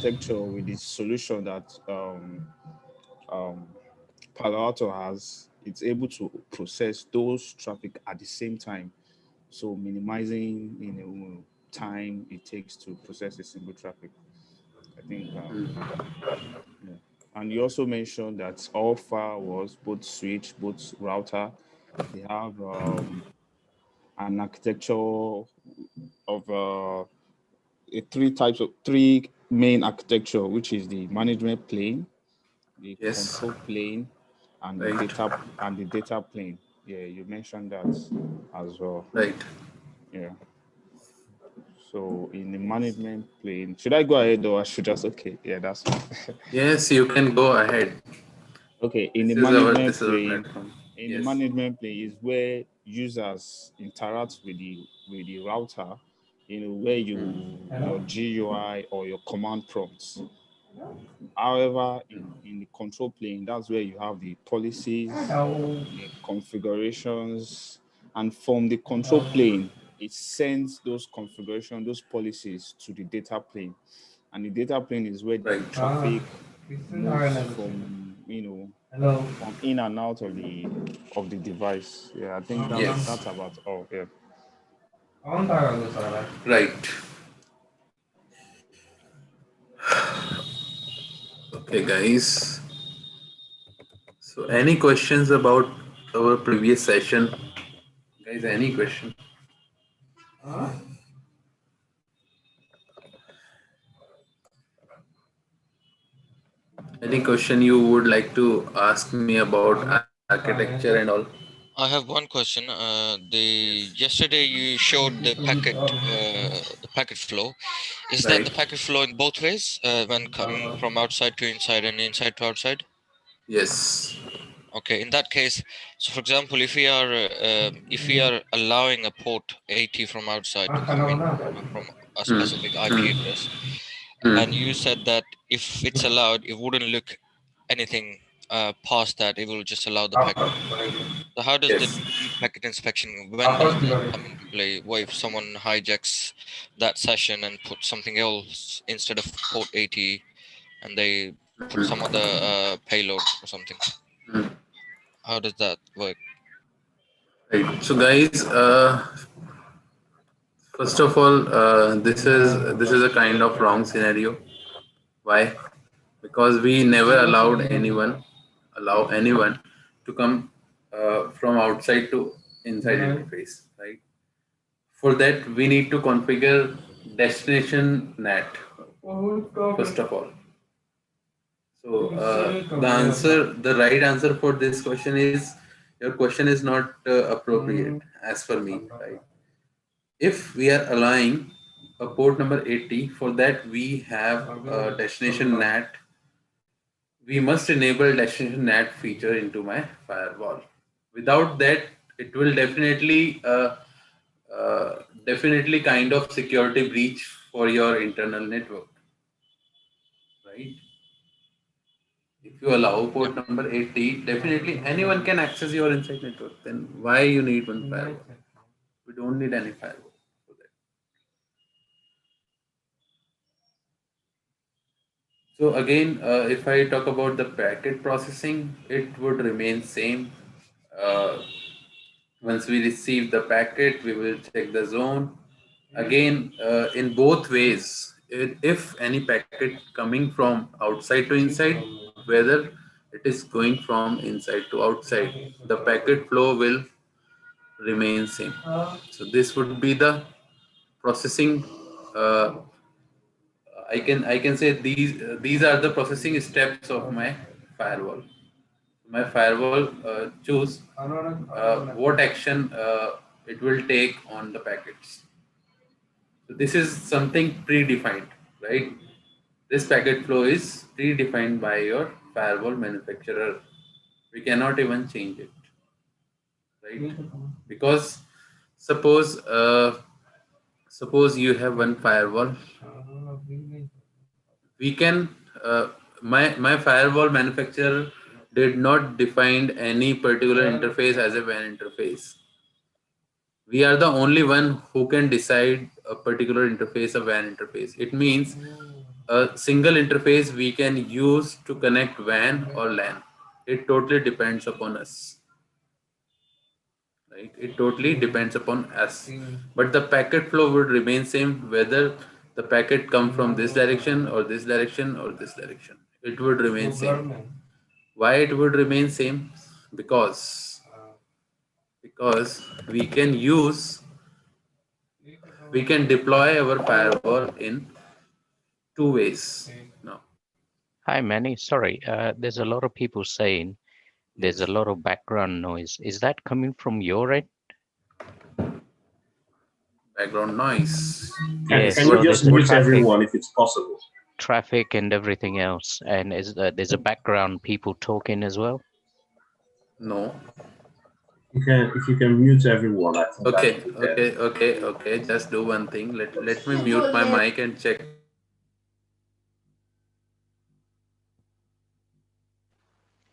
architecture with the solution that Palo Alto has, it's able to process those traffic at the same time, so minimizing time it takes to process a single traffic. I think, yeah. And you also mentioned that all firewalls, both switch, both router, they have an architecture of three main architecture, which is the management plane, the Yes. control plane, and the Right. data plane. Yeah, you mentioned that as well. Right. Yeah. So in the management plane, should I go ahead or I should just okay? Yeah, that's fine. Yes, you can go ahead. Okay. This is our platform. In the Yes. management plane is where users interact with the router. Where your GUI or your command prompts. However, in the control plane, that's where you have the policies, the configurations, and from the control plane, it sends those configurations, those policies to the data plane. And the data plane is where the Right. traffic moves from in and out of the device. Yeah, I think Yes. that's about all. Yeah. Right. Okay, guys. So, any questions about our previous session? Guys, any question? Any question you would like to ask me about architecture and all? I have one question. Yes. Yesterday you showed the packet flow. Is that Right. the packet flow in both ways, when coming from outside to inside and inside to outside? Yes. Okay. In that case, so for example, if we are allowing a port 80 from outside to come in from a specific IP address, and you said that if it's allowed, it wouldn't look anything past that. It will just allow the packet. So how does the Yes. packet inspection, when does that come into play? What if someone hijacks that session and put something else instead of port 80 and they put some other payload or something? How does that work? Right. So, guys, first of all, this is a kind of wrong scenario. Why? Because we never allow anyone to come from outside to inside interface, right? For that, we need to configure destination NAT first of all. So the right answer for this question is, your question is not appropriate as per me, right? If we are allowing a port number 80, for that we have a destination NAT. We must enable destination NAT feature into my firewall. Without that, it will definitely kind of security breach for your internal network, right? If you allow Yeah. port number 80, definitely anyone can access your inside network. Then why you need one firewall? We don't need any firewall for that. So again, if I talk about the packet processing, it would remain same. Uh, Once we receive the packet, we will check the zone. Again, in both ways, if any packet coming from outside to inside, whether it is going from inside to outside, the packet flow will remain same. So this would be the processing. Uh, I can say these are the processing steps of my firewall. My firewall choose what action it will take on the packets. So this is something predefined, right? This packet flow is predefined by your firewall manufacturer. We cannot even change it, right? Because suppose suppose you have one firewall, we can my firewall manufacturer did not define any particular interface as a WAN interface. We are the only one who can decide a particular interface, a WAN interface. It means a single interface we can use to connect WAN or LAN. It totally depends upon us. Right? It totally depends upon us. But the packet flow would remain same whether the packet come from this direction or this direction or this direction. It would remain same. Why it would remain same? Because we can deploy our firewall in two ways now. Hi, Manny. Sorry, there's a lot of people saying there's a Yes. lot of background noise. Is that coming from your end? Background noise. Yes. Can So you just there's a mute everyone if it's possible? traffic and everything else, and there's a background people talking as well. No. If you can mute everyone, I think Okay. Just do one thing. Let me mute my mic and check.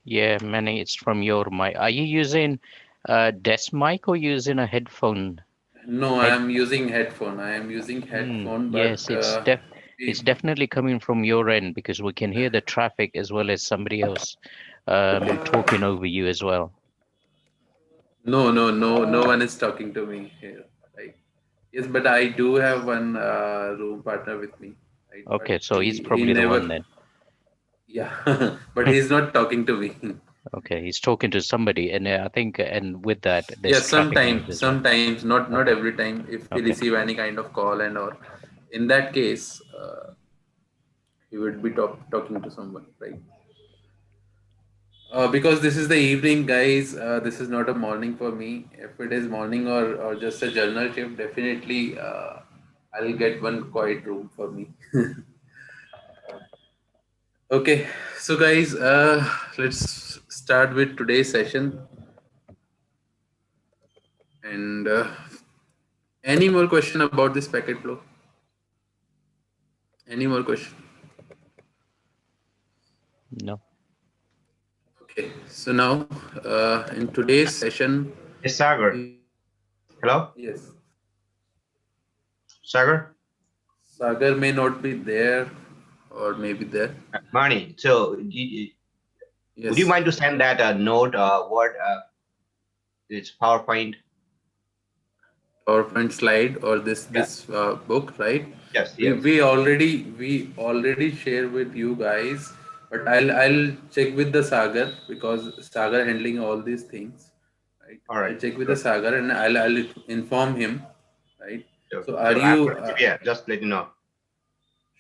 Yeah, Manny, it's from your mic. Are you using a desk mic or using a headphone? No, I am using headphone. I am using headphone, but Yes, it's definitely coming from your end because we can hear the traffic as well as somebody else talking over you as well. no one is talking to me here. Right? Yes, but I do have one room partner with me. Right? But Okay, so he's he probably the never. one then. Yeah, but he's not talking to me. Okay, he's talking to somebody, and I think, and with that, there's Yes, traffic noise as well. sometimes, not Okay. every time. If he Okay. receive any kind of call and or, in that case, he would be talking to someone, right? Because this is the evening, guys. This is not a morning for me. If it is morning or just a journal shift, definitely I'll get one quiet room for me. Okay, so guys, let's start with today's session. And any more question about this packet flow? Any more question? No. Okay, so now in today's session, Hey, Sagar. Hello? yes, Sagar? Sagar may not be there or maybe there. Mani, so would Yes. you mind to send that note, what it's PowerPoint? PowerPoint slide or this book, right? Yes, We yes. we already share with you guys, but I'll check with the Sagar because Sagar handling all these things, right? All right. I'll check with the Good. Sagar and I'll inform him, right? So, So are I'm you going to, yeah, just let you know.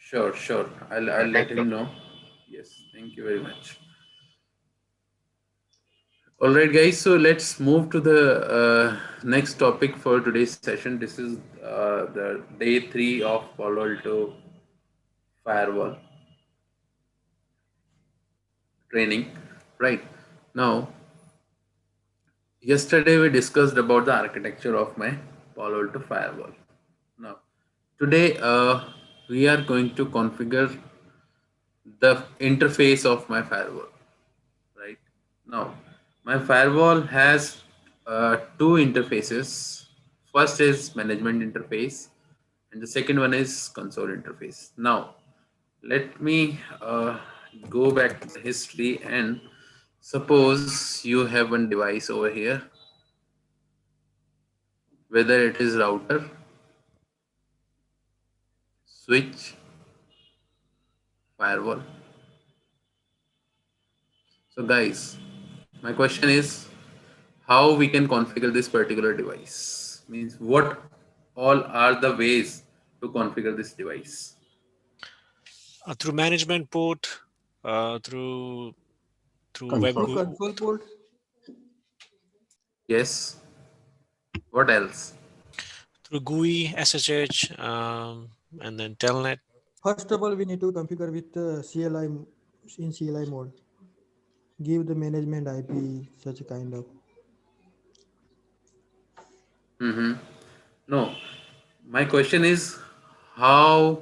sure? I'll let Thank you. him know. Yes, thank you very much. All right, guys. So let's move to the next topic for today's session. This is the day 3 of Palo Alto firewall training. Right now, yesterday we discussed about the architecture of my Palo Alto firewall. Now, today we are going to configure the interface of my firewall. Right now, my firewall has two interfaces. First is management interface and the second one is console interface. Now let me go back to the history and suppose you have one device over here, whether it is router, switch, firewall. So guys, my question is how we can configure this particular device, means what all are the ways to configure this device. Through management port, through web console port. Yes, what else? through GUI, SSH, and then telnet. First of all, we need to configure with CLI in CLI mode. Give the management IP, such a kind of. No, my question is how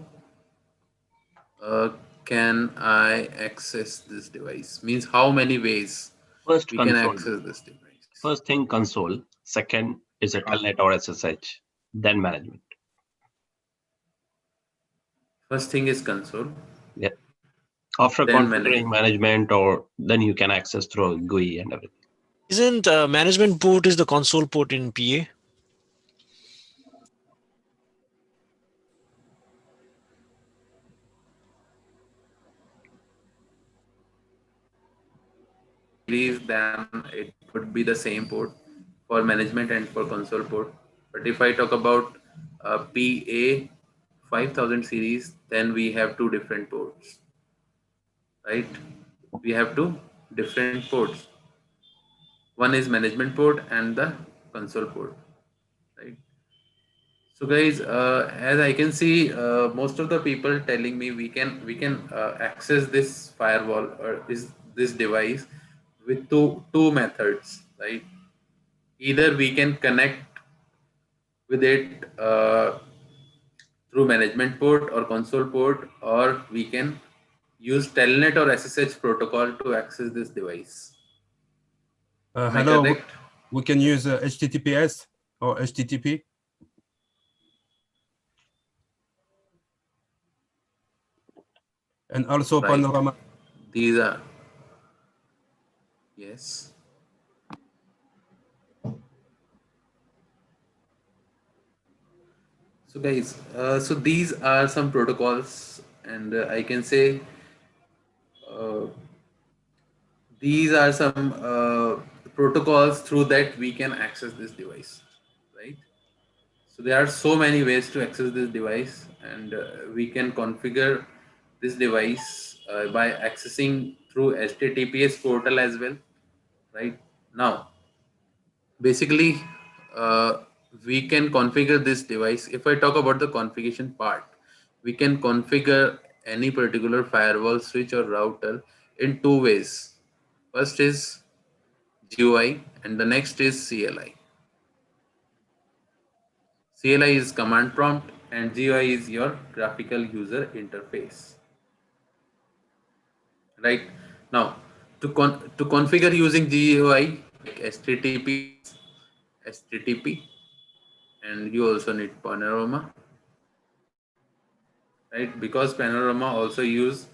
can I access this device? Means how many ways First we can console. access this device? First thing console. Second is a telnet or SSH. Then management. First thing is console. After then configuring management, or then you can access through GUI and everything. Isn't management port is the console port in PA? Then it would be the same port for management and for console port. But if I talk about PA 5000 series, then we have two different ports, right? We have two different ports. One is management port and the console port, right? So guys, as I can see, most of the people telling me we can access this firewall or this device with two methods, right? Either we can connect with it through management port or console port, or we can use telnet or SSH protocol to access this device. Am I Hello, correct? we can use HTTPS or HTTP. And also Right. Panorama. These are, yes. So guys, so these are some protocols, and I can say these are some protocols through that we can access this device, right? So there are so many ways to access this device, and we can configure this device by accessing through HTTPS portal as well, right? Now, basically, uh, we can configure this device. If I talk about the configuration part, we can configure any particular firewall, switch, or router in two ways. First is GUI, and the next is CLI. CLI is command prompt, and GUI is your graphical user interface. Right now, to configure using GUI, like HTTPS, HTTP, and you also need Panorama, right? Because Panorama also use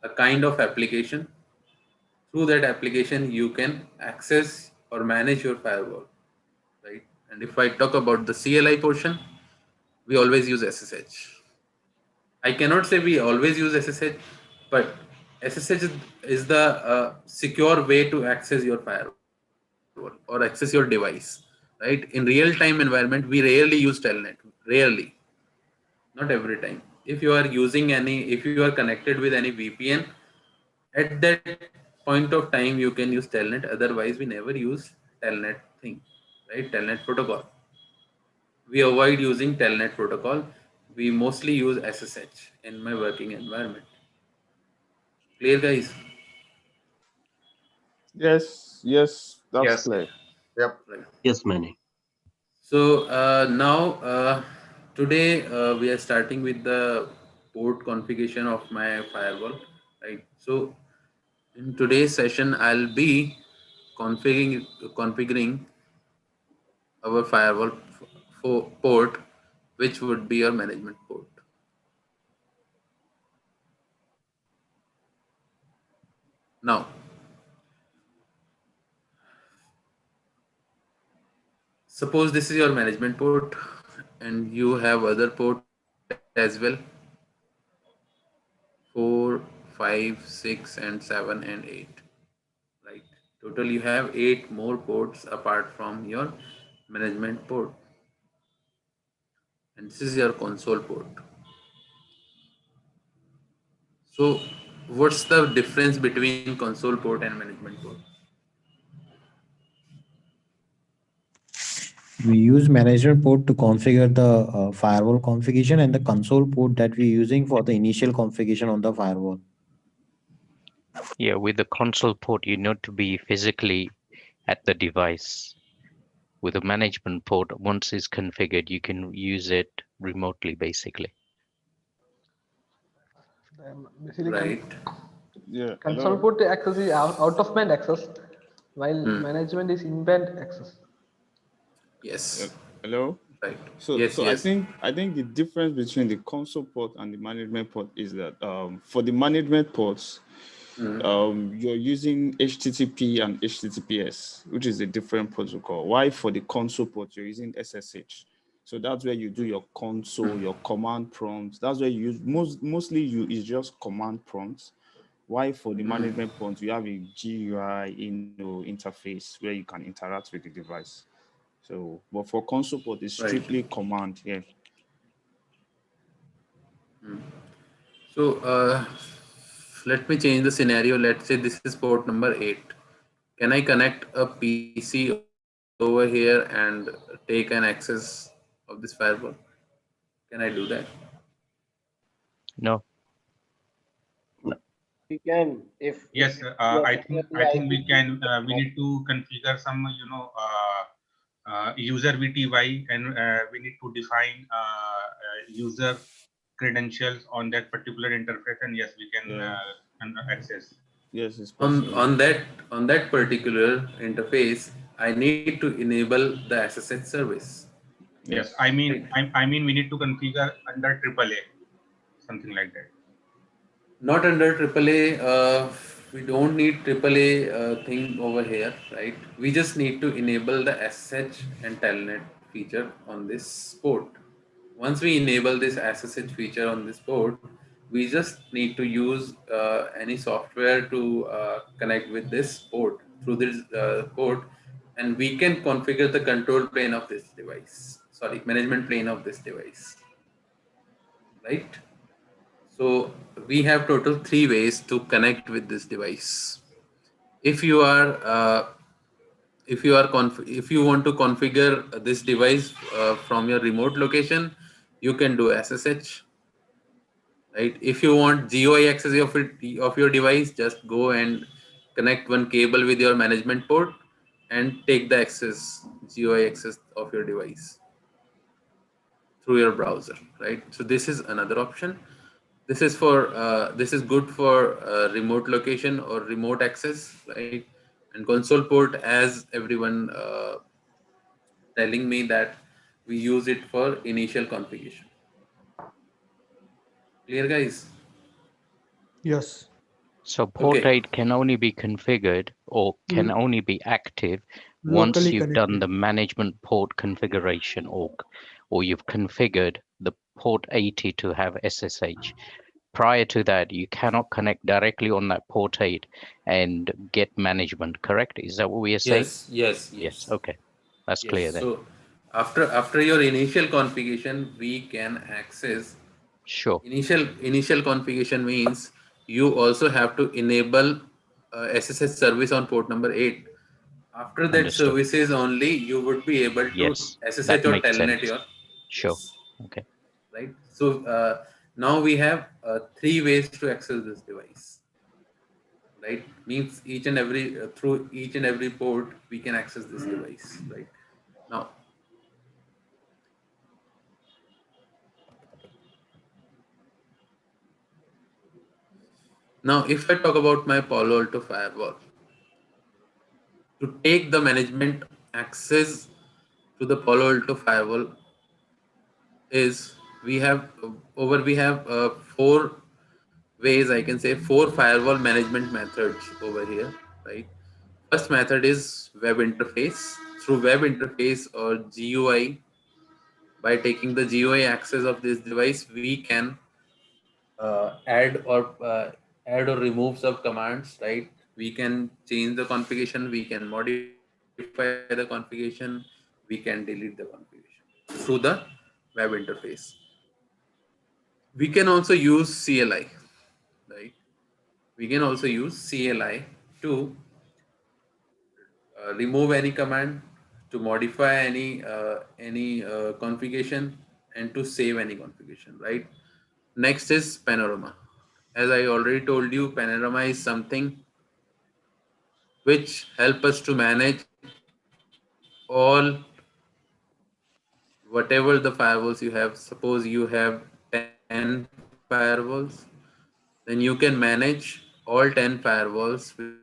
a kind of application. Through that application, you can access or manage your firewall, right? And if I talk about the CLI portion, we always use SSH. I cannot say we always use SSH, but SSH is the secure way to access your firewall or access your device, right? In real-time environment, we rarely use telnet. Rarely, not every time. If you are using if you are connected with any VPN, at that point of time, you can use telnet. Otherwise, we never use telnet thing, right? Telnet protocol. We avoid using telnet protocol. We mostly use SSH in my working environment. Clear, guys? Yes, that's Yes. clear. Yep. Right. Yes, many. So now today we are starting with the port configuration of my firewall, right? So in today's session, I'll be configuring our firewall for port, which would be your management port. Now, suppose this is your management port, and you have other port as well, 4, 5, 6, and 7 and 8. Right. Total, you have 8 more ports apart from your management port. And this is your console port. So, what's the difference between console port and management port? We use management port to configure the firewall configuration, and the console port that we're using for the initial configuration on the firewall. Yeah, with the console port, you need to be physically at the device. With the management port, once it's configured, you can use it remotely, basically. Basically, Right. Yeah. console port access is out of band access, while management is in band access. Yes. Hello. Right. So Yes. I Yes. think the difference between the console port and the management port is that for the management ports, you're using HTTP and HTTPS, which is a different protocol. Why for the console port you're using SSH? So that's where you do your console, your command prompts. That's where you use mostly is just command prompts. Why for the management prompt you have a GUI interface where you can interact with the device. So, but for console port it's strictly command. Yeah. So let me change the scenario. Let's say this is port number 8. Can I connect a PC over here and take an access of this firewall? Can I do that? No. We can if Yes, you are I setting think up the I think IP. we can. We need to configure some, user VTY, and we need to define user credentials on that particular interface, and yes, we can access. Yes, it's possible. On that particular interface, I need to enable the SSH service. Yes, I mean, I mean, we need to configure under AAA, something like that. Not under AAA. We don't need AAA thing over here, right? We just need to enable the SSH and Telnet feature on this port. Once we enable this SSH feature on this port, we just need to use any software to connect with this port through this port, and we can configure the control plane of this device. Sorry, management plane of this device, right? So we have total 3 ways to connect with this device. If you are if you want to configure this device from your remote location, you can do SSH. Right? If you want GUI access of your device, just go and connect one cable with your management port and take the GUI access of your device through your browser. Right? So this is another option. This is good for remote location or remote access, right? And console port, as everyone telling me that we use it for initial configuration. Clear, guys? Yes. So port 8 can only be configured or can only be active once Locally you've done connected. the management port configuration or you've configured the port 80 to have SSH. Prior to that, you cannot connect directly on that port 8 and get management, correct? Is that what we are saying? Yes. Okay. That's Yes. clear then. So after your initial configuration, we can access. Sure. Initial configuration means you also have to enable SSH service on port number 8. After that Understood. services only, you would be able to Yes, SSH that or makes telnet sense. your. Sure. Okay. Right. So now we have 3 ways to access this device. Right, means each and every through each and every port we can access this device. Right now, if I talk about my Palo Alto firewall, to take the management access to the Palo Alto firewall is we have 4 ways, I can say 4 firewall management methods over here, right? First method is web interface. Through web interface or GUI, by taking the GUI access of this device, we can add or remove some commands, right? We can change the configuration, we can modify the configuration, we can delete the configuration through the web interface. We can also use CLI, right? We can also use CLI to remove any command, to modify any configuration, and to save any configuration, right? Next is Panorama. As I already told you, Panorama is something which help us to manage all whatever the firewalls you have. Suppose you have 10 firewalls, then you can manage all 10 firewalls with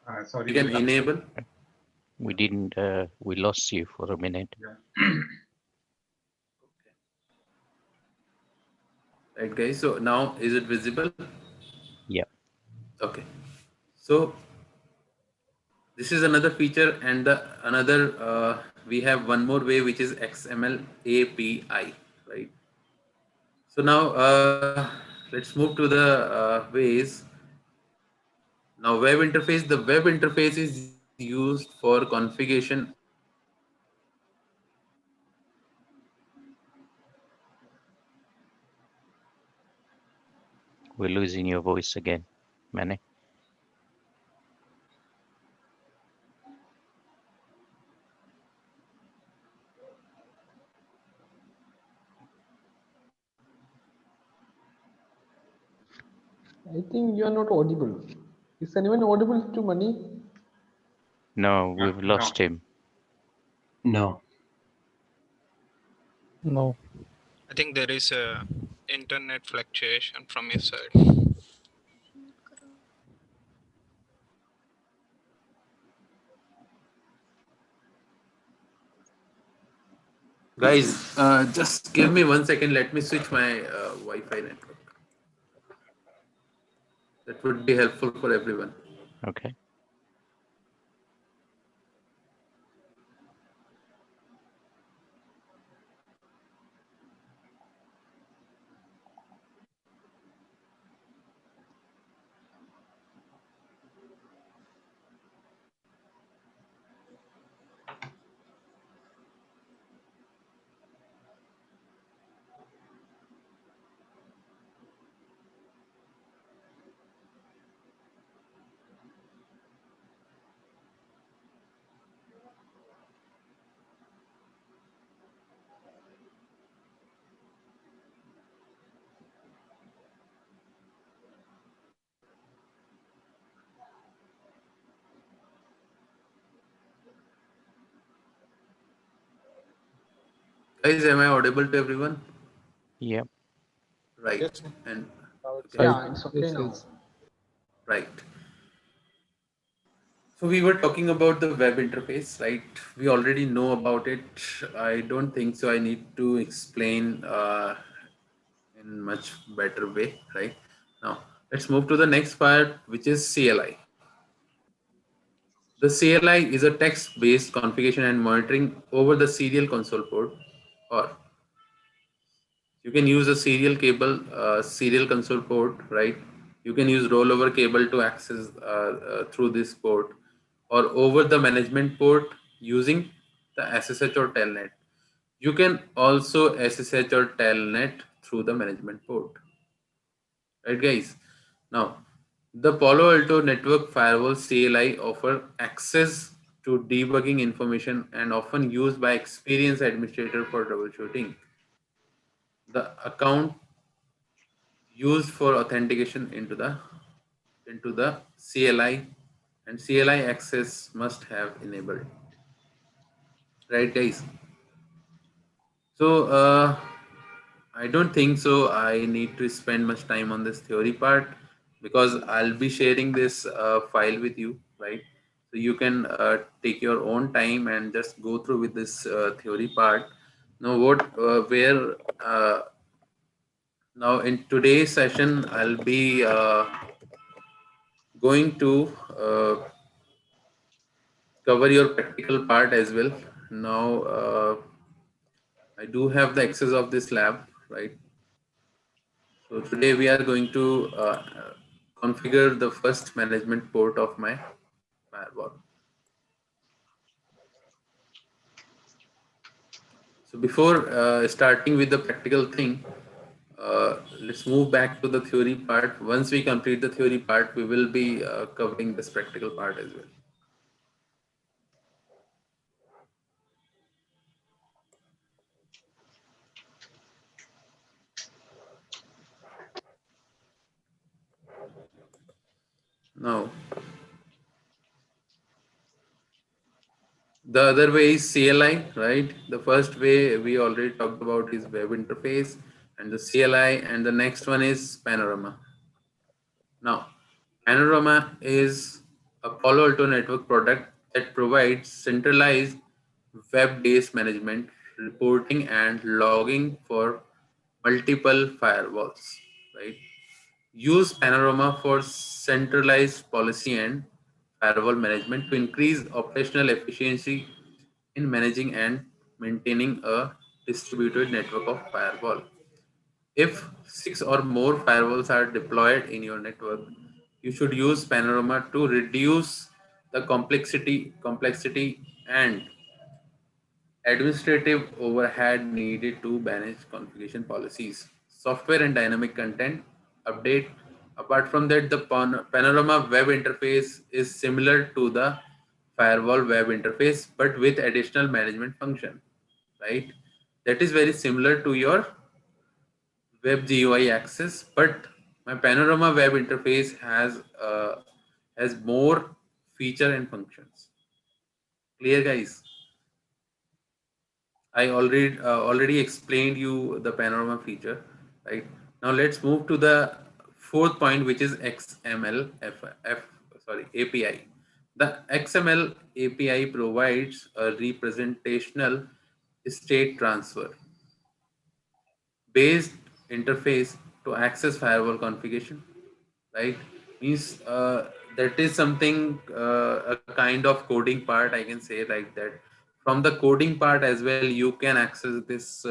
Panorama. Sorry. You can enable. We didn't. We lost you for a minute. Yeah. Right, guys. So now is it visible? Yeah. Okay. So this is another feature, and another we have one more way, which is XML API, right? So now let's move to the ways. Now web interface. The web interface is used for configuration. We're losing your voice again, Mane. I think you are not audible. Is anyone audible to Mani? No, we've lost him. No. No. I think there is a internet fluctuation from his side. Guys, just give me 1 second. Let me switch my Wi-Fi network. That would be helpful for everyone. Okay. Guys, am I audible to everyone? Yeah. Right. Yes. And Okay. Yeah, it's okay now. Right. So we were talking about the web interface, right? We already know about it. I don't think so I need to explain in much better way, right? Now, let's move to the next part, which is CLI. The CLI is a text-based configuration and monitoring over the serial console port, or you can use a serial cable, serial console port, right? You can use rollover cable to access through this port, or over the management port using the SSH or telnet. You can also SSH or telnet through the management port, right, guys? Now, the Palo Alto Network Firewall CLI offer access to debugging information and often used by experienced administrator for troubleshooting. The account used for authentication into the CLI, and CLI access must have enabled, right, guys? So I don't think so I need to spend much time on this theory part, because I'll be sharing this file with you, right? So you can take your own time and just go through with this theory part. Now now in today's session, I'll be going to cover your practical part as well. Now I do have the access of this lab, right? So today we are going to configure the first management port of my firewall. So before starting with the practical thing, let's move back to the theory part. Once we complete the theory part, we will be covering this practical part as well. Now, the other way is CLI, right? The first way we already talked about is web interface, and the CLI, and the next one is Panorama. Now, Panorama is a Palo Alto network product that provides centralized web-based management, reporting, and logging for multiple firewalls. Right? Use Panorama for centralized policy and firewall management to increase operational efficiency in managing and maintaining a distributed network of firewall. If 6 or more firewalls are deployed in your network, you should use Panorama to reduce the complexity and administrative overhead needed to manage configuration policies, software and dynamic content update. Apart from that, the Panorama web interface is similar to the firewall web interface, but with additional management function, right? That is very similar to your web GUI access, but my Panorama web interface has more feature and functions. Clear, guys? I already explained you the Panorama feature, right? Now let's move to the fourth point, which is XML API. The XML API provides a representational state transfer based interface to access firewall configuration, right? Means that is something a kind of coding part, I can say like that. From the coding part as well, you can access this,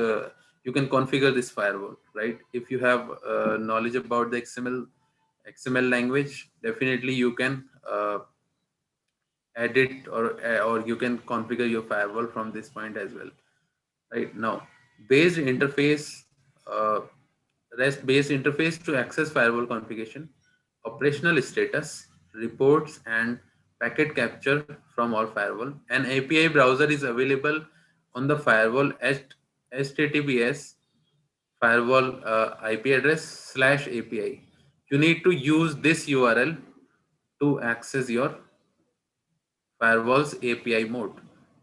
you can configure this firewall, right? If you have knowledge about the XML language, definitely you can edit or you can configure your firewall from this point as well. Right now, based interface, uh, REST based interface to access firewall configuration, operational status, reports, and packet capture from our firewall. An API browser is available on the firewall at HTTPS firewall IP address /API. You need to use this URL to access your firewall's API mode,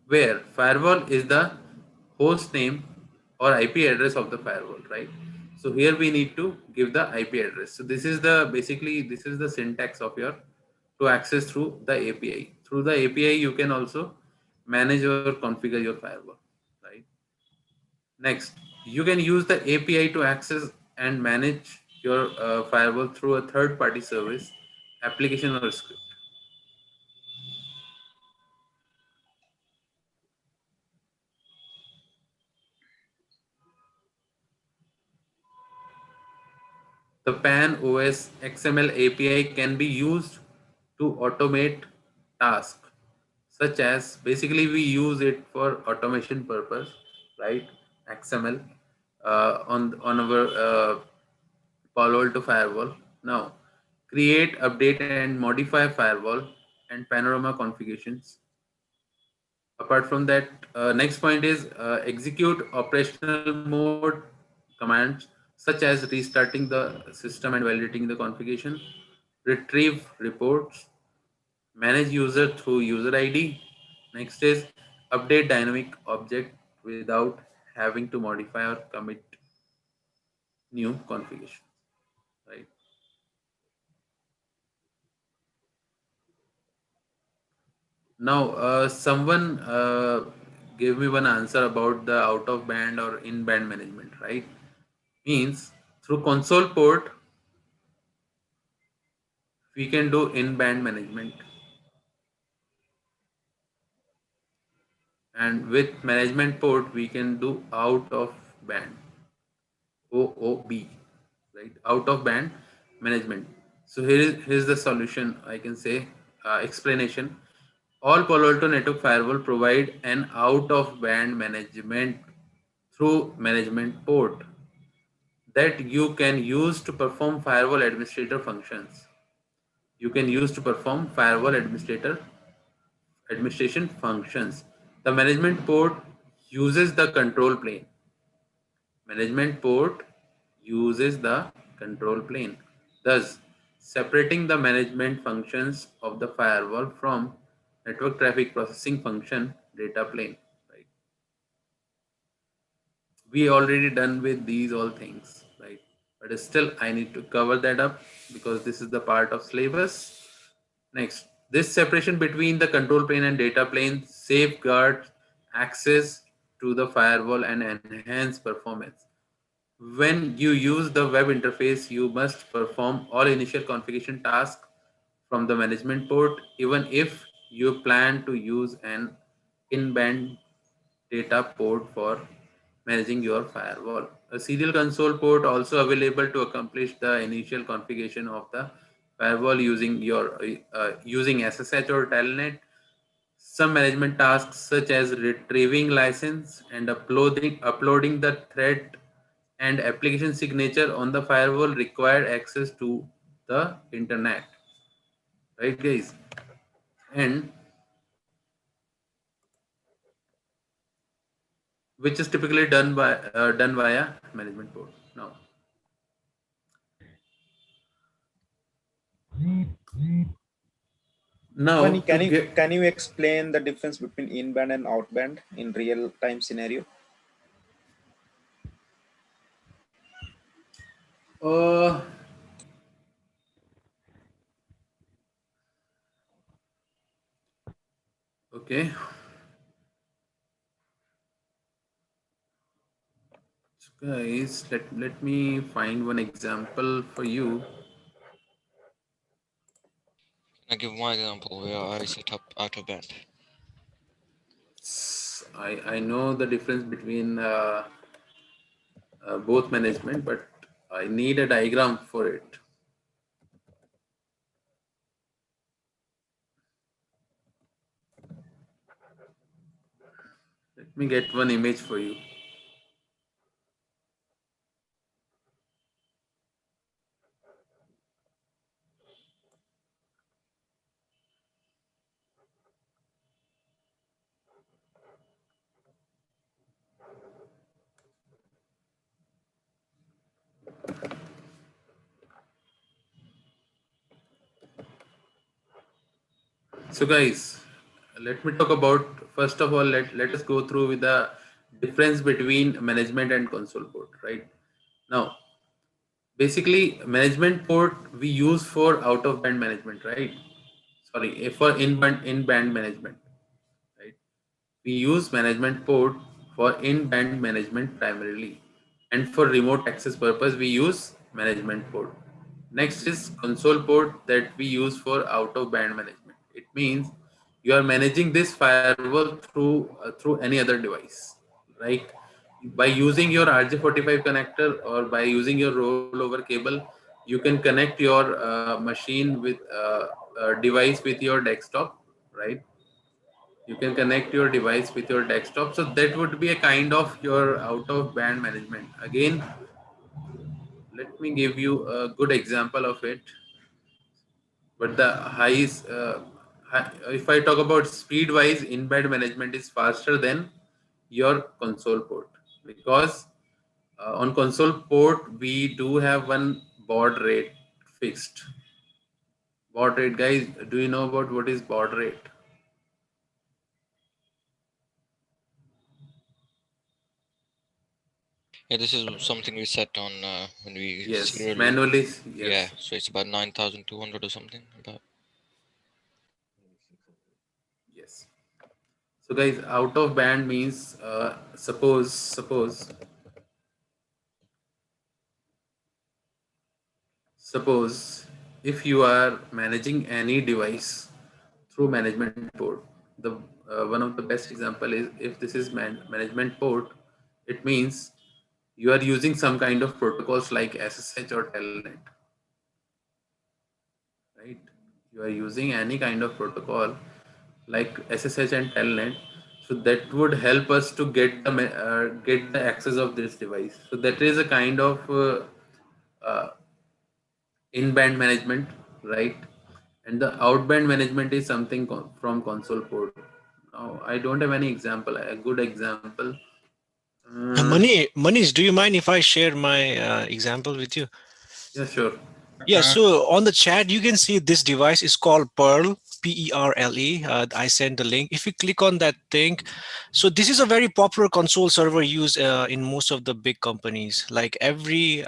where firewall is the host name or IP address of the firewall, right? So here we need to give the IP address. So this is the basically this is the syntax of your to access through the API. Through the API, you can also manage or configure your firewall, right? Next, you can use the API to access and manage your firewall through a third-party service, application, or script. The PAN OS XML API can be used to automate tasks, such as basically we use it for automation purpose, right? XML on our Palo Alto firewall. Now, create, update, and modify firewall and Panorama configurations. Apart from that, next point is execute operational mode commands such as restarting the system and validating the configuration, retrieve reports, manage user through user ID. Next is update dynamic object without having to modify or commit new configuration, right? Now, someone gave me one answer about the out of band or in band management, right? Means through console port, we can do in band management, and with management port, we can do out of band, OOB, right? Out of band management. So here's the solution. I can say explanation. All Palo Alto network firewall provide an out of band management through management port that you can use to perform firewall administrator functions. You can use to perform firewall administration functions. The management port uses the control plane. Management port uses the control plane, thus separating the management functions of the firewall from network traffic processing function data plane. Right? We already done with these all things, right? But still I need to cover that up because this is the part of syllabus. Next, This separation between the control plane and data plane safeguards access to the firewall and enhance performance. When you use the web interface, you must perform all initial configuration tasks from the management port, even if you plan to use an in-band data port for managing your firewall. A serial console port also available to accomplish the initial configuration of the firewall using SSH or telnet. Some management tasks such as retrieving license and uploading the thread and application signature on the firewall require access to the internet. Right, guys? And which is typically done via management port. Now, Mani, to get can you explain the difference between in-band and out-band in real-time scenario? Okay. So guys, let me find one example for you. I give my example where I set up out of band. I know the difference between both management, but I need a diagram for it. Let me get one image for you. So guys, let me talk about, first of all, let us go through with the difference between management and console port, right? Now, basically management port we use for out of band management, right? Sorry, for in band management, right? We use management port for in-band management primarily, and for remote access purpose we use management port. Next is console port that we use for out-of-band management. It means you are managing this firewall through any other device, right? By using your RJ45 connector or by using your rollover cable, you can connect your machine with device with your desktop, right? You can connect your device with your desktop, so that would be a kind of your out of band management. Again, let me give you a good example of it. But the if I talk about speed wise, in band management is faster than your console port, because on console port we do have one baud rate fixed. Baud rate, guys, do you know about what is baud rate? Yeah, this is something we set on when we serially. Manually, yes. Yeah, so it's about 9,200 or something. About. Yes. So guys, out of band means suppose if you are managing any device through management port, the one of the best example is, if this is management port, it means you are using some kind of protocols like SSH or telnet, right? You are using any kind of protocol like SSH and telnet, so that would help us to get the access of this device. So that is a kind of in-band management, right? And the out-band management is something from console port. Now, I don't have any example, a good example. Manish, do you mind if I share my example with you? Yeah, sure. Yeah, so on the chat, you can see this device is called Perle, P-E-R-L-E. I sent the link. If you click on that thing, so this is a very popular console server used in most of the big companies. Like every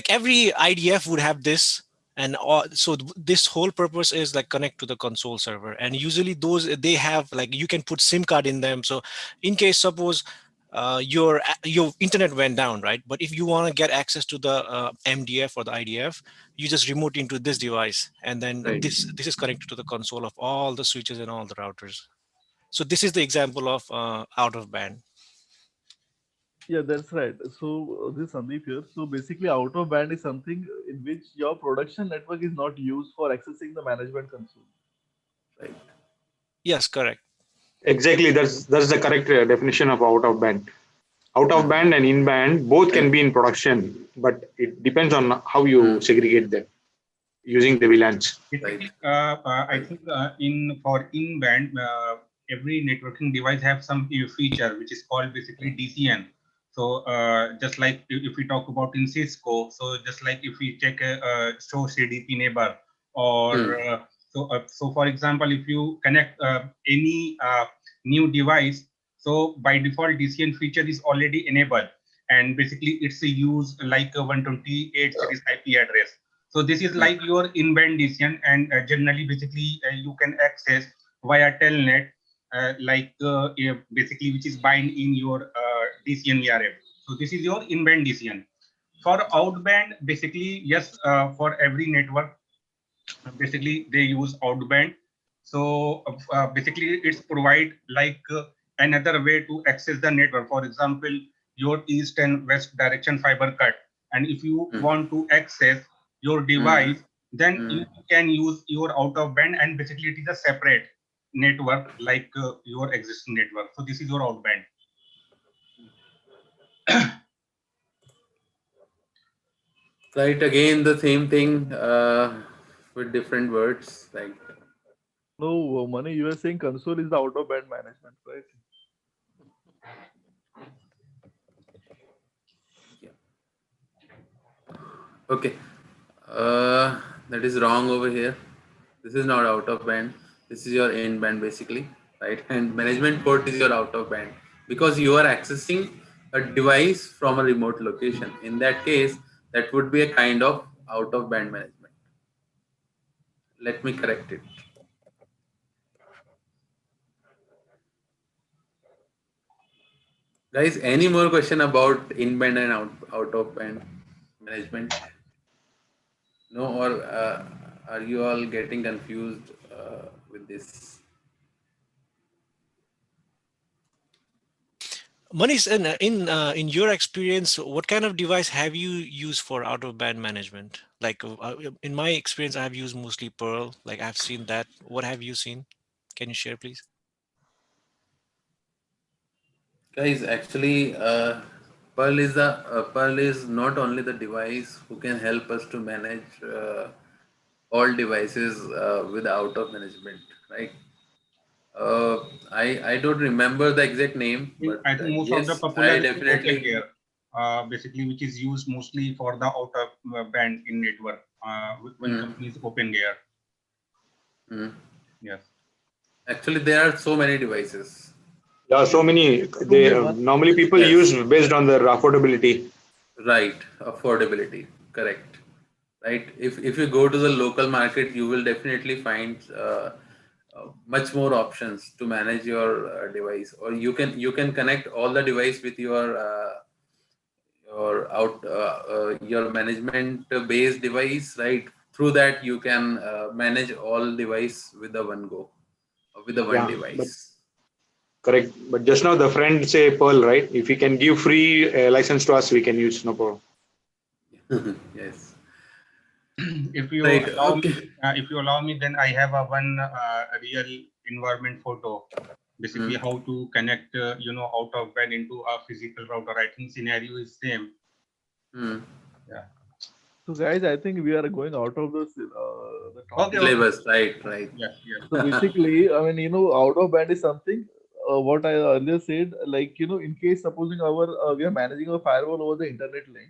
IDF would have this, And so this whole purpose is like connect to the console server, and usually those they have like you can put SIM card in them. So in case suppose your internet went down, right? But if you want to get access to the MDF or the IDF, you just remote into this device, and then this is connected to the console of all the switches and all the routers. So this is the example of out of band. Yeah, that's right. So this is Sandeep here. So basically, out of band is something in which your production network is not used for accessing the management console. Right. Yes, correct. Exactly. That's the correct definition of out of band. Out of band and in band both can be in production, but it depends on how you segregate them using the VLANs. Basically, I think for in band, every networking device have some feature which is called basically DCN. So just like if we talk about in Cisco, so just like if we check show CDP neighbor, or so for example, if you connect any new device, so by default DCN feature is already enabled, and basically it's a use like a 128 series IP address. So this is like your in-band DCN, and generally, basically, you can access via telnet, basically, which is bind in your DCN VRF. So this is your in-band DCN. For outband, basically, yes, for every network, basically they use outband. So basically, it's provide like another way to access the network. For example, your east and west direction fiber cut, and if you want to access your device, then you can use your out of band, and basically it is a separate network like your existing network. So this is your out band. Right, again the same thing with different words. Like no, Mani, you are saying console is the out of band management, right? okay, that is wrong over here. This is not out of band. This is your in band basically, right? And management port is your out of band because you are accessing a device from a remote location. In that case, that would be a kind of out of band management. Let me correct it. Guys, any more question about in band and out of band management? No, or are you all getting confused with this? Manish, in your experience, what kind of device have you used for out of band management? Like in my experience, I've used mostly Pearl. Like I've seen that. What have you seen? Can you share, please? Guys, actually, Pearl is not only the device who can help us to manage all devices with out of management, right? I don't remember the exact name, but I think most of the yes, popular I is definitely. OpenGear, basically, which is used mostly for the out of band in network when companies OpenGear. Yes. Actually, there are so many devices. Yeah, so many. They normally people use based on their affordability. Right, affordability, correct. Right. If you go to the local market, you will definitely find much more options to manage your device, or you can connect all the device with your your management based device, right? Through that you can manage all device with the one go, with the one device. Correct. But just now the friend say Pearl, right? If he can give free license to us, we can use, no problem. Yes. If you allow me, then I have one real environment photo. Basically, how to connect out of band into a physical router. I think scenario is same. Yeah. So guys, I think we are going out of the topic. Syllabus, right. Yes. So basically, I mean, out of band is something. What I earlier said, like in case supposing we are managing a firewall over the internet link,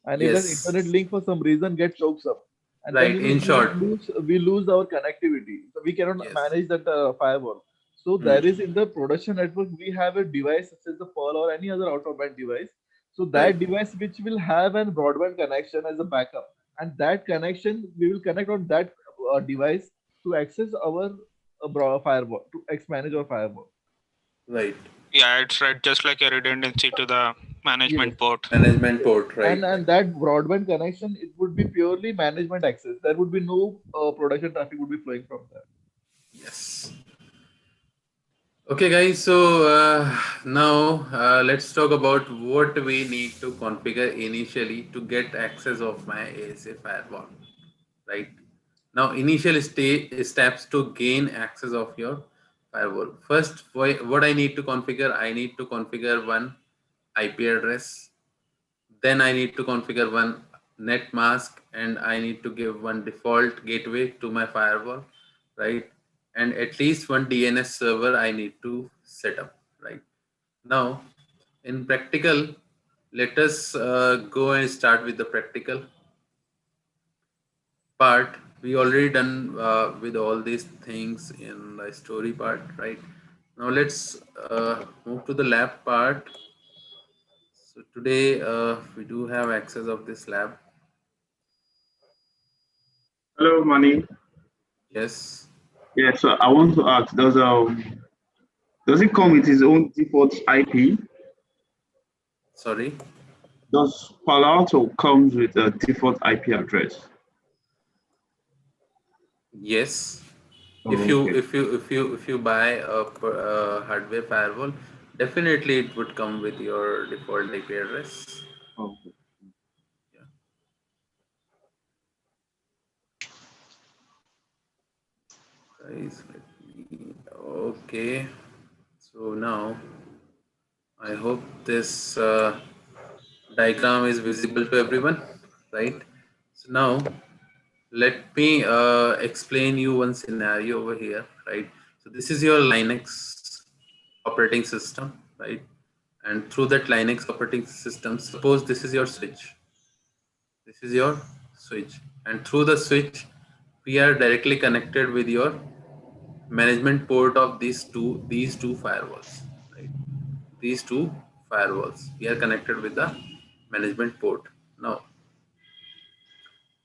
and if that internet link for some reason gets chokes up, and right. then In short, we lose our connectivity, so we cannot manage that firewall. So there is in the production network we have a device such as the Pearl or any other out of band device. So that device which will have a broadband connection as a backup, and that connection we will connect on that device to access our firewall, to manage our firewall. Right. Yeah, it's right. Just like a redundancy to the management Yes. port. Management port, right? And that broadband connection, it would be purely management access. There would be no production traffic would be flowing from there. Yes. Okay, guys. So now let's talk about what we need to configure initially to get access of my ASA firewall. Right. Now, initial steps to gain access of your firewall. First, what I need to configure, I need to configure one IP address. Then I need to configure one net mask, and I need to give one default gateway to my firewall, right? And at least one DNS server I need to set up, right? Now, in practical, let us go and start with the practical part. We already done with all these things in the story part, right? Now let's move to the lab part. So today we do have access of this lab. Hello, Mani. Yes. Yeah, so I want to ask, does it come with its own default IP? Sorry. Does Palo Alto comes with a default IP address? Yes. Oh, If you buy a hardware firewall, definitely it would come with your default IP address. Okay. Guys, okay. So now I hope this diagram is visible to everyone, right? So now let me explain you one scenario over here, right? So this is your Linux operating system, right? And through that Linux operating system, suppose this is your switch. This is your switch, and through the switch, we are directly connected with your management port of these two firewalls, right? These two firewalls, we are connected with the management port. Now,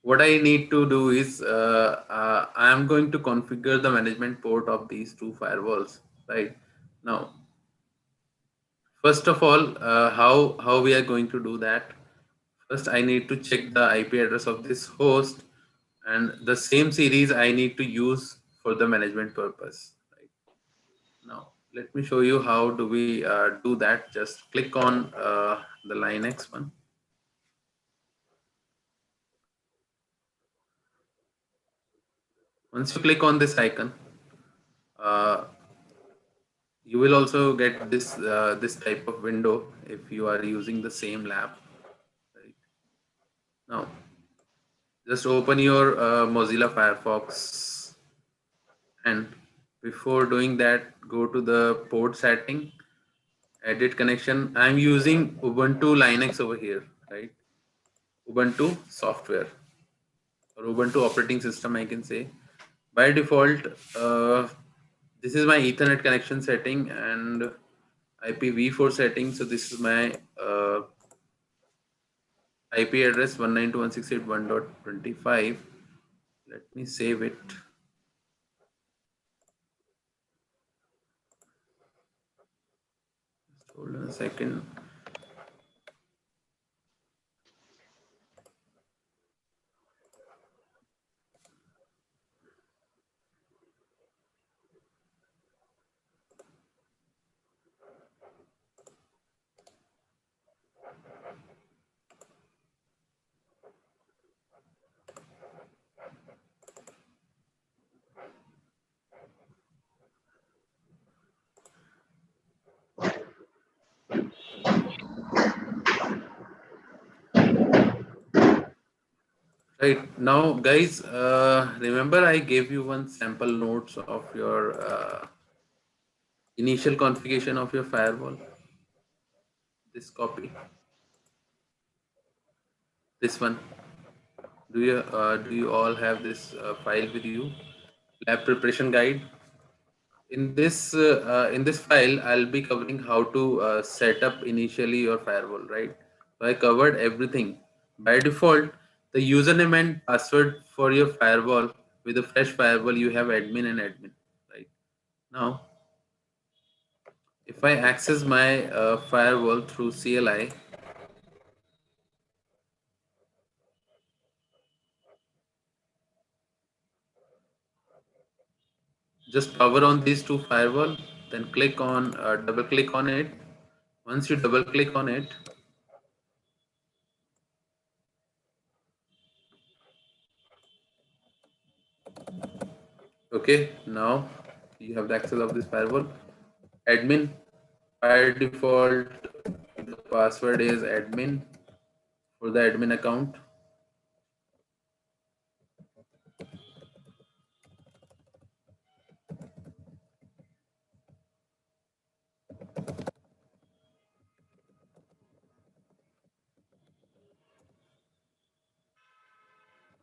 what I need to do is I am going to configure the management port of these two firewalls, right? Now, first of all, how we are going to do that? First, I need to check the IP address of this host, and the same series I need to use for the management purpose. Right? Now, let me show you how do we do that. Just click on the Linux one. Once you click on this icon, you will also get this type of window if you are using the same lab. Right? Now, just open your Mozilla Firefox, and before doing that, go to the port setting, edit connection. I'm using Ubuntu Linux over here, right? Ubuntu software or Ubuntu operating system, I can say. By default, this is my Ethernet connection setting and IPv4 setting. So this is my IP address 192.168.1.25. Let me save it. Just hold on a second. Right now, guys, remember I gave you one sample notes of your initial configuration of your firewall. This copy, this one. Do you all have this file with you? Lab preparation guide. In this file, I'll be covering how to set up initially your firewall, right? So I covered everything. By default, the username and password for your firewall. With a fresh firewall, you have admin and admin, right? Now, if I access my firewall through CLI, just power on these two firewall, then click on double click on it. Once you double click on it, okay, now you have the access of this firewall. Admin, by default, the password is admin for the admin account.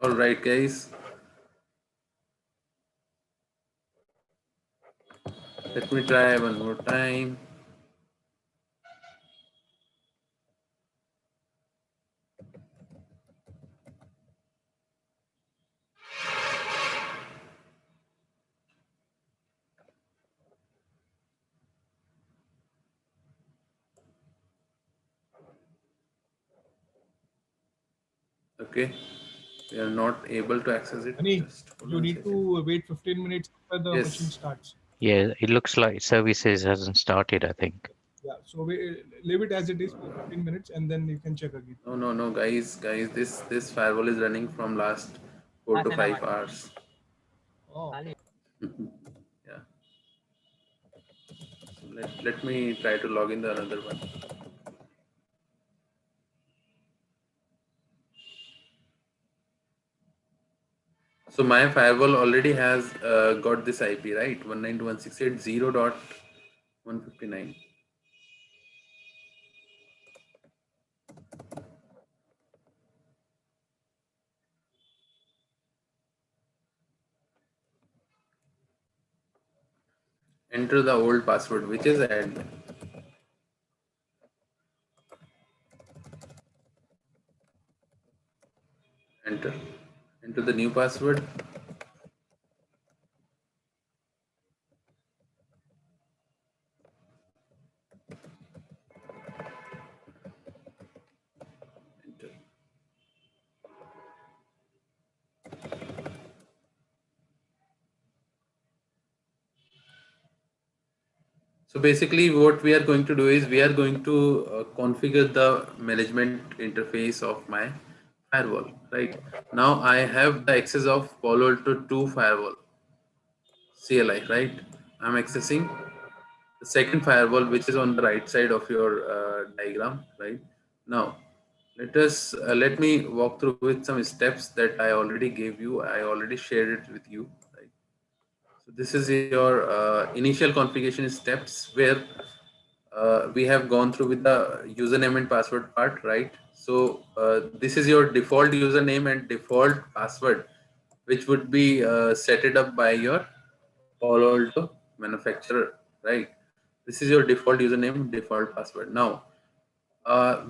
All right, guys. Let me try one more time. Okay, we are not able to access it. Just hold You on a need second. to wait 15 minutes after the Yes. machine starts. Yeah, it looks like services hasn't started, I think. Yeah, so we leave it as it is for 15 minutes and then you can check again. No, guys, this firewall is running from last 4 to 5 hours. Oh. Yeah. So let me try to log in the another one. So my firewall already has got this IP, right? 192.168.0.159. Enter the old password, which is admin. Enter. Enter the new password. Enter. So basically what we are going to do is we are going to configure the management interface of my firewall, right? Now I have the access of Palo Alto 2 firewall, CLI, right? I'm accessing the second firewall, which is on the right side of your diagram, right? Now, let me walk through with some steps that I already gave you. I already shared it with you, right? So this is your initial configuration steps where we have gone through with the username and password part, right? So this is your default username and default password, which would be set it up by your Palo Alto manufacturer, right? This is your default username, default password. Now,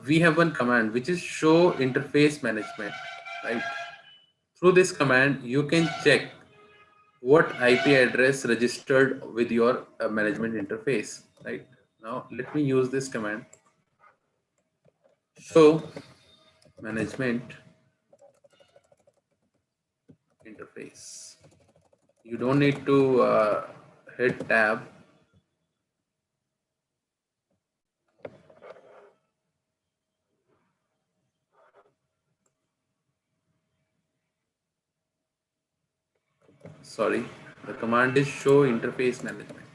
we have one command which is show interface management, right? Through this command, you can check what IP address registered with your management interface, right? Now, let me use this command. Show management interface. You don't need to hit tab. Sorry, the command is show interface management.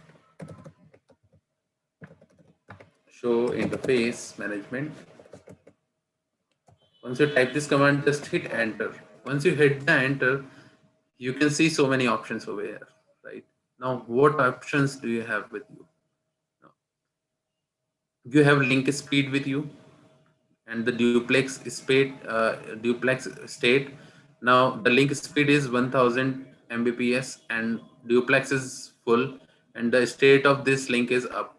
Show interface management. Once you type this command, just hit enter. Once you hit the enter, you can see so many options over here, right? Now, what options do you have with you? Now, you have link speed with you and the duplex state. Now, the link speed is 1000 Mbps and duplex is full and the state of this link is up,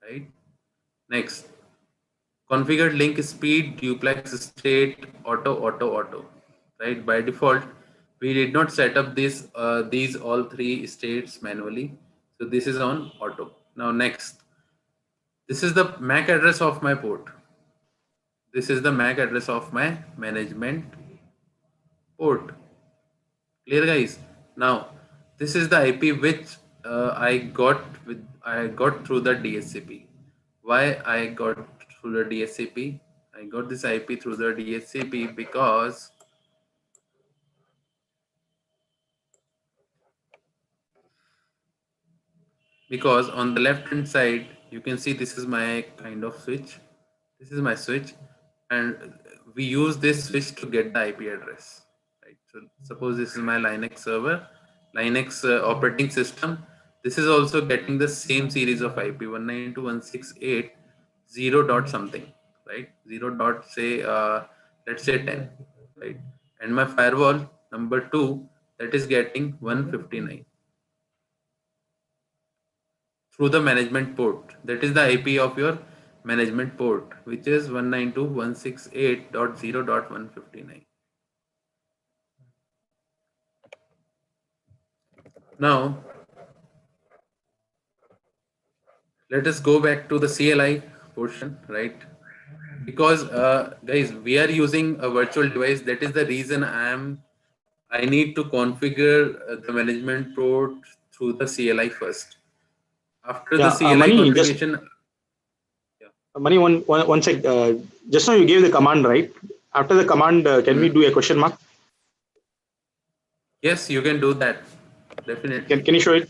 right? Next, Configured link speed, duplex state, auto, right? By default, we did not set up these all three states manually. So this is on auto. Now next, this is the MAC address of my port. This is the MAC address of my management port. Clear, guys? Now, this is the IP which I got through the DHCP. Why I got through the DHCP? I got this IP through the DHCP because on the left hand side you can see this is my kind of switch. This is my switch, and we use this switch to get the IP address. Right. So suppose this is my Linux server, Linux operating system. This is also getting the same series of IP 192.168.0 dot something, right? 0 dot say let's say 10, right? And my firewall number 2, that is getting 159 through the management port. That is the IP of your management port, which is 192.168.0.159. Now, let us go back to the CLI portion, right? Because guys, we are using a virtual device. That is the reason I need to configure the management port through the CLI first. After the CLI Mani, configuration, Mani, one sec. Just now you gave the command, right? After the command, can we do a question mark? yes, you can do that. Definitely. Can you show it?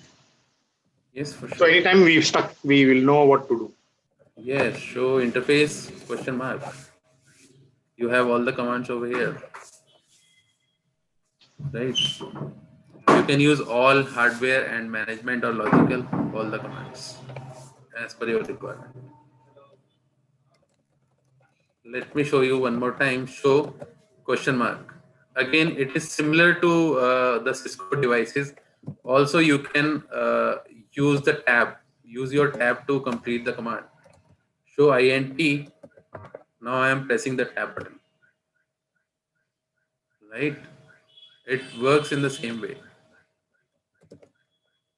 Yes, for sure. So anytime we've stuck, we will know what to do. Yes, show interface question mark. You have all the commands over here, right? You can use all hardware and management or logical, all the commands as per your requirement. Let me show you one more time. Show question mark. Again, it is similar to the Cisco devices. Also, you can use the tab. Use your tab to complete the command. Show INT. Now I am pressing the tab button. Right? It works in the same way.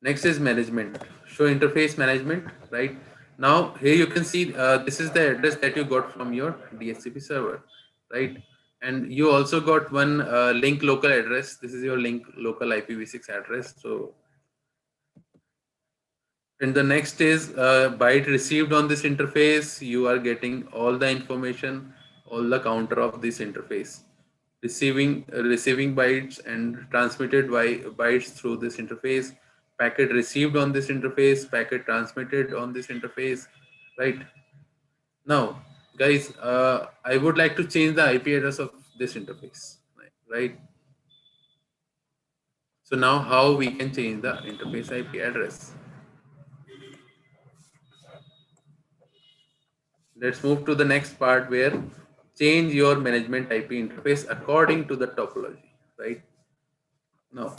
Next is management. Show interface management. Right? Now here you can see this is the address that you got from your DHCP server. Right? And you also got one link local address. This is your link local IPv6 address. So, and the next is byte received on this interface. You are getting all the information, all the counter of this interface. Receiving bytes and transmitted by bytes through this interface. Packet received on this interface. Packet transmitted on this interface. Right. Now, guys, I would like to change the IP address of this interface. Right. So now how we can change the interface IP address? Let's move to the next part where change your management IP interface according to the topology, right? Now,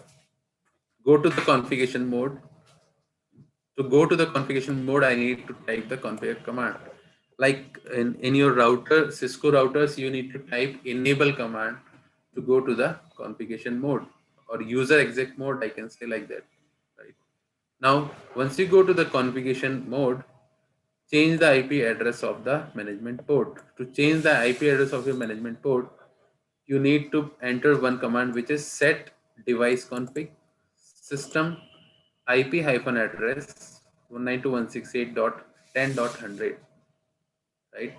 go to the configuration mode. To go to the configuration mode, I need to type the configure command. Like in your router, Cisco routers, you need to type enable command to go to the configuration mode, or user exec mode, I can say like that, right? Now, once you go to the configuration mode, change the IP address of the management port. To change the IP address of your management port, you need to enter one command, which is set device config system IP-address 192.168.10.100, right?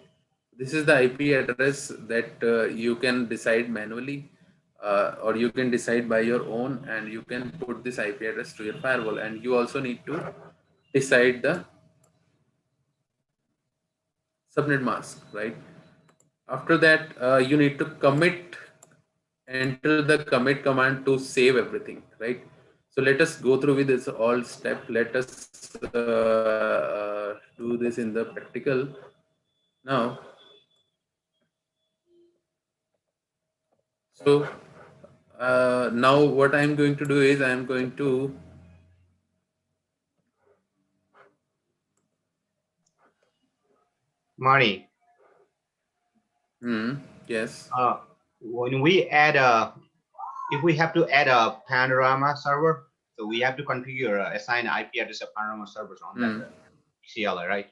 This is the IP address that you can decide manually, or you can decide by your own, and you can put this IP address to your firewall. And you also need to decide the subnet mask, right? After that, you need to enter the commit command to save everything, right? So let us go through with this all step. Let us do this in the practical. Now, so now what I'm going to do is I'm going to Mani, Yes. When we add if we have to add a Panorama server, so we have to configure assign IP address of Panorama servers on that CLI, right?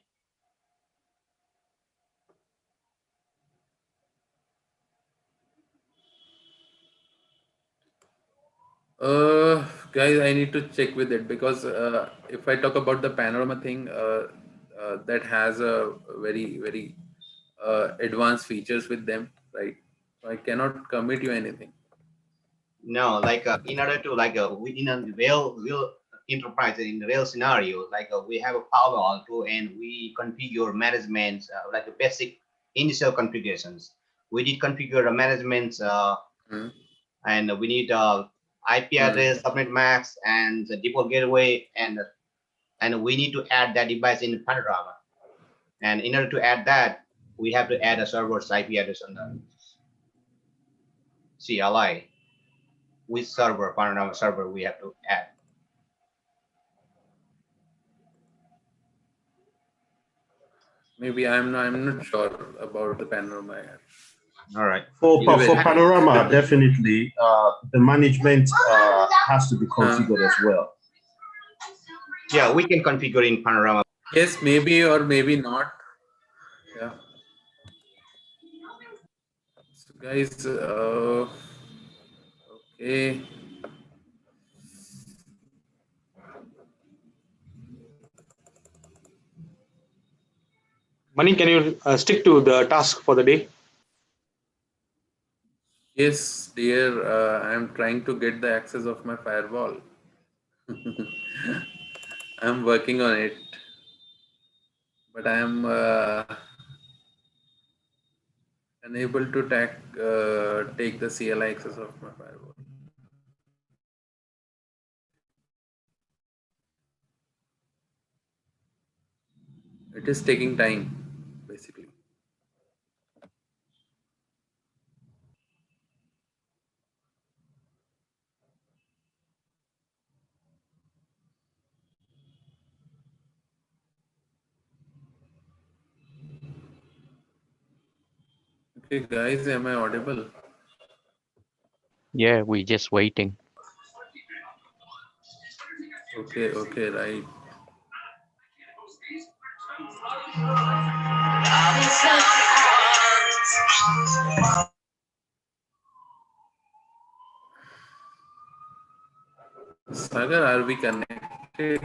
Guys, I need to check with it because if I talk about the Panorama thing, that has a very advanced features with them, right? So I cannot commit you anything. No, like in order to like within a real enterprise in the real scenario, like we have a Palo Alto and we configure management like the basic initial configurations. We did configure the management and we need IP address, subnet mask, and the default gateway, and we need to add that device in Panorama. And in order to add that, we have to add a server's IP address on the CLI. With server, Panorama server, we have to add. Maybe I'm not sure about the Panorama. All right. For Panorama, definitely the management has to be configured as well. Yeah, we can configure in Panorama. Yes, maybe or maybe not. Yeah. So guys, okay. Mani, can you stick to the task for the day? Yes, dear. I'm trying to get the access of my firewall. I'm working on it, but I'm unable to take the CLI access of my firewall. It is taking time, basically. Okay, guys, am I audible? Yeah, we're just waiting. Okay, right. Sagar, are we connected?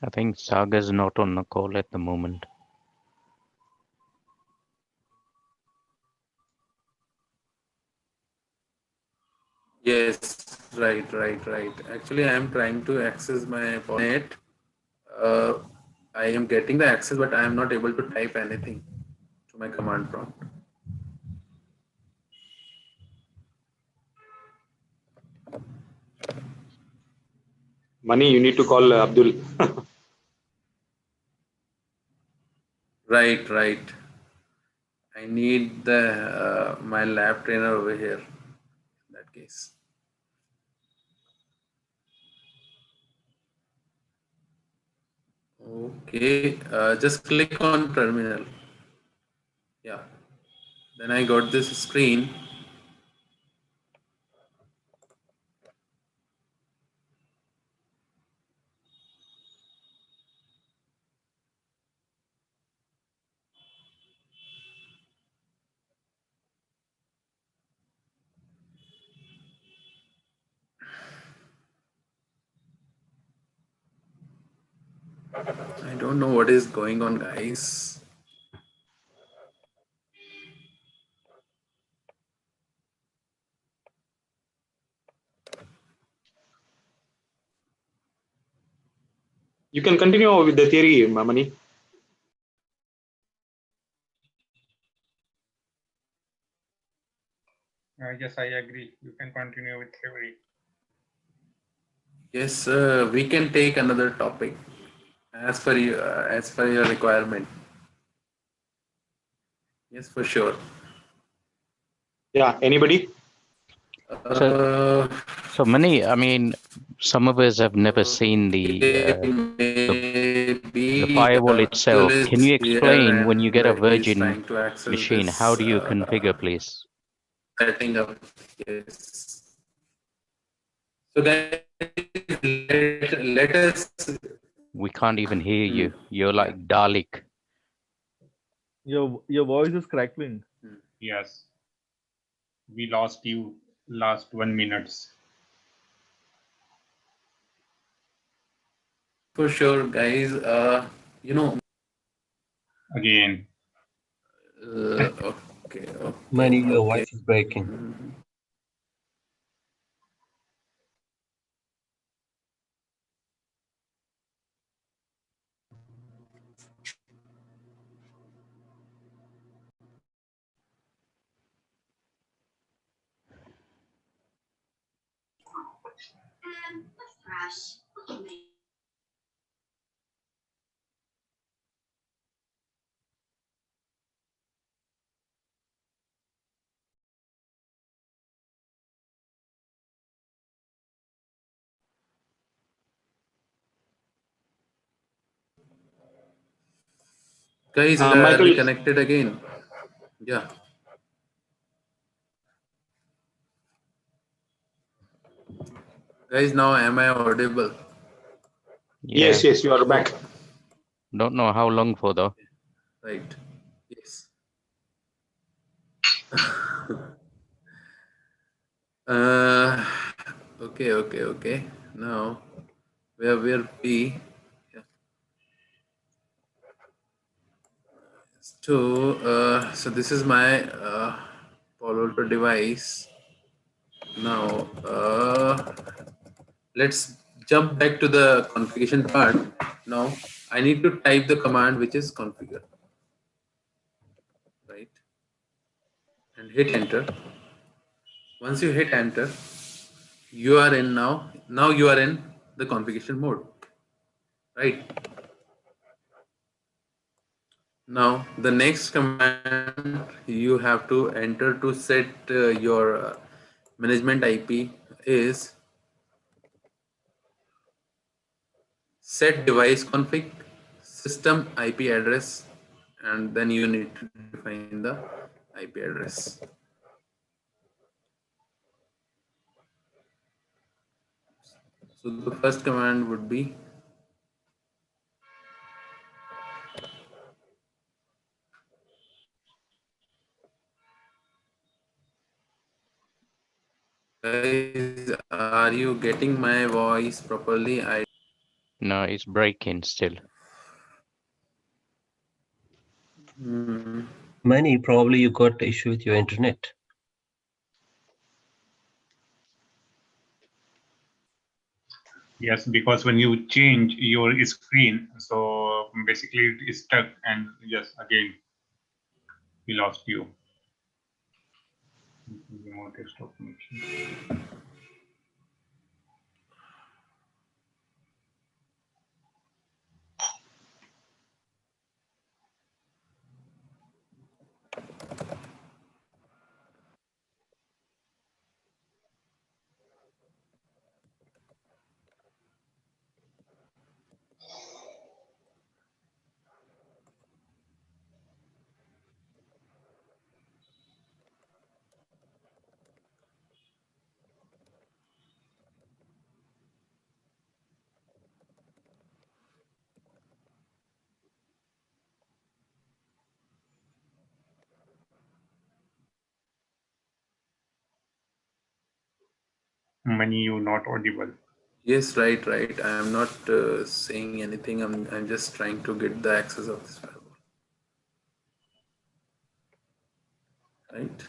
I think Saga's not on the call at the moment. Yes, right. Actually, I am trying to access my net. I am getting the access, but I am not able to type anything to my command prompt. Mani, you need to call Abdul. Right. I need the my lab trainer over here. In that case. Okay, just click on terminal. Yeah. Then I got this screen. I don't know what is going on, guys. You can continue with the theory, Mani. Yes, I agree. You can continue with theory. Yes, we can take another topic as per your requirement. Yes, for sure. Yeah, anybody? So many, I mean, some of us have never seen the firewall itself. Can you explain when you get a Virgin machine, how do you configure, please? Setting up, yes. So guys, let us. We can't even hear you. You're like Dalek. Your voice is crackling. Yes. We lost you last 1 minute. For sure, guys. You know. Again. Okay. Many, your voice is breaking. Guys, are Michael, we connected again? Yeah. Guys, now am I audible? Yeah. Yes, you are back. Don't know how long for though. Right. Yes. Okay. Now, where will we? Yeah. So this is my Palo Alto device. Now, let's jump back to the configuration part. Now, I need to type the command which is configure. Right. And hit enter. Once you hit enter, you are in now you are in the configuration mode, right? Now the next command you have to enter to set your management IP is set device config system IP address, and then you need to define the IP address. So the first command would be guys, are you getting my voice properly? No, it's breaking still. Many, probably you got issue with your internet. Yes, because when you change your screen, so basically it is stuck, and yes, again, we lost you. Remote desktop connection. Many, you not audible. Yes, right. I am not saying anything. I'm just trying to get the access of this firewall. Right.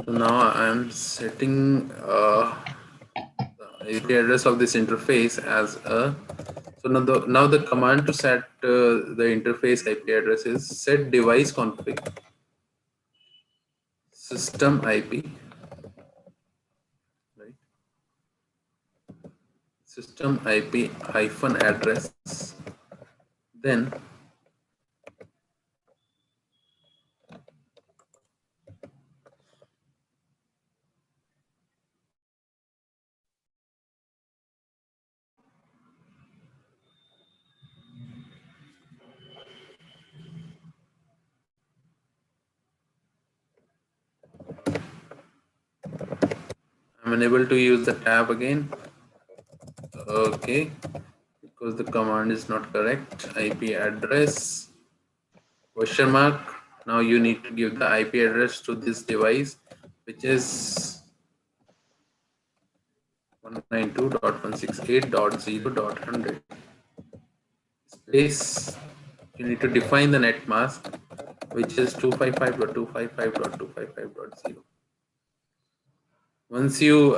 So now I'm setting the IP address of this interface as a. So now the command to set the interface IP address is set device config system IP system IP hyphen address, then I'm unable to use the tab again. Okay, because the command is not correct. IP address question mark. Now you need to give the IP address to this device, which is 192.168.0.100. Space. You need to define the net mask, which is 255.255.255.0. Once you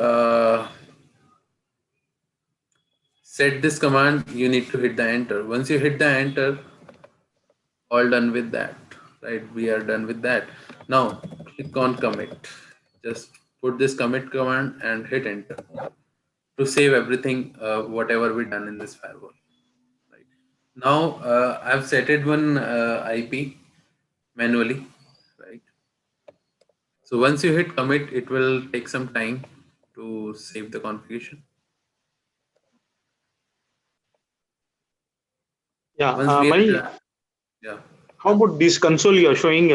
set this command, you need to hit the enter. Once you hit the enter, all done with that, right? We are done with that. Now click on commit. Just put this commit command and hit enter to save everything, whatever we done in this firewall. Right. Now I've set it one IP manually, right? So once you hit commit, it will take some time to save the configuration. Yeah, Once we Mani, are, yeah. how about this console you are showing?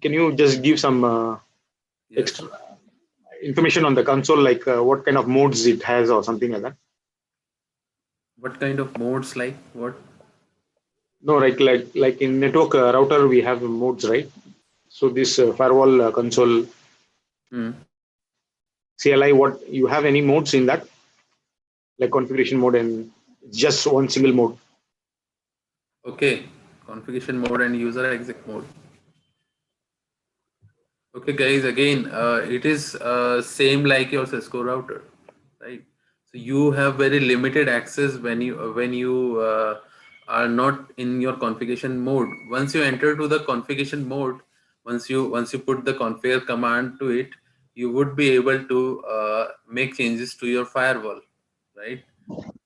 Can you just give some extra information on the console, like what kind of modes it has or something like that? What kind of modes, like what? No, like in network router we have modes, right? So this firewall console CLI, what you have any modes in that, like configuration mode and just one single mode? Okay, configuration mode and user exec mode. Okay, guys, again, it is same like your Cisco router, right? So you have very limited access when you are not in your configuration mode. Once you enter to the configuration mode, once you put the configure command to it, you would be able to make changes to your firewall, right?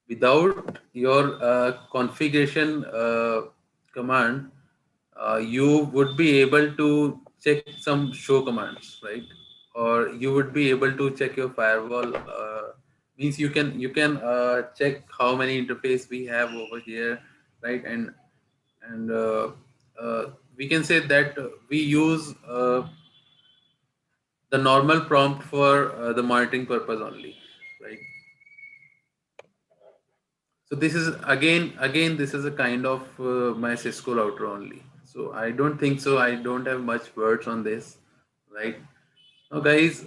Without your configuration command, you would be able to check some show commands, right? Or you would be able to check your firewall. Means you can check how many interface we have over here, right? And we can say that we use the normal prompt for the monitoring purpose only, right? So this is again this is a kind of my Cisco router only. So I don't think so. I don't have much words on this, right? Now, guys,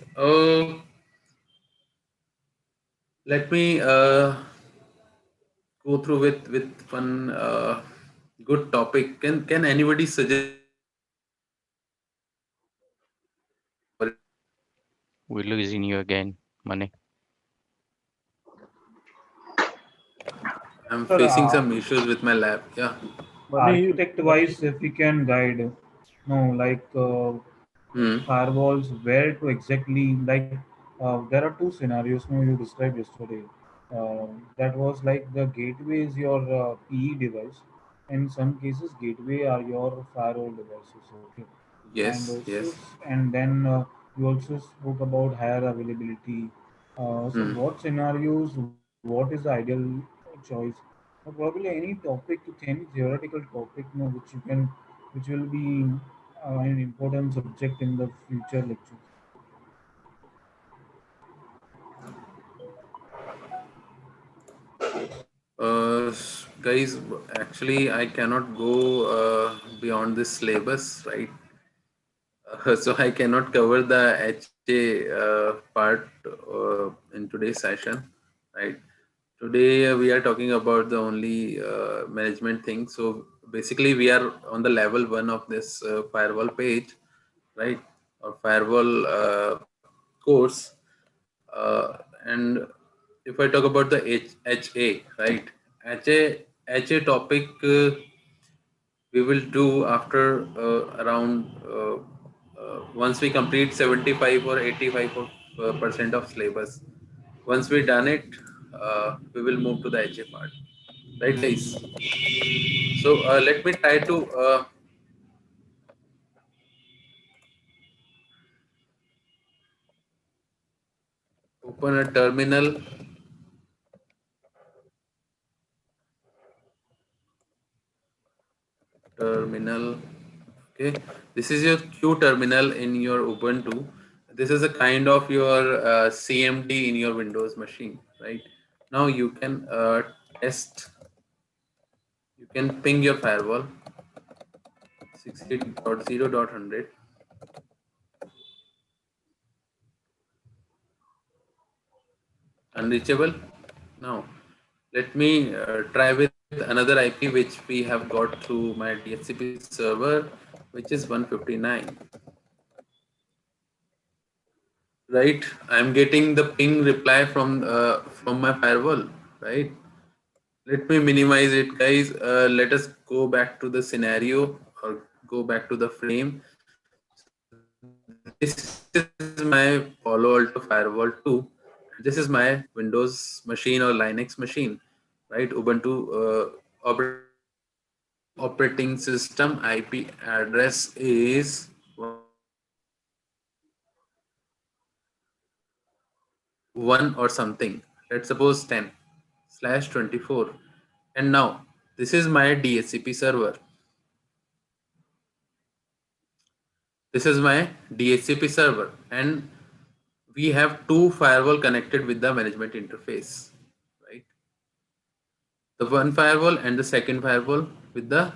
let me go through with one good topic. Can anybody suggest We're losing you again, Mani. I'm Sir, facing some issues with my lab. Yeah. architect wise, if we can guide, no, like firewalls, where to exactly, like there are two scenarios no, you described yesterday. That was like the gateway is your PE device. In some cases, gateway are your firewall devices. Okay, and Yes. so Yes. and then you also spoke about higher availability. So what scenarios? What is the ideal choice? Or probably any topic, any theoretical topic, no, which you can, which will be an important subject in the future lectures. Guys, actually, I cannot go beyond this syllabus, right? So I cannot cover the HA part in today's session, right? Today we are talking about the only management thing. So basically, we are on the level 1 of this firewall page, right? Or firewall course. And if I talk about the HA, right? HA topic. We will do after around once we complete 75 or 85 percent of syllabus. Once we done it, we will move to the HA part, right, guys? So let me try to open a terminal. Okay, this is your Q terminal in your Ubuntu. This is a kind of your CMD in your Windows machine, right? Now you can test. You can ping your firewall 68.0.100. Unreachable. Now let me try with another IP which we have got through my DHCP server, which is 159. Right, I'm getting the ping reply from my firewall, right? Let me minimize it, guys. Let us go back to the scenario or go back to the frame. So this is my Palo Alto Firewall 2. This is my Windows machine or Linux machine, right? Ubuntu operating system IP address is 1 or something. Let's suppose 10/24. And now this is my DHCP server. This is my DHCP server, and we have two firewall connected with the management interface, right? The one firewall and the second firewall with the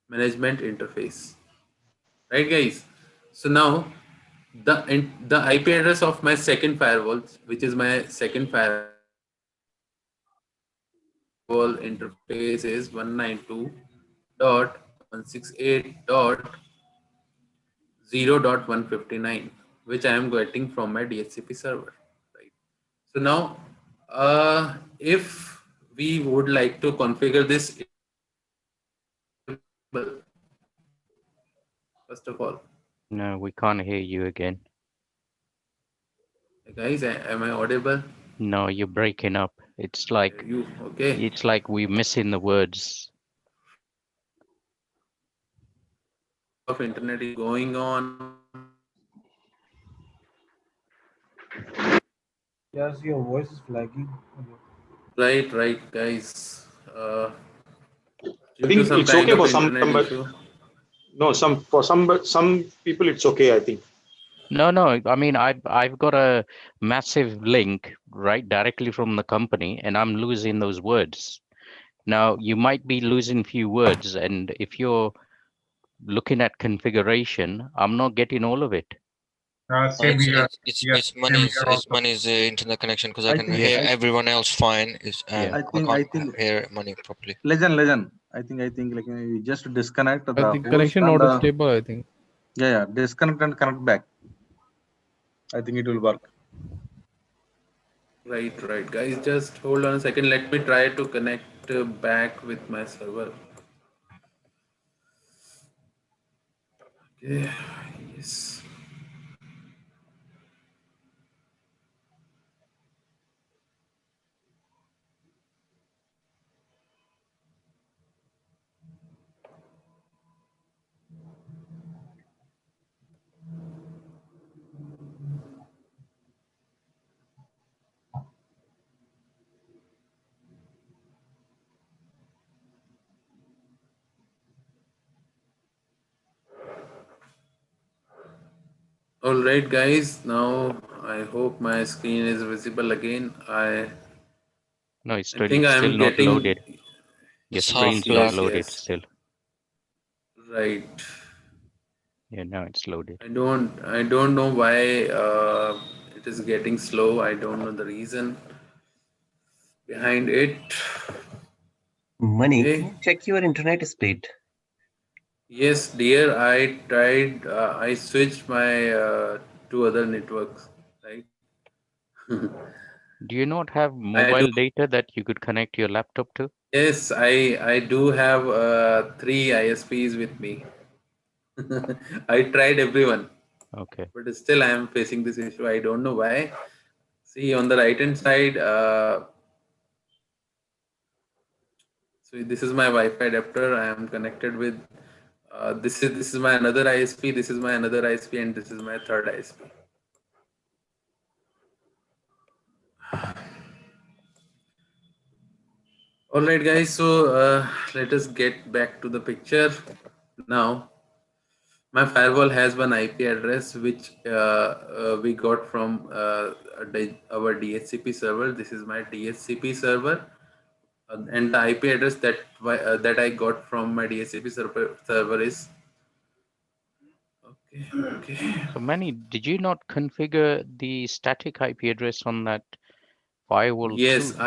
management interface, right, guys? So now the IP address of my second firewall, which is my second firewall interface, is 192.168.0.159, which I am getting from my DHCP server, right? So now, if we would like to configure this, first of all, No, we can't hear you again. guys, am I audible? No, you're breaking up. It's like Okay. It's like we're missing the words. Of internet is going on. Yes, your voice is lagging. Right, guys. I think it's okay for some, but no, some people it's okay, I think. No, I mean I've got a massive link right directly from the company, and I'm losing those words. Now you might be losing few words, and if you're looking at configuration, I'm not getting all of it. Same here. It's Money's internet connection, because I can hear everyone else fine. I can't hear Money properly. Legend. I think like you just disconnect the I think connection not stable. I think. Yeah. Disconnect and connect back. I think it will work. Right, guys. Just hold on a second. Let me try to connect back with my server. Okay. Yes. All right, guys. Now I hope my screen is visible again. No, it's I think still I'm not getting loaded. Your screen's not loaded yes. still. Right. Yeah, now it's loaded. I don't know why it is getting slow. I don't know the reason behind it. Money, Okay. can you check your internet speed? Yes, dear. I tried. I switched my two other networks. Right. Do you not have mobile data that you could connect your laptop to? Yes, I do have 3 ISPs with me. I tried everyone. Okay. But still I am facing this issue. I don't know why. See on the right hand side, so this is my Wi-Fi adapter. I am connected with. This is my another ISP. This is my another ISP, and this is my third ISP. All right, guys. So let us get back to the picture now. My firewall has one IP address which we got from our DHCP server. This is my DHCP server, and the IP address that I got from my DHCP server is okay. So Manny, did you not configure the static IP address on that firewall Yes, too?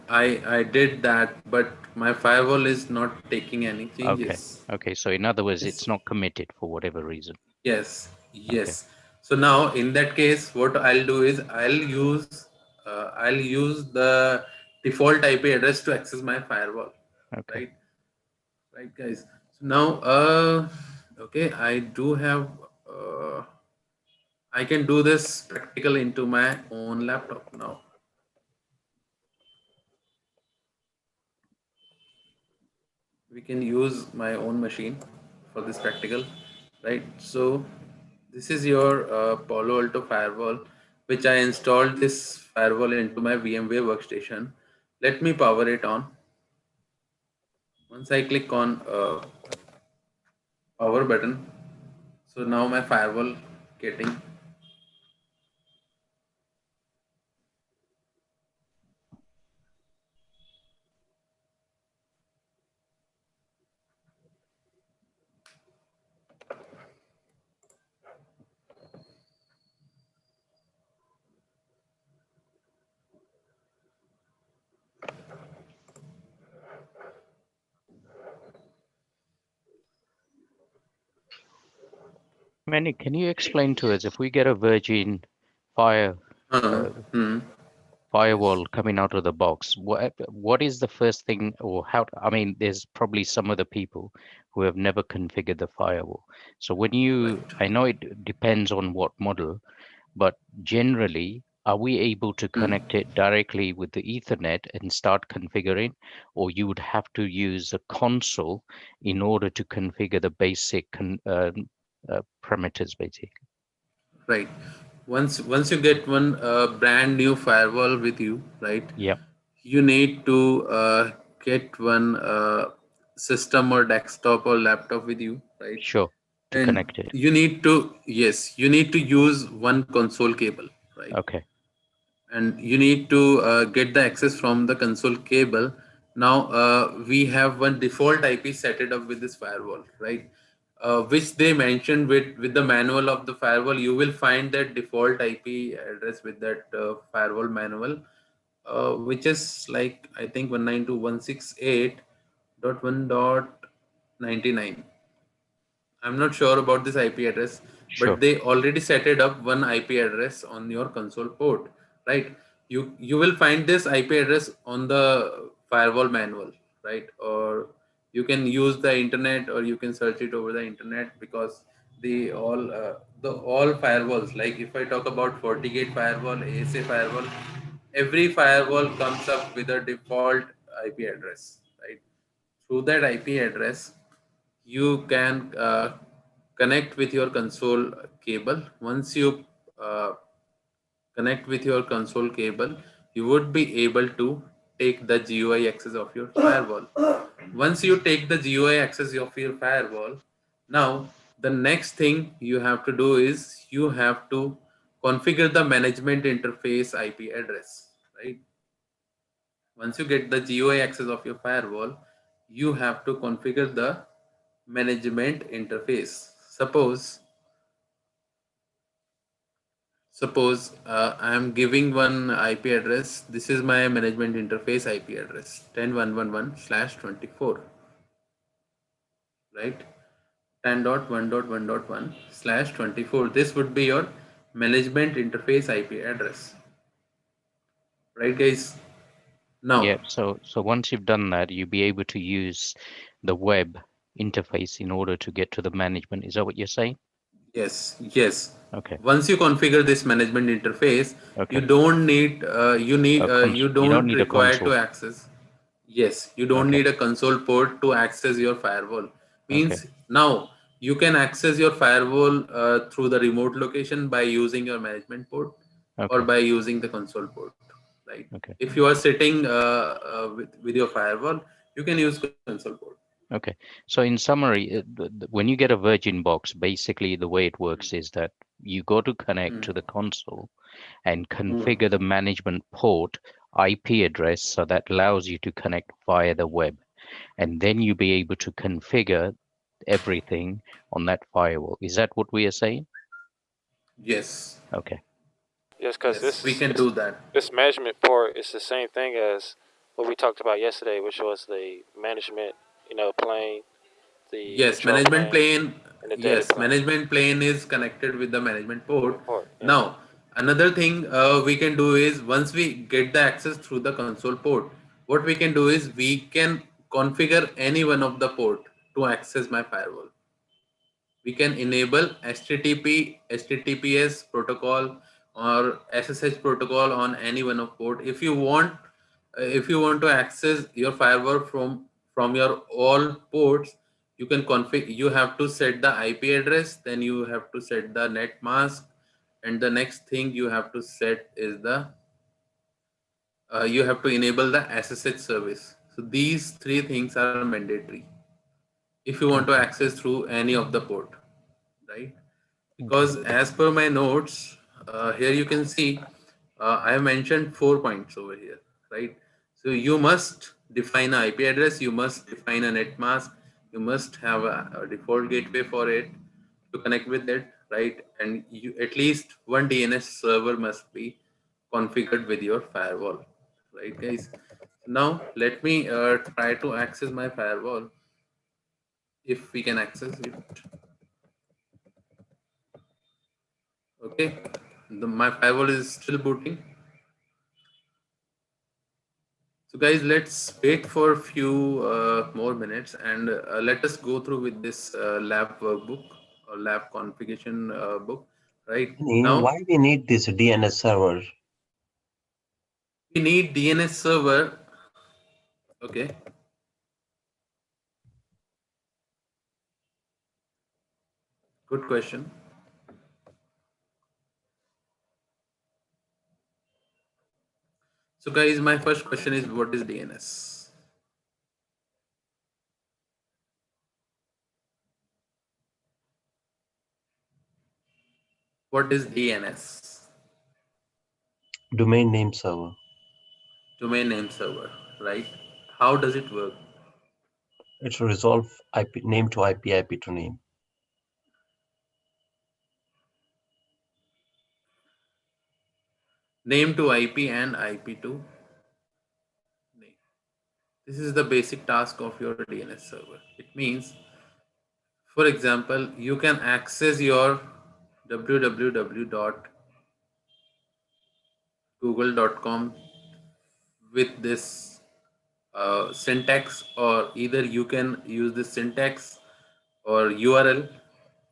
I did that, but my firewall is not taking any Okay. changes. Okay. So in other words, Yes. it's not committed for whatever reason. Yes, Okay. yes. So now in that case, what I'll do is I'll use the default IP address to access my firewall. Okay. Right, guys. So now, okay, I do have. I can do this practical into my own laptop now. We can use my own machine for this practical, right? So this is your Palo Alto firewall, which I installed this firewall into my VMware workstation. Let me power it on. Once I click on power button, so now my firewall getting. Manny, can you explain to us if we get a Virgin firewall coming out of the box, what is the first thing, or how? I mean, there's probably some other people who have never configured the firewall. So when you, I know it depends on what model, but generally, are we able to connect it directly with the Ethernet and start configuring, or you would have to use a console in order to configure the basic parameters, basically? Right. Once you get one brand new firewall with you, right? Yeah. You need to get one system or desktop or laptop with you, right? Sure. To And connect it. you need to, yes, you need to use one console cable, right? Okay. And you need to get the access from the console cable. Now we have one default IP set it up with this firewall, right? Which they mentioned with the manual of the firewall. You will find that default IP address with that firewall manual, which is like I think 192.168.1.99. I'm not sure about this IP address, Sure. but they already set it up one IP address on your console port, right? You will find this IP address on the firewall manual, right? Or you can use the internet, or you can search it over the internet, because the all firewalls, like if I talk about Fortigate firewall, ASA firewall, every firewall comes up with a default IP address, right? Through that IP address, you can connect with your console cable. Once you connect with your console cable, you would be able to take the GUI access of your firewall. Once you take the GUI access of your firewall, now the next thing you have to do is you have to configure the management interface IP address, right? Once you get the GUI access of your firewall, you have to configure the management interface. Suppose I am giving one IP address. This is my management interface IP address 10.1.1/24, right? 10.1.1.1/24. This would be your management interface IP address, right, guys? Yeah. Now, So once you've done that, you'll be able to use the web interface in order to get to the management. Is that what you're saying? Yes. Okay. Once you configure this management interface, you don't need you don't need a require console. to access. Yes, you don't need a console port to access your firewall. Means now you can access your firewall through the remote location by using your management port or by using the console port. Right. If you are sitting with your firewall, you can use console port. Okay. So in summary, when you get a Virgin box, basically the way it works is that you go to connect to the console and configure the management port IP address so that allows you to connect via the web. And then you be able to configure everything on that firewall. Is that what we are saying? Yes. Okay. Yes, because we can do that. This management port is the same thing as what we talked about yesterday, which was the management, plane, the control management plane. and the data plane. Management plane is connected with the management port. Yeah. Now, another thing we can do is once we get the access through the console port, what we can do is we can configure any one of the port to access my firewall. We can enable HTTPS protocol or SSH protocol on any one of port. If you want to access your firewall from your all ports, you can configure. You have to set the IP address, then you have to set the net mask, and the next thing you have to set is the you have to enable the SSH service. So these three things are mandatory if you want to access through any of the port, right? Because as per my notes, here you can see I have mentioned 4 points over here, right? So you must define an IP address, you must define a net mask, you must have a default gateway for it to connect with it, right? And you at least one DNS server must be configured with your firewall, right, guys? Now let me try to access my firewall if we can access it. Okay, my firewall is still booting. So guys, let's wait for a few more minutes and let us go through with this lab workbook or lab configuration book. Right now, Why we need this DNS server? we need DNS server. Okay. Good question. So guys, my first question is, what is DNS? What is DNS? Domain name server. Domain name server, right? How does it work? It resolve IP name to IP to name. Name to IP and IP to name. This is the basic task of your DNS server. It means, for example, you can access your www.google.com with this syntax, or either you can use this syntax or URL,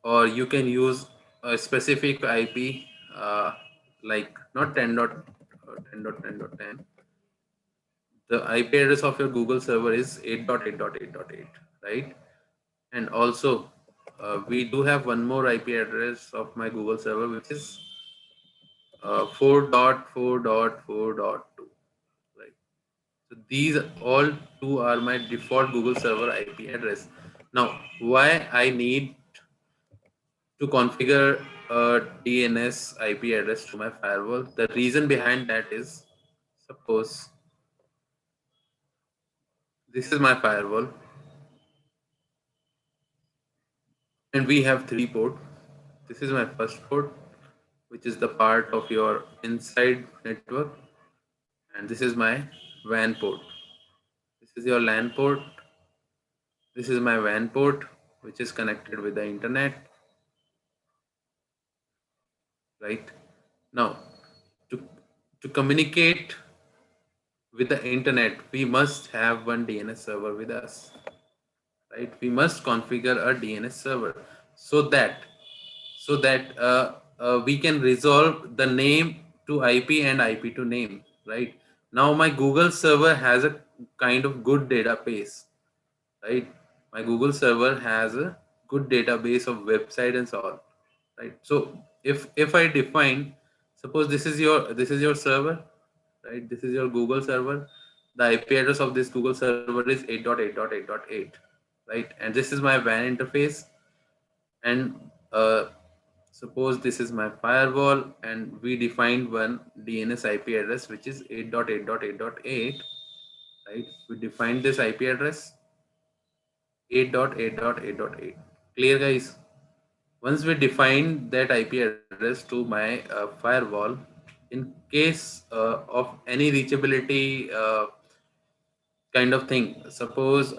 or you can use a specific IP like not 10.10.10. The IP address of your Google server is 8.8.8.8, right? And also, we do have one more IP address of my Google server, which is 4.4.4.2, right? So these all two are my default Google server IP address. Now, why I need to configure a DNS IP address to my firewall? The reason behind that is, suppose this is my firewall, and we have 3 ports. This is my first port, which is the part of your inside network, and this is my WAN port. This is your LAN port. This is my WAN port, which is connected with the internet, right? Now, to communicate with the internet, we must have one DNS server with us, right? We must configure a DNS server so so that we can resolve the name to IP and IP to name, right? Now my Google server has a kind of good database, right? My Google server has a good database of website and so on, right? So if I define, suppose this is your server, right? This is your Google server. The IP address of this Google server is 8.8.8.8, right? And this is my WAN interface. And suppose this is my firewall, and we defined one DNS IP address which is 8.8.8.8, right? We defined this IP address 8.8.8.8. Clear, guys? Once we define that IP address to my firewall, in case of any reachability kind of thing, suppose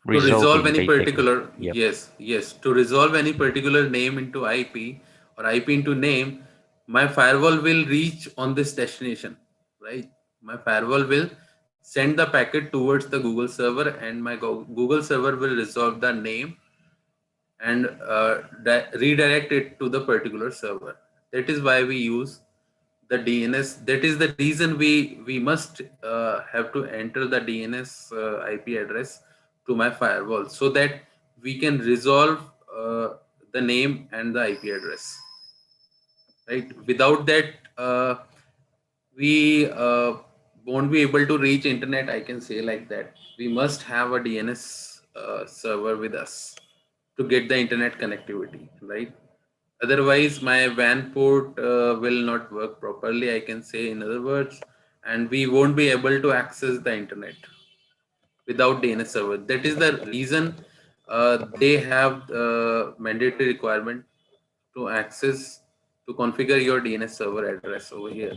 to resolve Resolving any basically. particular, Yep. yes, to resolve any particular name into IP or IP into name, my firewall will reach on this destination, right? My firewall will send the packet towards the Google server, and my Google server will resolve the name and redirect it to the particular server. That is why we use the DNS. That is the reason we must have to enter the DNS IP address to my firewall, so that we can resolve the name and the IP address. Right. Without that, we won't be able to reach internet. I can say like that. We must have a DNS server with us to get the internet connectivity, right? Otherwise, my WAN port will not work properly, I can say, in other words, and we won't be able to access the internet without DNS server. That is the reason they have mandatory requirement to access, to configure your DNS server address over here.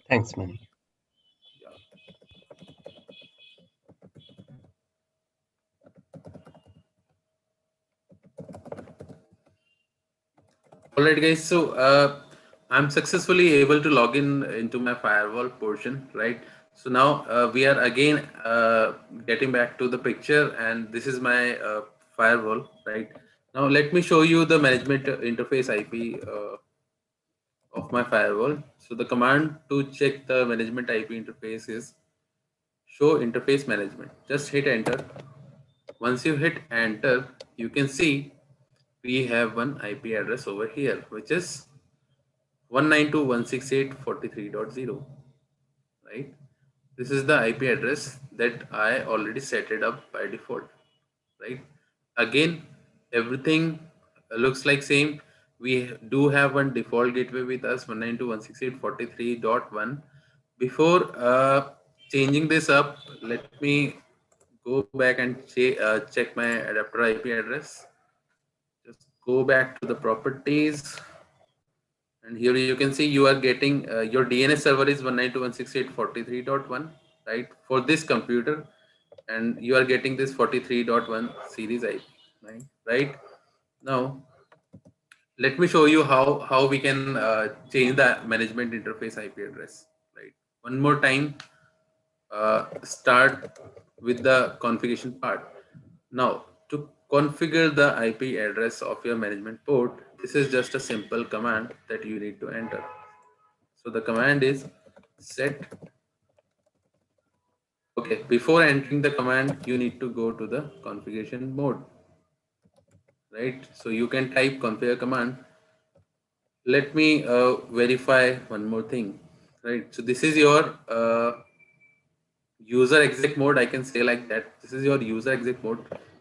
Thanks, Mani. All right, guys. So I'm successfully able to log in into my firewall portion, right? So now we are again getting back to the picture, and this is my firewall, right? Now let me show you the management interface IP of my firewall. So the command to check the management IP interface is show interface management. Just hit enter. Once you hit enter, you can see we have one IP address over here, which is 192.168.43.0, right? This is the IP address that I already set it up by default, right? Again, everything looks like same. We do have one default gateway with us, 192.168.43.1. Before changing this up, let me go back and check my adapter IP address. Just go back to the properties. And here you can see you are getting your DNS server is 192.168.43.1, right? For this computer, and you are getting this 43.1 series IP, right? Now, let me show you how we can change the management interface IP address, right? One more time, start with the configuration part. Now, to configure the IP address of your management port, this is just a simple command that you need to enter. So the command is set. Okay, before entering the command, you need to go to the configuration mode, right? So you can type configure command. Let me verify one more thing, right? So this is your user exec mode. I can say like that. This is your user exec mode.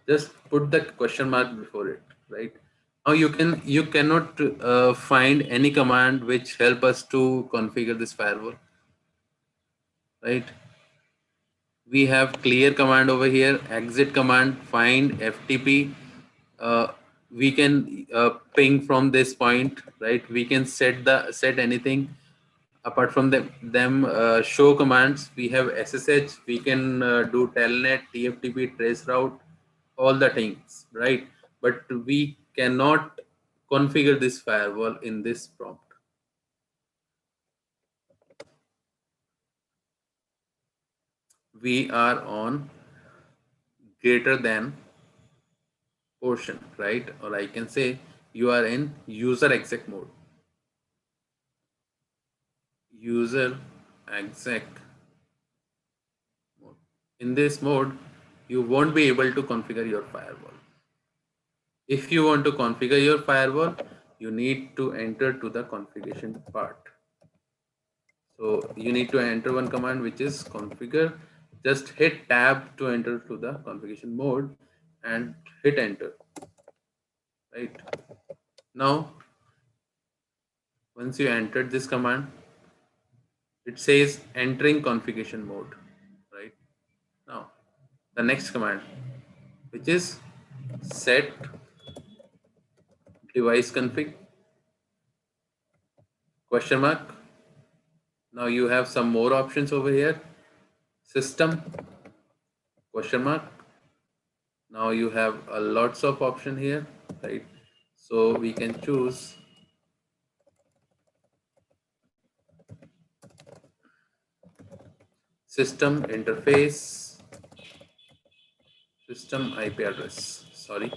Just put the question mark before it, right? Now you cannot find any command which help us to configure this firewall, right? We have clear command over here, exit command, find ftp. We can ping from this point, right? We can set anything apart from them. Show commands, we have ssh, we can do telnet, tftp, trace route, all the things, right? But we cannot configure this firewall in this prompt. We are on greater than portion, right? Or I can say you are in user exec mode. User exec mode. In this mode, you won't be able to configure your firewall. If you want to configure your firewall, you need to enter to the configuration part. So you need to enter one command which is configure. Just hit tab to enter to the configuration mode and hit enter. Right now, once you entered this command, it says entering configuration mode. Right now, the next command, which is set device config question mark. Now you have some more options over here. System question mark. Now you have a lots of option here, right? So we can choose system interface, system IP address. Sorry,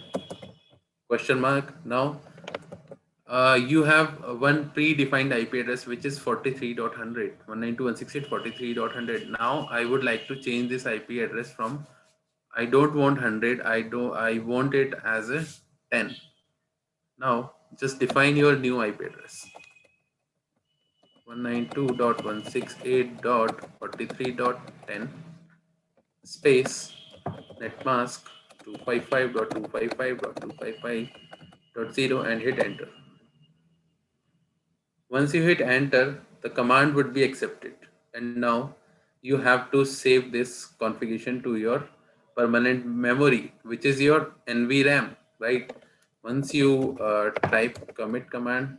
question mark. Now you have one predefined IP address which is 43.100, 192.168.43.100. Now I would like to change this IP address from, I don't want 100, I want it as a 10. Now just define your new IP address. 192.168.43.10 space netmask 255.255.255.0 and hit enter. Once you hit enter, the command would be accepted, and now you have to save this configuration to your permanent memory, which is your NVRAM, right? Once you type commit command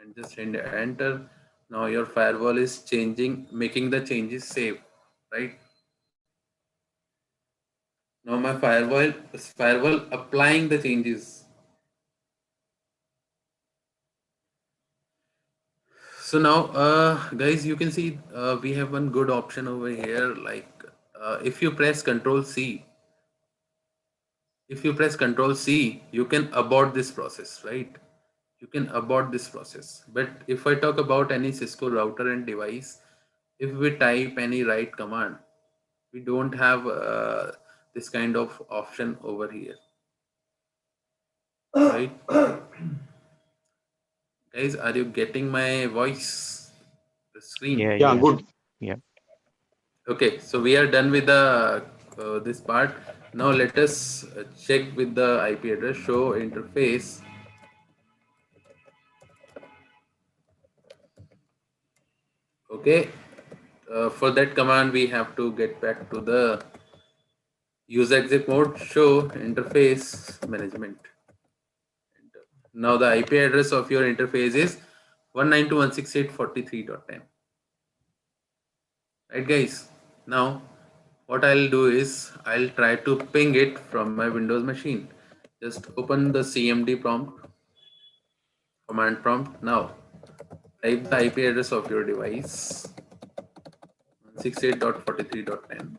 and just hit enter, now your firewall is changing, making the changes save, right? Now my firewall applying the changes. So now, guys, you can see we have one good option over here. Like if you press Control C, you can abort this process, right? You can abort this process. But if I talk about any Cisco router and device, if we type any write command, we don't have this kind of option over here, right? Guys, are you getting my voice? The screen. Yeah, good. Yeah. Okay, so we are done with the this part. Now let us check with the IP address show interface. Okay, for that command we have to get back to the user exec mode, show interface management. Now the IP address of your interface is 192.168.43.10. Right, guys? Now what I'll do is I'll try to ping it from my Windows machine. Just open the CMD prompt, command prompt. Now type the IP address of your device 168.43.10.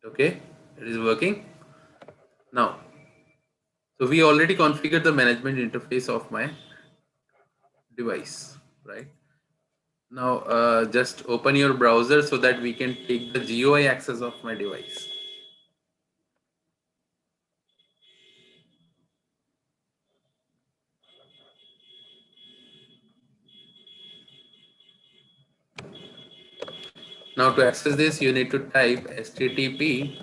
Okay, it is working now. So we already configured the management interface of my device, right? Now just open your browser so that we can take the GUI access of my device. Now to access this, you need to type HTTP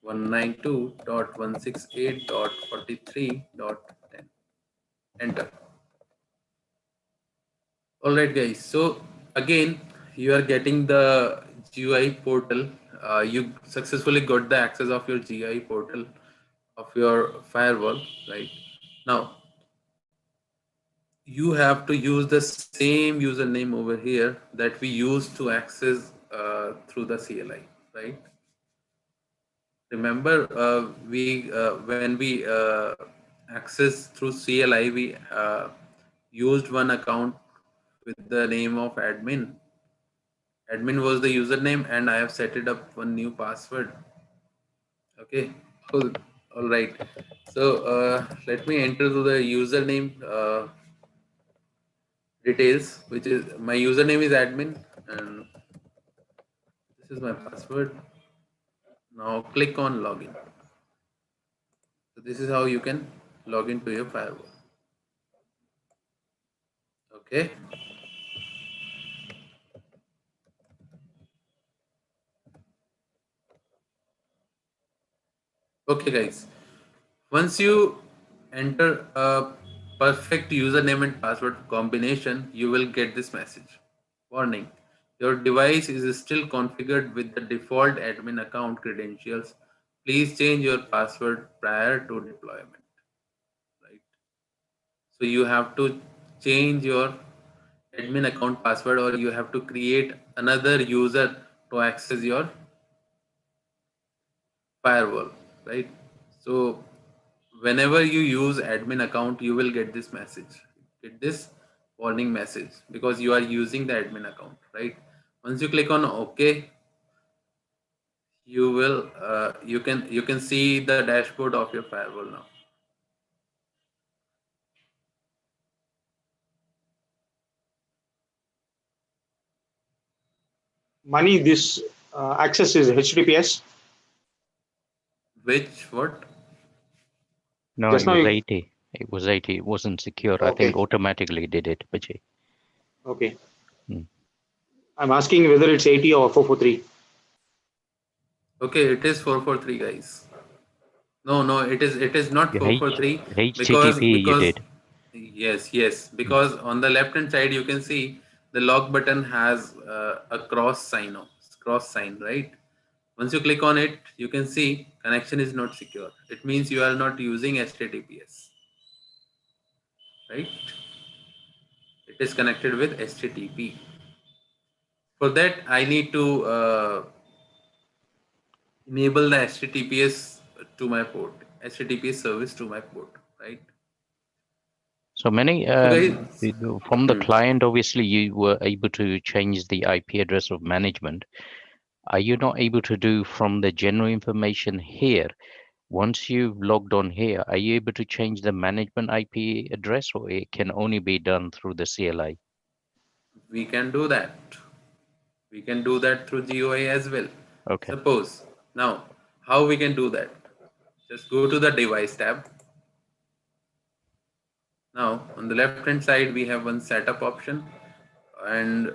192.168.43.10. Enter. All right, guys. So again, you are getting the GUI portal. You successfully got the access of your GUI portal of your firewall, right? Now you have to use the same username over here that we use to access through the CLI, right? Remember, when we access through CLI, we used one account with the name of admin, Admin was the username, and I have set it up one new password. Okay, all right. So let me enter to the username details, which is my username is admin, and this is my password. Now click on login. So this is how you can log into your firewall. Okay. Okay, guys. Once you enter a perfect username and password combination, you will get this message. Warning. Your device is still configured with the default admin account credentials. Please change your password prior to deployment. Right. So you have to change your admin account password, or you have to create another user to access your firewall, right? So whenever you use admin account, you will get this message, get this warning message, because you are using the admin account, right? Once you click on OK, you will you can see the dashboard of your firewall now. Money, this access is HTTPS. Which what? No, Just it now was you, 80. It was 80. It wasn't secure. I think okay, automatically did it, Vijay. okay. Hmm. I'm asking whether it's 80 or 443. Okay, it is 443, guys. No, it is not The 443, HTTP you because did. yes, because on the left hand side you can see the lock button has a cross sign, right? Once you click on it, you can see connection is not secure. It means you are not using HTTPS, right? It is connected with HTTP. For that, I need to enable the HTTPS to my port, HTTPS service to my port, right? So many So guys, from the client, obviously you were able to change the IP address of management. Are you not able to do from the general information here? Once you've logged on here, are you able to change the management IP address, or it can only be done through the CLI? we can do that. We can do that through GUI as well. Okay. Suppose now, how we can do that? Just go to the device tab. Now on the left hand side, we have one setup option, and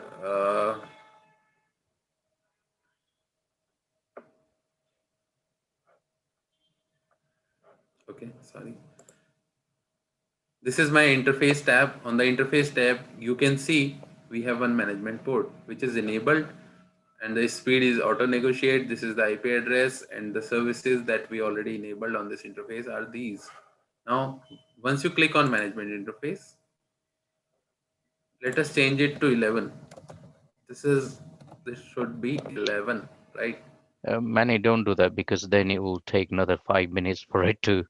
okay, sorry. This is my interface tab. On the interface tab, you can see we have one management port which is enabled, and the speed is auto negotiate. This is the IP address, and the services that we already enabled on this interface are these. Now, once you click on management interface, let us change it to 11. This should be 11, right? Many don't do that because then it will take another 5 minutes for it to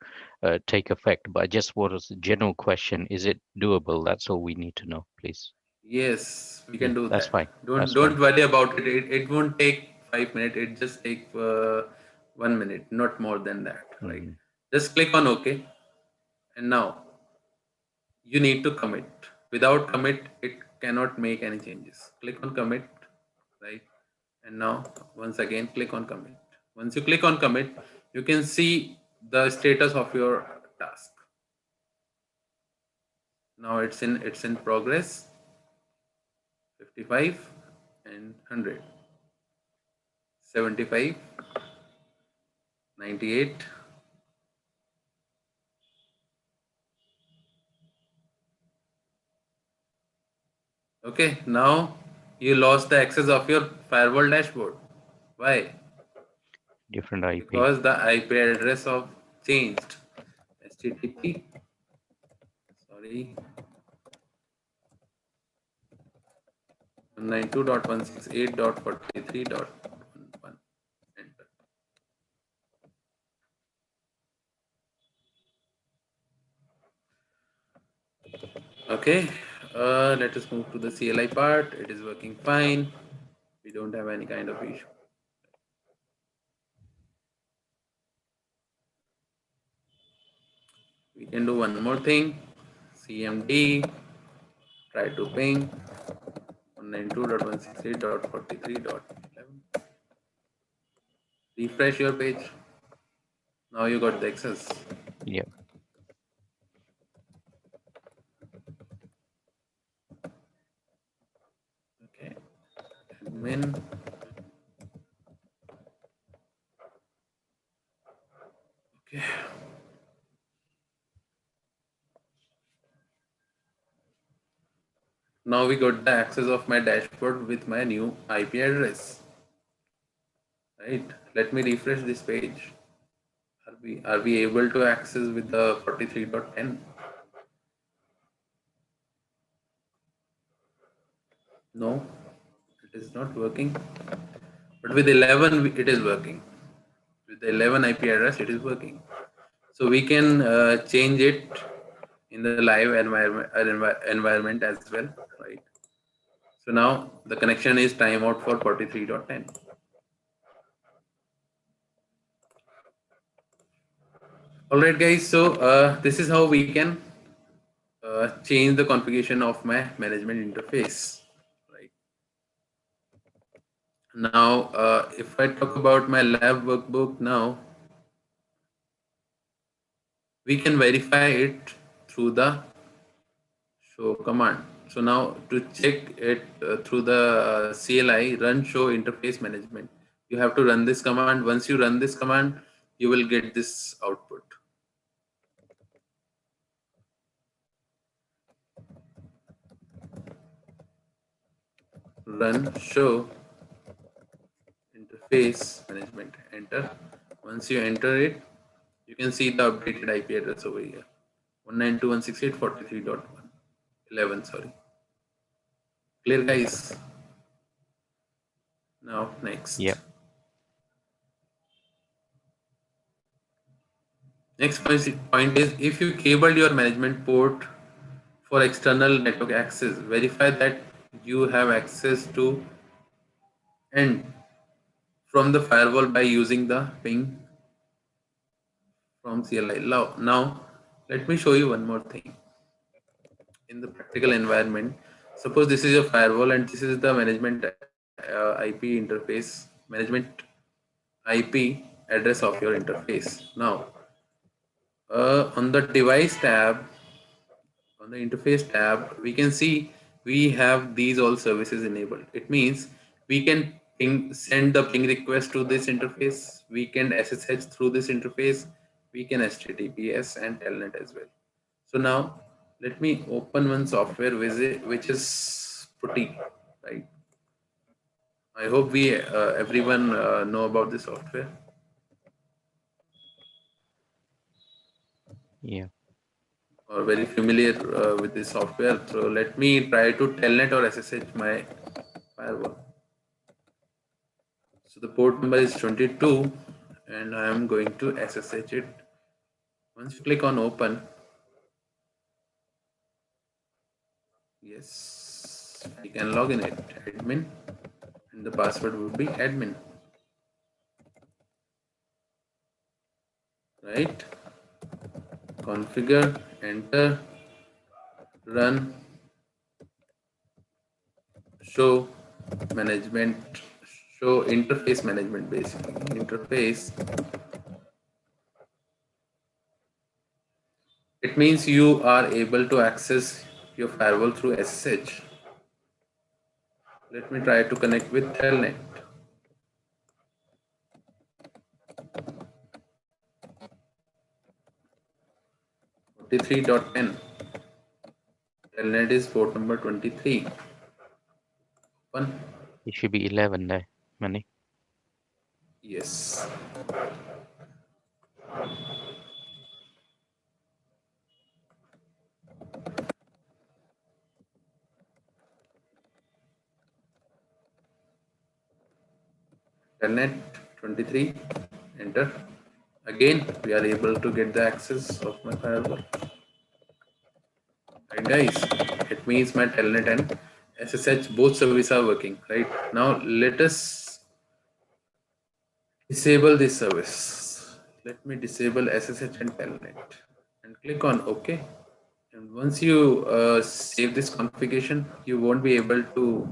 take effect. But just what is the general question? Is it doable? That's all we need to know, please. Yes, we Yeah, can do that's that. fine. Don't That's don't fine. worry about it. It won't take 5 minutes. It just take 1 minute, not more than that, right? Mhm. Just click on OK, and now you need to commit. Without commit, it cannot make any changes. Click on commit, right? And now once again click on commit. Once you click on commit, you can see the status of your task. Now it's in progress. 55 and 100. 75, 98. Okay, now you lost the access of your firewall dashboard. Why? Different IP. Because the IP address of changed. HTTP, sorry, 192.168.43.11. Enter. Okay, let us move to the CLI part. It is working fine. We don't have any kind of issue. We can do one more thing. CMD, try to ping 192.168.43.11. Refresh your page. Now you got the access. Yeah. Okay. Admin. Okay. Now we got the access of my dashboard with my new IP address. Right. Let me refresh this page. Are we able to access with the 43.10? No, it is not working. But with 11, it is working. With the 11 IP address, it is working. So we can change it in the live environment as well, right? So now the connection is timeout for 43.10. All right, guys. So this is how we can change the configuration of my management interface, right? Now, if I talk about my lab workbook now, we can verify it through the show command. So now to check it through the CLI, run show interface management, you have to run this command. Once you run this command, you will get this output. Run show interface management, enter. Once you enter it, you can see the updated IP address over here, 192.168.43.11, sorry. Clear, guys? Now next. Yep. Next point is, if you cabled your management port for external network access, verify that you have access to end from the firewall by using the ping from CLI. Now, let me show you one more thing. In the practical environment, suppose this is your firewall and this is the management IP interface, management IP address of your interface. Now, on the device tab, on the interface tab, we can see we have these all services enabled. It means we can send the ping request to this interface, we can SSH through this interface, we can HTTPS and telnet as well. So now let me open one software which is Putty, right? I hope we everyone know about this software. Yeah. Or very familiar with this software. So let me try to telnet or SSH my firewall. So the port number is 22 and I am going to SSH it. Once you click on open, yes, we can log in it, admin, and the password would be admin, right? Configure, enter, run, show management, show interface management, basically interface. It means you are able to access your firewall through SSH. Let me try to connect with telnet. .10. Telnet is port number 23. Open. It should be 11 there, Mani. Yes. Telnet 23. Enter. Again, we are able to get the access of my firewall. Right, guys, it means my telnet and SSH, both services are working, right? Now let us disable this service. Let me disable SSH and Telnet and click on OK. And once you save this configuration, you won't be able to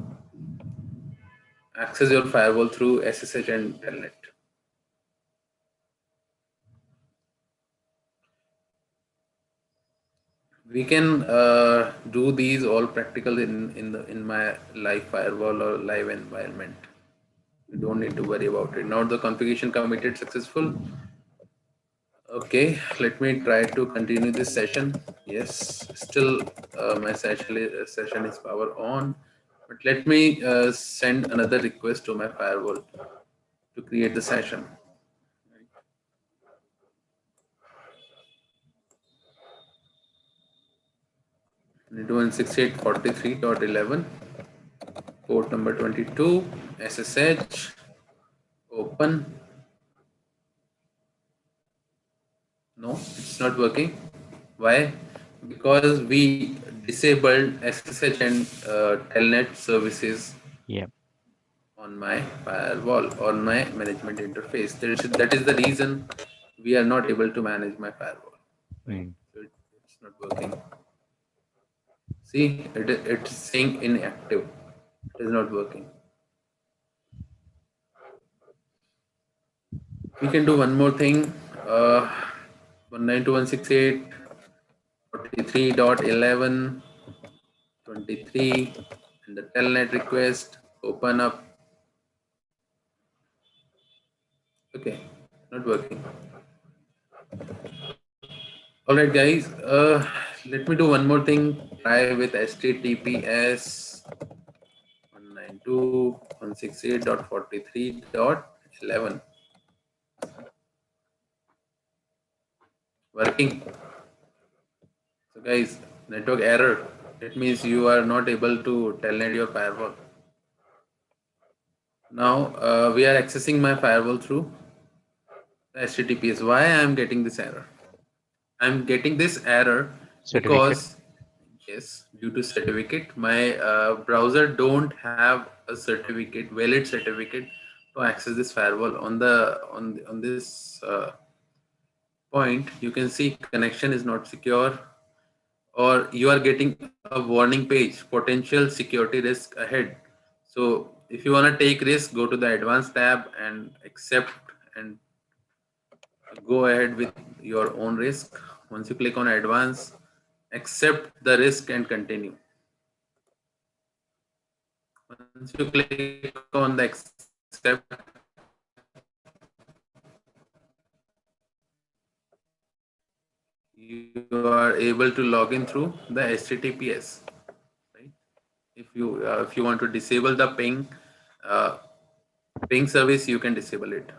access your firewall through SSH and Telnet. We can do these all practical in my live firewall or live environment. You don't need to worry about it. Now the configuration committed successful. Okay, let me try to continue this session. Yes, still my session is power on, but let me send another request to my firewall to create the session. 192.168.43.11, port number 22, SSH, open. No, it's not working. Why? Because we disabled SSH and Telnet services on my firewall, on my management interface. That is the reason we are not able to manage my firewall. Right? So it's not working. See, it's saying inactive. It is not working. We can do one more thing. 192.168.43.11, 23, and the telnet request. Open up. Okay, not working. All right, guys. Let me do one more thing. Try with HTTPS 192.168.43.11. Working. So, guys, network error. It means you are not able to telnet your firewall. Now we are accessing my firewall through HTTPS. Why I am getting this error? I'm getting this error because yes, due to certificate, my browser don't have a certificate, valid certificate to access this firewall. On this point, you can see connection is not secure, or you are getting a warning page, potential security risk ahead. So if you want to take risk, go to the advanced tab and accept and go ahead with your own risk. Once you click on advanced, accept the risk and continue. Once you click on the accept, you are able to log in through the HTTPS. Right? If you want to disable the ping service, you can disable it.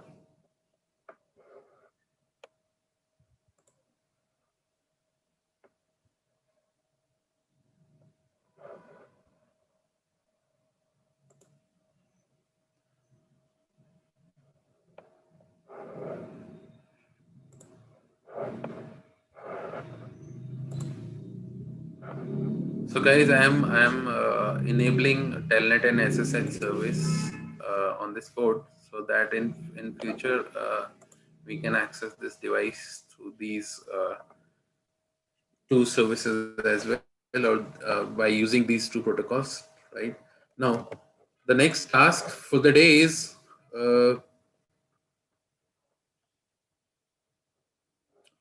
So guys, I am enabling telnet and SSH service on this port, so that in future we can access this device through these two services as well, or by using these two protocols. Right now, the next task for the day is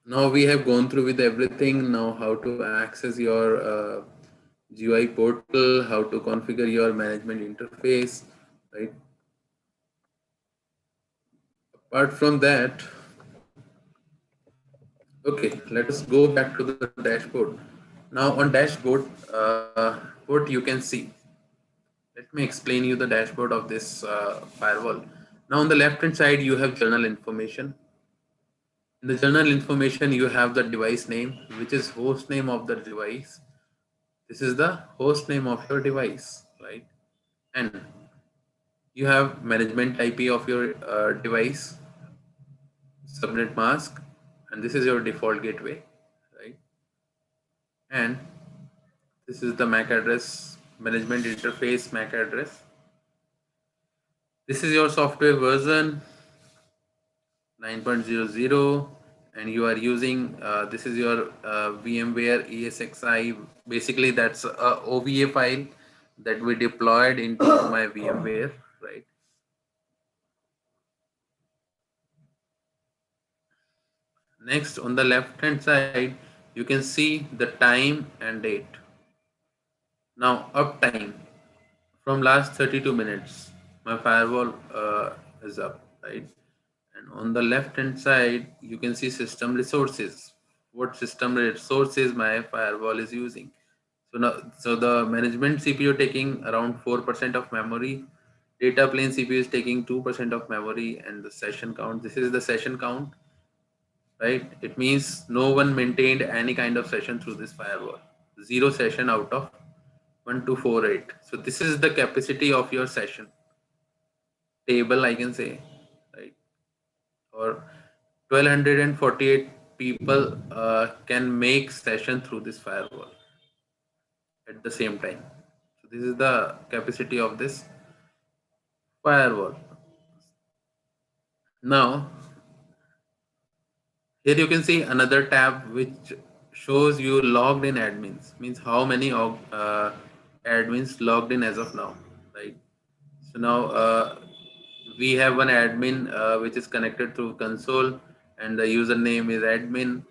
now we have gone through with everything. Now how to access your GUI portal, how to configure your management interface, right? Apart from that, okay, let us go back to the dashboard. Now on dashboard, what you can see. Let me explain you the dashboard of this firewall. Now on the left hand side, you have journal information. In the journal information, you have the device name, which is host name of the device. This is the host name of your device, right? And you have management IP of your device, subnet mask, and this is your default gateway, right? And this is the MAC address management interface MAC address. This is your software version 9.00, and you are using this is your VMware ESXi. Basically, that's a OVA file that we deployed into my VMware, right? Next, on the left hand side, you can see the time and date. Now, uptime from last 32 minutes, my firewall is up, right? And on the left hand side, you can see system resources. What system resources my firewall is using. So now, so the management CPU taking around 4% of memory. Data plane CPU is taking 2% of memory, and the session count. This is the session count, right? It means no one maintained any kind of session through this firewall. 0 session out of 1248. So this is the capacity of your session table, I can say, right? Or 1248 people can make session through this firewall at the same time. So this is the capacity of this firewall. Now, here you can see another tab which shows you logged in admins, means how many admins logged in as of now, right? So now we have one admin which is connected through console, and the username is admin,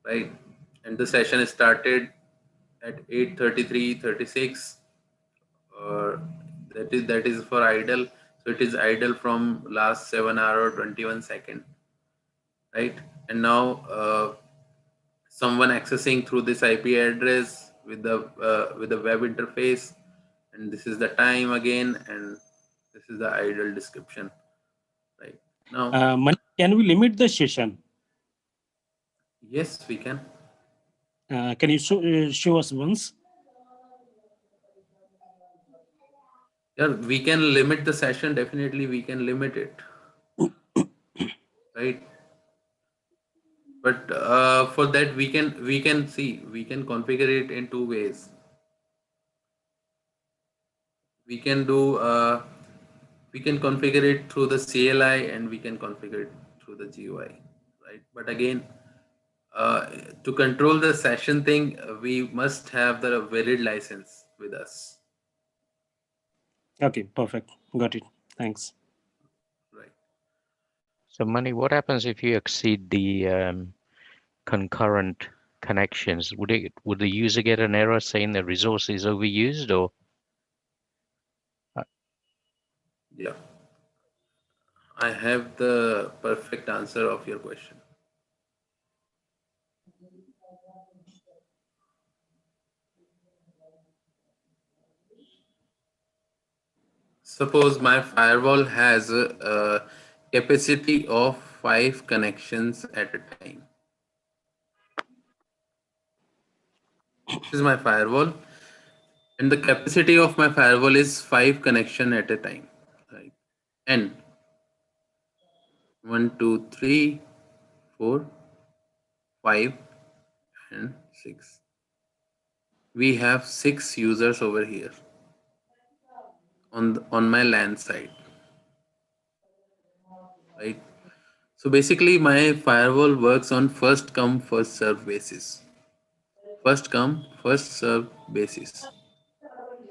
right? And the session started at 8:33:36, or that is for idle. So it is idle from last 7 hour 21 second, right? And now someone accessing through this IP address with the web interface, and this is the time again, and this is the idle description, right? Now, can we limit the session? Yes, we can. Can you show us once? Yeah, we can limit the session. Definitely, we can limit it, right? But for that, we can configure it in 2 ways. We can do we can configure it through the CLI, and we can configure it through the GUI, right? But again, to control the session thing, we must have the valid license with us. Okay, perfect. Got it. Thanks. Right. So, Mani, what happens if you exceed the concurrent connections? Would the user get an error saying the resource is overused, or? Yeah, I have the perfect answer of your question. Suppose my firewall has a capacity of 5 connections at a time. This is my firewall, and the capacity of my firewall is 5 connection at a time, right? N 1 2 3 4 5 and 6. We have 6 users over here on my LAN side, right? So basically, my firewall works on first come first serve basis. First come first serve basis,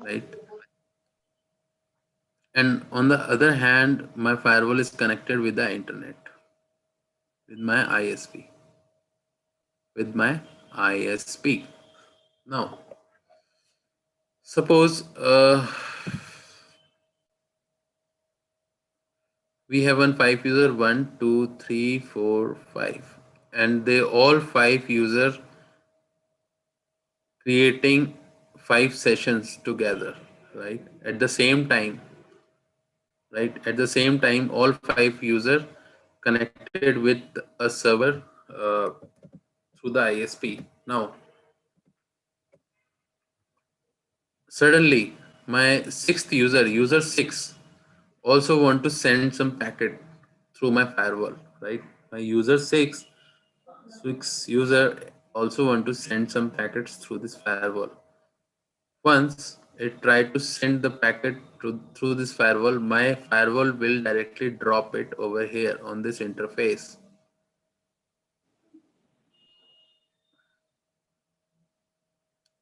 right? And on the other hand, my firewall is connected with the internet, with my ISP, with my ISP. Now, suppose we have one 5 user, 1 2 3 4 5, and they all 5 user creating 5 sessions together, right? At the same time, right? At the same time, all 5 user connected with a server through the ISP. Now, suddenly, my 6th user, user 6, also want to send some packet through my firewall, right? My user 6 user also want to send some packets through this firewall. Once it try to send the packet through this firewall, my firewall will directly drop it over here on this interface.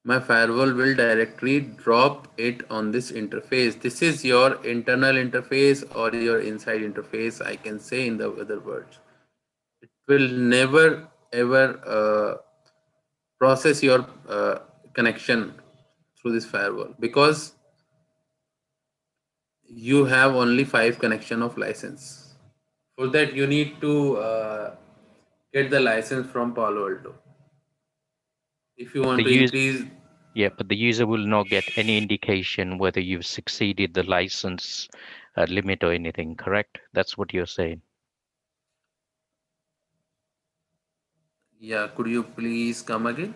My firewall will directly drop it on this interface. This is your internal interface or your inside interface, I can say in the other words. It will never ever process your connection through this firewall because you have only 5 connection of license. For that you need to get the license from Palo Alto. If you want The to user, increase, yeah, but the user will not get any indication whether you've succeeded the license limit or anything, correct? That's what you're saying. yeah, could you please come again?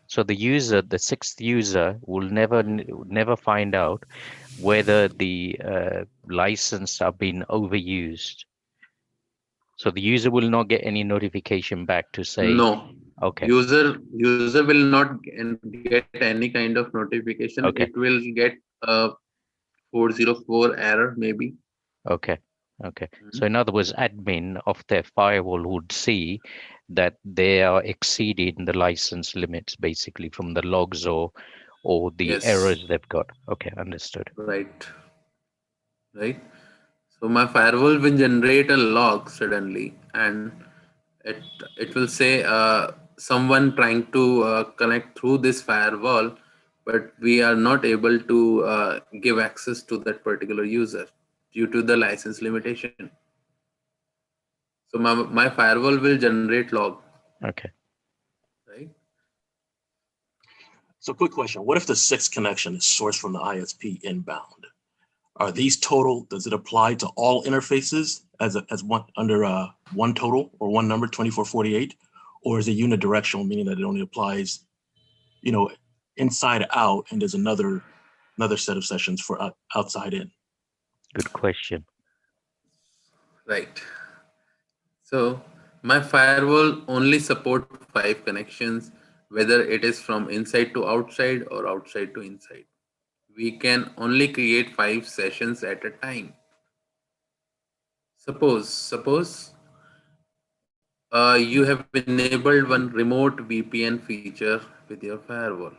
So the user, the sixth user, will never find out whether the license are being overused. So the user will not get any notification back to say, No, okay, user will not get any kind of notification. It okay, will get a 404 error maybe. okay, okay. So in other words, admin of their firewall would see that they are exceeding the license limits basically from the logs or the Yes, errors they've got. Okay, understood. right, right. So my firewall will generate a log suddenly, and it it will say someone trying to connect through this firewall, but we are not able to give access to that particular user due to the license limitation. So my firewall will generate log. Okay. Right. So quick question, what if the sixth connection is sourced from the ISP inbound? Are these total, does it apply to all interfaces as one under one total or one number 2448? Or is it unidirectional, meaning that it only applies, inside out, and there's another set of sessions for outside in? Good question. Right. So my firewall only support 5 connections, whether it is from inside to outside or outside to inside. We can only create 5 sessions at a time. Suppose you have enabled one remote VPN feature with your firewall,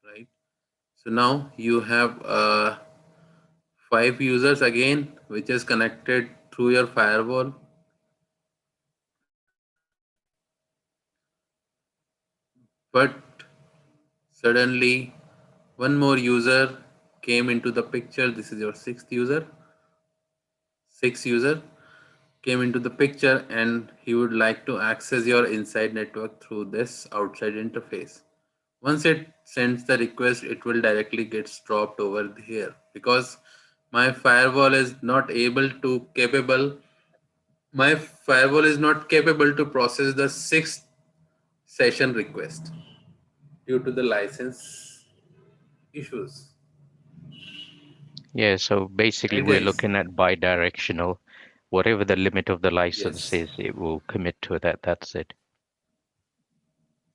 right? So now you have 5 users again, which is connected through your firewall. But suddenly one more user came into the picture. This is your sixth user came into the picture, and he would like to access your inside network through this outside interface. Once it sends the request, it will directly get dropped over here because my firewall is not able to capable my firewall is not capable to process the sixth session request due to the license issues. Yeah, so basically Right, we're guys? looking at bi-directional. Whatever the limit of the license Yes. is, it will commit to that. That's it.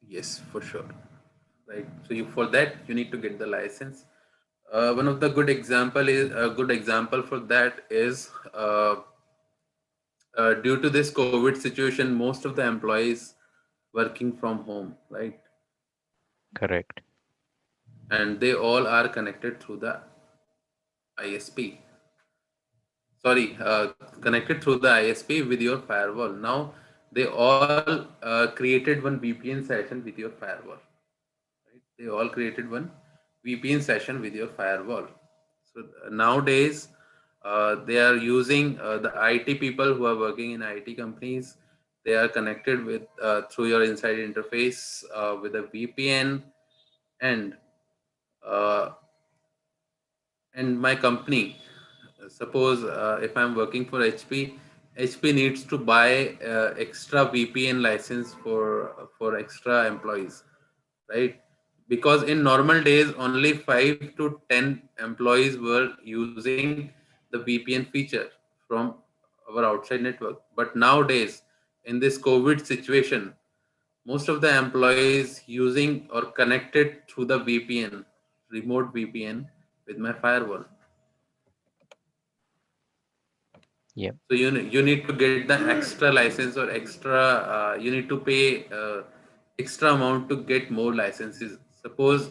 Yes, for sure. Right. So for that you need to get the license. One of the good example is a good example for that is due to this COVID situation, most of the employees working from home, right? Correct. And they all are connected through the ISP. Sorry, connected through the ISP with your firewall. Now they all created one VPN session with your firewall. Right? They all created one VPN session with your firewall. So nowadays, they are using the IT people who are working in IT companies. They are connected with through your inside interface with a VPN, and uh, my company. Suppose if I'm working for HP needs to buy extra VPN license for extra employees, right? Because in normal days, only 5 to 10 employees were using the VPN feature from our outside network. But nowadays, in this COVID situation, most of the employees using or connected through the VPN. remote VPN with my firewall. Yeah. So you need to get the extra license or extra. You need to pay extra amount to get more licenses. Suppose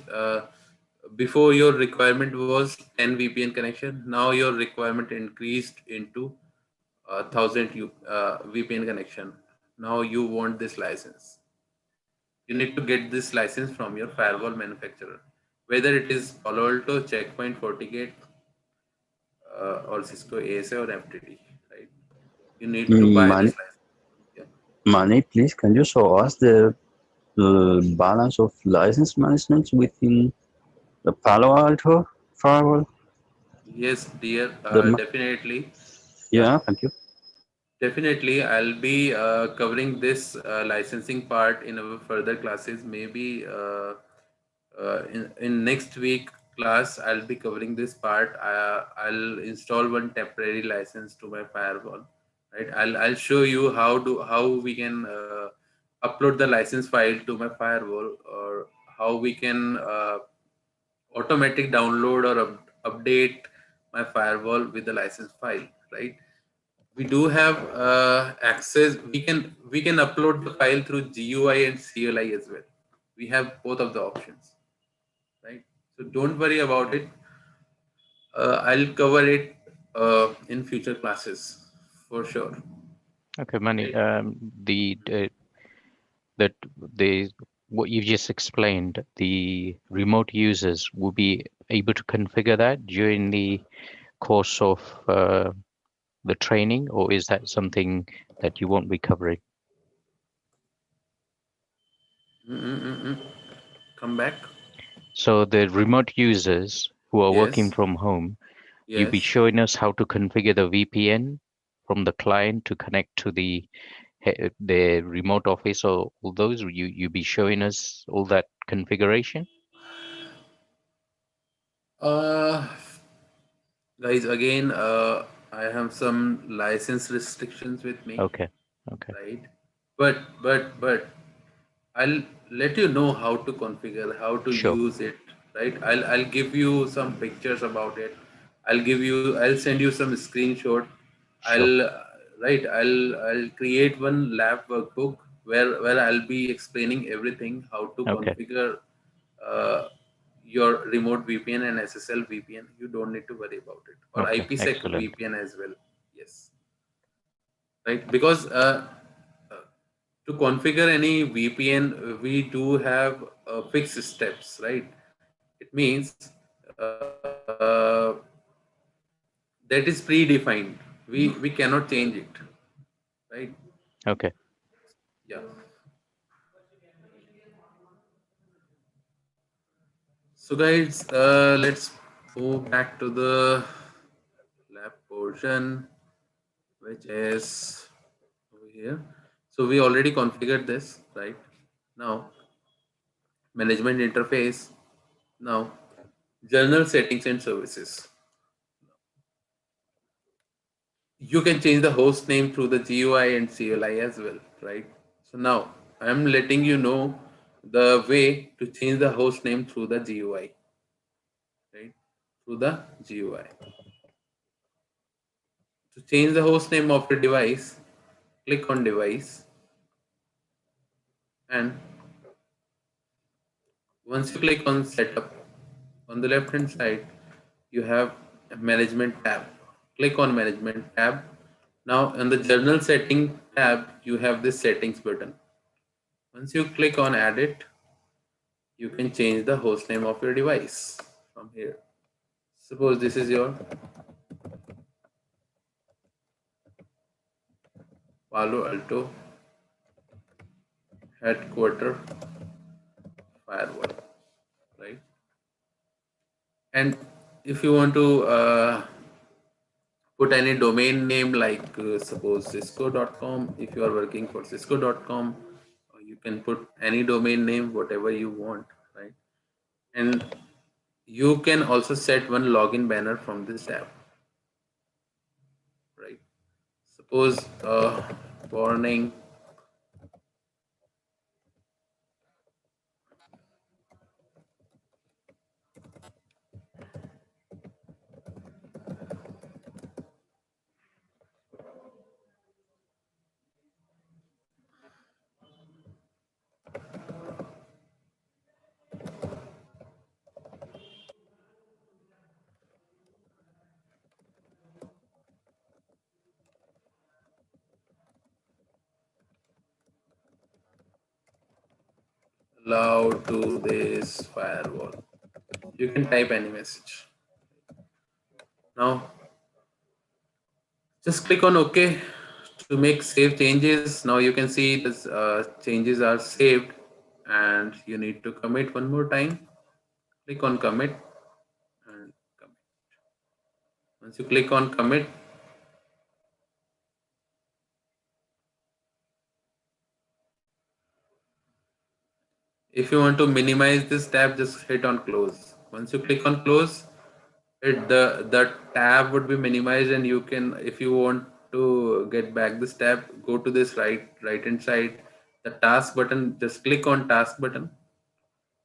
before your requirement was 10 VPN connection. Now your requirement increased into 1,000 VPN connection. Now you want this license. You need to get this license from your firewall manufacturer, whether it is Palo Alto, Checkpoint, Fortigate, or Cisco ASA or FTD, right? You need to buy Mani, this license. Mani, please, can you show us the balance of license management within the Palo Alto firewall? Yes, dear, The, definitely. yeah, thank you. Definitely, I'll be covering this licensing part in our further classes. Maybe in next week class, I'll be covering this part. I'll install one temporary license to my firewall. Right. I'll show you how we can upload the license file to my firewall, or how we can automatic download or update my firewall with the license file. Right. We do have access. We can upload the file through GUI and CLI as well. We have both of the options, right? So don't worry about it. I'll cover it in future classes for sure. Okay, Mani. What you just explained, the remote users will be able to configure that during the course of the training, or is that something that you won't be covering? Come back. So the remote users who are working Yes. from home, you'll be Yes. showing us how to configure the VPN from the client to connect to the remote office, or all those. You be showing us all that configuration. Guys, again, I have some license restrictions with me. Okay. Right. But I'll let you know how to configure, how to Sure. use it. Right. I'll give you some pictures about it. I'll send you some screenshot. Sure. I'll create one lab workbook where I'll be explaining everything, how to Okay. configure uh, your remote VPN and SSL VPN. You don't need to worry about it, or Okay. IPsec Excellent. VPN as well. Yes. Right. Because to configure any VPN, we do have fixed steps, right? It means that is predefined. We cannot change it, right? Okay. Yeah. So guys, let's move back to the lab portion, which is over here. So we already configured this, right? Now, management interface. Now, journal settings and services. You can change the host name through the GUI and CLI as well, right? So now I'm letting you know the way to change the host name through the GUI, right? Through the GUI. To change the host name of your device, click on device, and once you click on setup, on the left hand side, you have a management tab. Click on management tab. Now in the general setting tab, you have this settings button. Once you click on add it, you can change the host name of your device from here. Suppose this is your Palo Alto headquarter firewall, right? And if you want to put any domain name, like suppose cisco.com, if you are working for cisco.com, you can put any domain name, whatever you want, right? And you can also set one login banner from this tab, right? Suppose warning, allow to this firewall. You can type any message. Now, just click on OK to make save changes. Now you can see this changes are saved, and you need to commit one more time. Click on commit and commit. Once you click on commit, if you want to minimize this tab, just hit on close. Once you click on close, the tab would be minimized, and you can, if you want to get back this tab, go to this right hand side, the task button, just click on task button.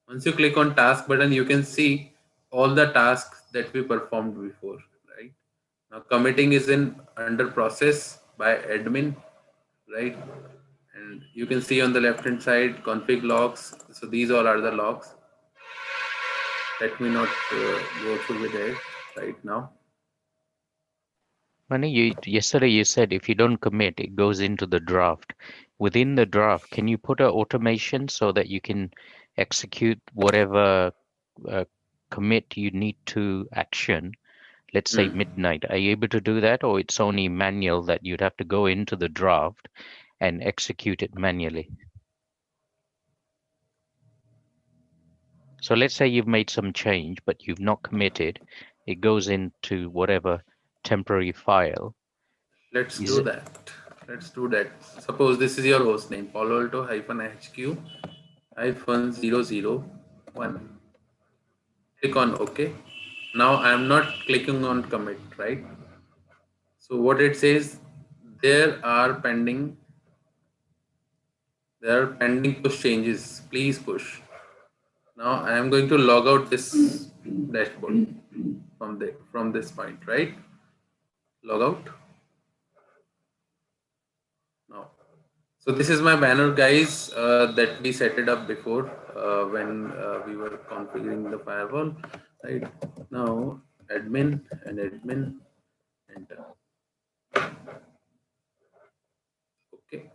Once you click on task button, you can see all the tasks that we performed before, right? Now committing is in under process by admin, right? And you can see on the left hand side config logs. So these all are the logs. Let me not go through with it right now. Mani, yesterday you said if you don't commit, it goes into the draft. Within the draft, can you put an automation so that you can execute whatever commit you need to action? Let's say midnight. Are you able to do that, or it's only manual that you'd have to go into the draft and execute it manually? So let's say you've made some change, but you've not committed. It goes into whatever temporary file. Let's do that. Let's do that. Suppose this is your host name, Palo Alto -HQ -001. Click on OK. Now I am not clicking on commit, right? So what it says, there are pending push changes. Please push. Now I am going to log out this dashboard from this point, right? Log out. Now, so this is my banner, guys, that we set it up before when we were configuring the firewall, right? Now admin and admin, enter. Okay.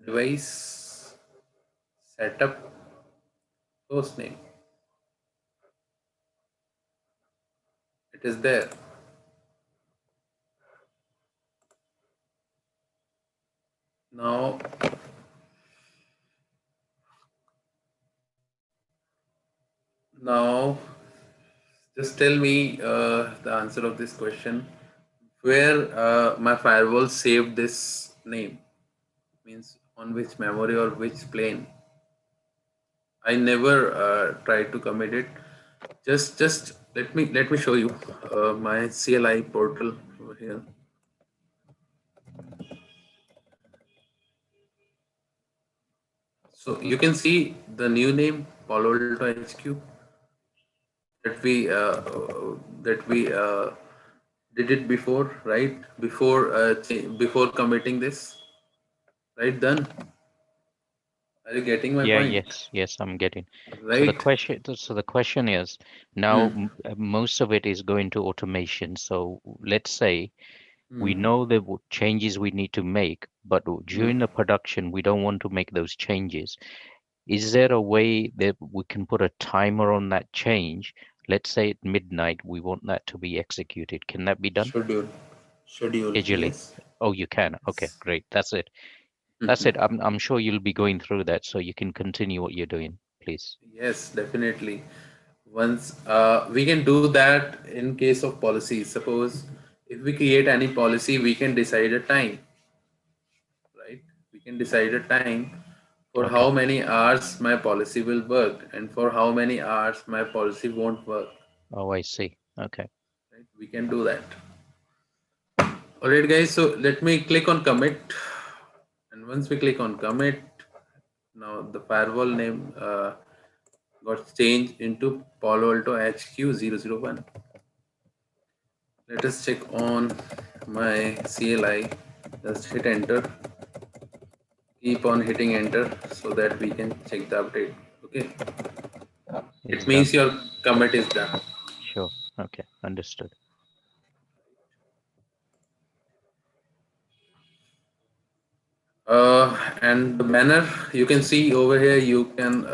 Device setup, host name. It is there. Now, just tell me the answer of this question. Where my firewall saved this name, means on which memory or which plane. I never tried to commit it. Just let me show you my CLI portal over here. So you can see the new name, Palo Alto HQ, that we did it before, right? Before committing this, right? Done. Are you getting my point? Yes, I'm getting. Right. So the question is now most of it is going to automation. So let's say we know the changes we need to make, but during the production we don't want to make those changes. Is there a way that we can put a timer on that change? Let's say at midnight we want that to be executed. Can that be done? Schedule. Yes. Oh, you can. Okay, great. That's it. That's it. I'm sure you'll be going through that, so you can continue what you're doing, please. Yes, definitely. Once we can do that in case of policies. Suppose if we create any policy, we can decide a time, right? We can decide a time for how many hours my policy will work and for how many hours my policy won't work. Oh, I see. Okay. Right? We can do that. All right, guys. So let me click on commit. And once we click on commit, now the firewall name got changed into Palo Alto HQ 001. Let us check on my CLI. Just hit enter. Keep on hitting enter so that we can check the update. Okay. It's It means done. your commit is done. Sure. Okay. Understood. And the banner you can see over here, you can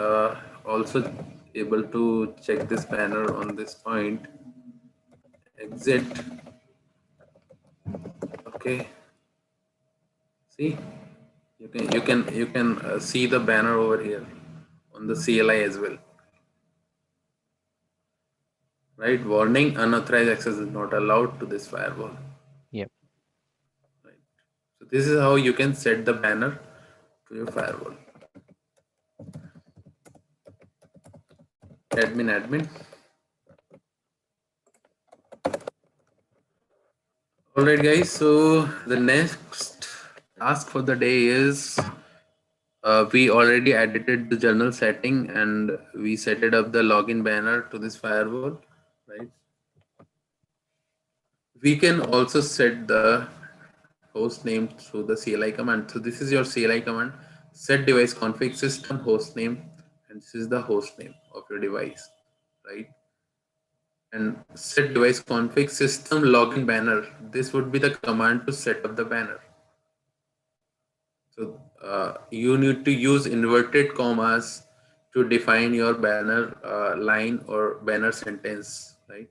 also able to check this banner on this point. Exit. Okay. See, you can see the banner over here on the CLI as well. Right? Warning: unauthorized access is not allowed to this firewall. Yep. Right. So this is how you can set the banner to your firewall. Admin. All right, guys. So the next task for the day is we already edited the journal setting and we set it up the login banner to this firewall, right? We can also set the host name through the CLI command. So this is your CLI command: set device config system host name, and this is the host name of your device, right? And set device config system login banner. This would be the command to set up the banner. So you need to use inverted commas to define your banner line or banner sentence, right?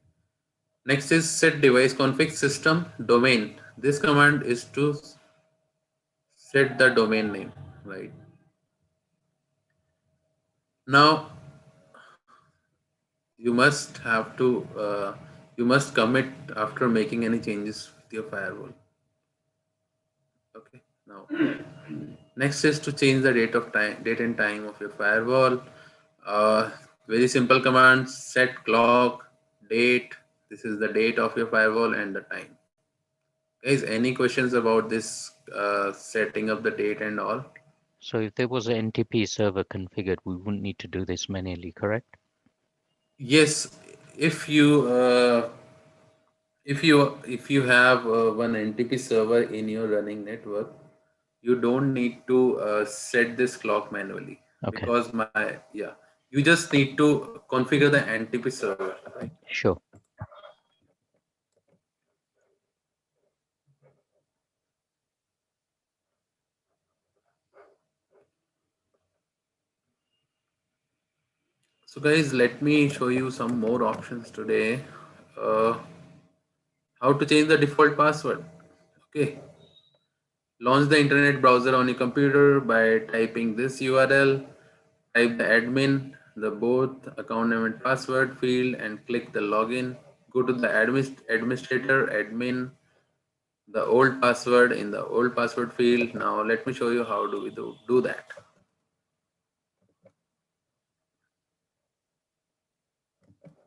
Next is set device config system domain. This command is to set the domain name, right? Now you must have to you must commit after making any changes with your firewall. Okay. Now next is to change the date and time of your firewall. Very simple command: set clock, date. This is the date of your firewall and the time. Guys, any questions about this setting up the date and all? So if there was an NTP server configured, we wouldn't need to do this manually, correct? Yes, if you if you have one NTP server in your running network, you don't need to set this clock manually. Okay. Because you just need to configure the NTP server, right? Sure. So guys, let me show you some more options today. How to change the default password. Okay. Launch the internet browser on your computer by typing this URL. Type the admin, the both account name and password field, and click the login. Go to the administrator admin, the old password in the old password field. Now let me show you how do we do that.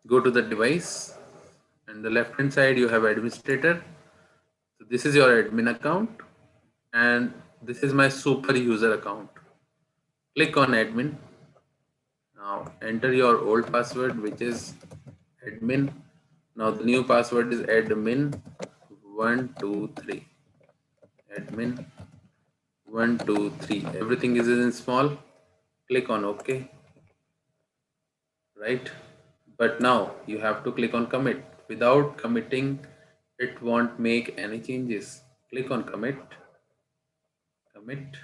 Go to the device, and the left hand side you have administrator. So this is your admin account, and this is my super user account. Click on admin. Now enter your old password, which is admin. Now the new password is admin123. Admin123. Everything is in small. Click on OK. Right? But now you have to click on commit. Without committing, it won't make any changes. Click on commit. Commit.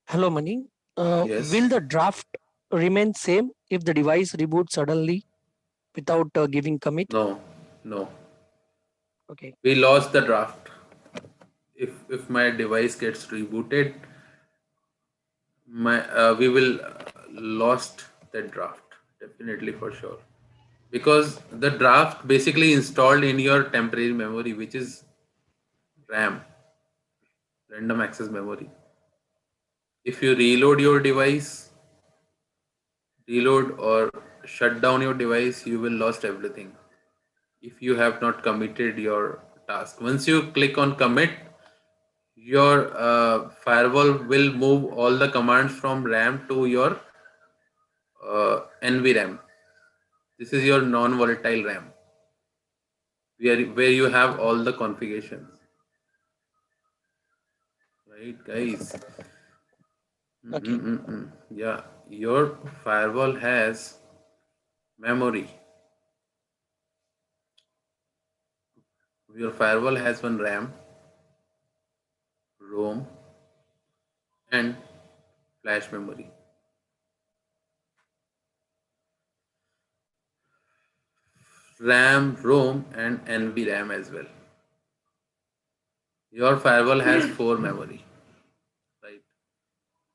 Hello, Mani. Yes. Will the draft remain same if the device reboots suddenly without giving commit? No. Okay. We lost the draft. If my device gets rebooted, we will lost that draft, definitely, for sure, because the draft basically installed in your temporary memory, which is RAM, random access memory. If you reload your device, reload or shut down your device, you will lost everything if you have not committed your task. Once you click on commit, your firewall will move all the commands from RAM to your NVRAM. This is your non-volatile RAM, where you have all the configurations. Right, guys? Okay. Yeah, your firewall has memory. Your firewall has one RAM, ROM, and flash memory. RAM, ROM, and NVRAM as well. Your firewall has 4 memory, right?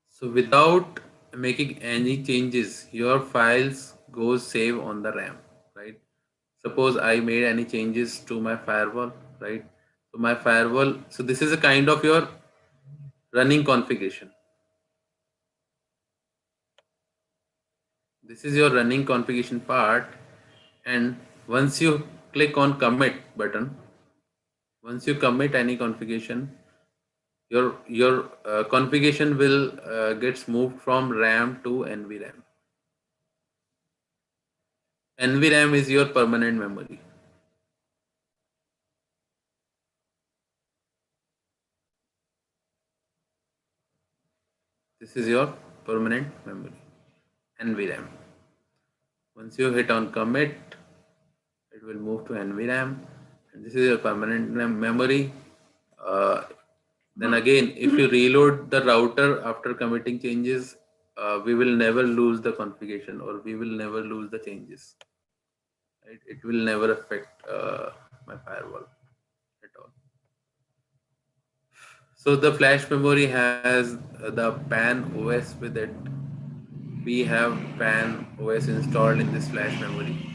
So without making any changes, your files go save on the RAM, right? Suppose I made any changes to my firewall, right? So my firewall, so this is a kind of your running configuration. This is your running configuration part, and once you click on commit button, once you commit any configuration, your configuration will gets moved from RAM to NVRAM. NVRAM is your permanent memory. This is your permanent memory, NVRAM. Once you hit on commit, it will move to NVRAM, and this is your permanent memory. Then again, if you reload the router after committing changes, we will never lose the configuration, or we will never lose the changes. Right? It will never affect my firewall at all. So the flash memory has the PAN OS with it. We have PAN OS installed in this flash memory.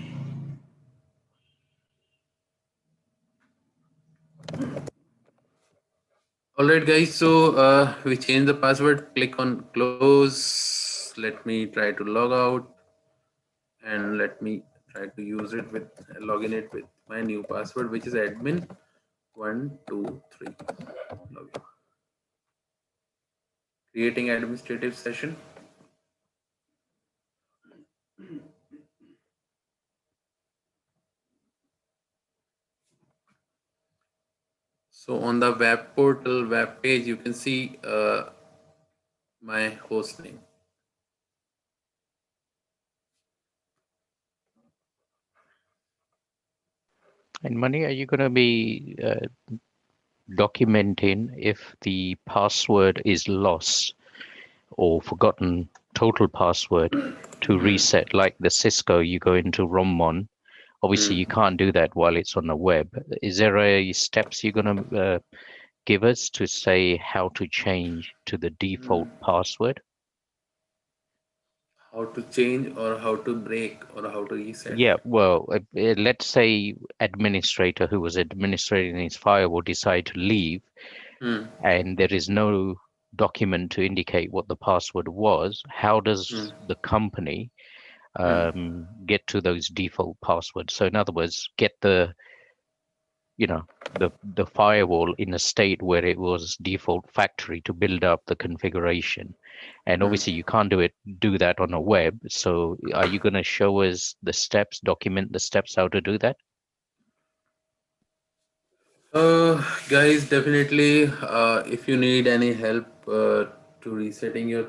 Alright guys, so we change the password, click on close. Let me try to log out, and let me try to use it with login it with my new password, which is admin123. Login. Creating administrative session. So on the web portal web page, you can see my host name. And Mani, are you going to be documenting if the password is lost or forgotten, total password to reset, like the Cisco, you go into ROM1. Obviously, you can't do that while it's on the web. Is there a steps you're going to give us to say how to change to the default password? How to change, or how to break, or how to reset? Yeah, well, let's say administrator who was administrating his firewall decide to leave, and there is no document to indicate what the password was. How does the company get to those default passwords? So in other words, get the the firewall in a state where it was default factory to build up the configuration. And obviously you can't do that on a web. So are you going to show us the steps, document the steps how to do that? Guys, definitely, if you need any help to resetting your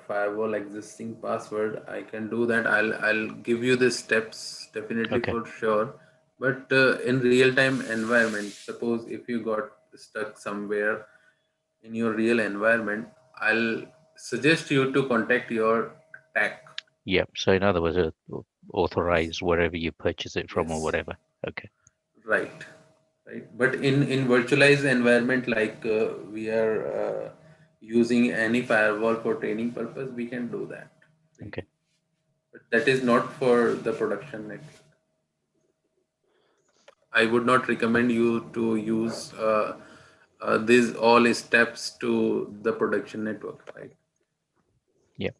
firewall existing password, I can do that. I'll give you the steps definitely for sure. But in real time environment, suppose if you got stuck somewhere in your real environment, I'll suggest you to contact your TAC. Yep. So in other words, authorize wherever you purchase it from or whatever. Okay. Right. But in virtualized environment, like we are using any firewall for training purpose, we can do that. Okay. But that is not for the production network. I would not recommend you to use these all steps to the production network, right? Yep.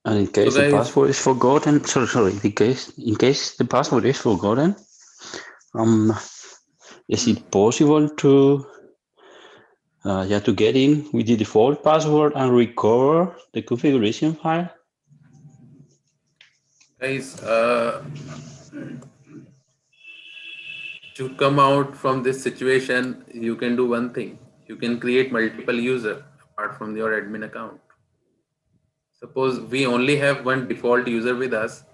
And in case the password is forgotten, sorry, in case the password is forgotten, Is it possible to to get in with the default password and recover the configuration file? Guys, to come out from this situation, you can do one thing. You can create multiple user apart from your admin account. Suppose we only have one default user with us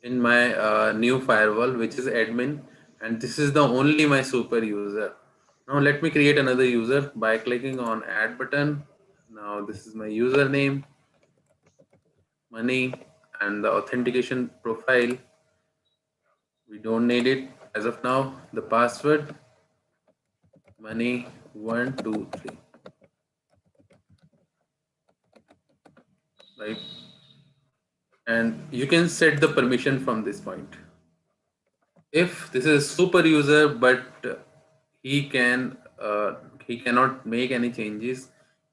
in my new firewall, which is admin, and this is the only my super user. Now let me create another user by clicking on add button. Now this is my username, money, and the authentication profile. We don't need it as of now. The password, money 123, right? And you can set the permission from this point. If this is super user, but he can he cannot make any changes,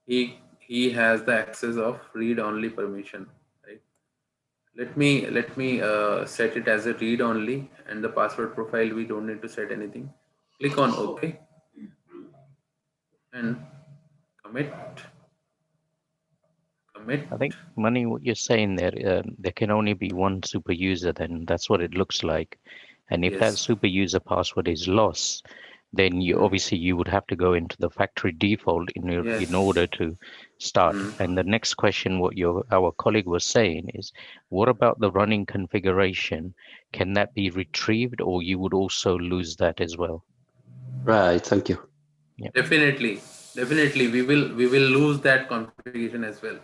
he has the access of read only permission, right? Let me set it as a read only, and the password profile we don't need to set anything. Click on OK and commit. I think, Money, what you're saying there can only be one super user, then that's what it looks like. And if that Yes. super user password is lost, then you obviously you would have to go into the factory default in order to start. And the next question, what our colleague was saying is, what about the running configuration? Can that be retrieved, or you would also lose that as well? Right. Thank you. Yeah. Definitely, we will lose that configuration as well.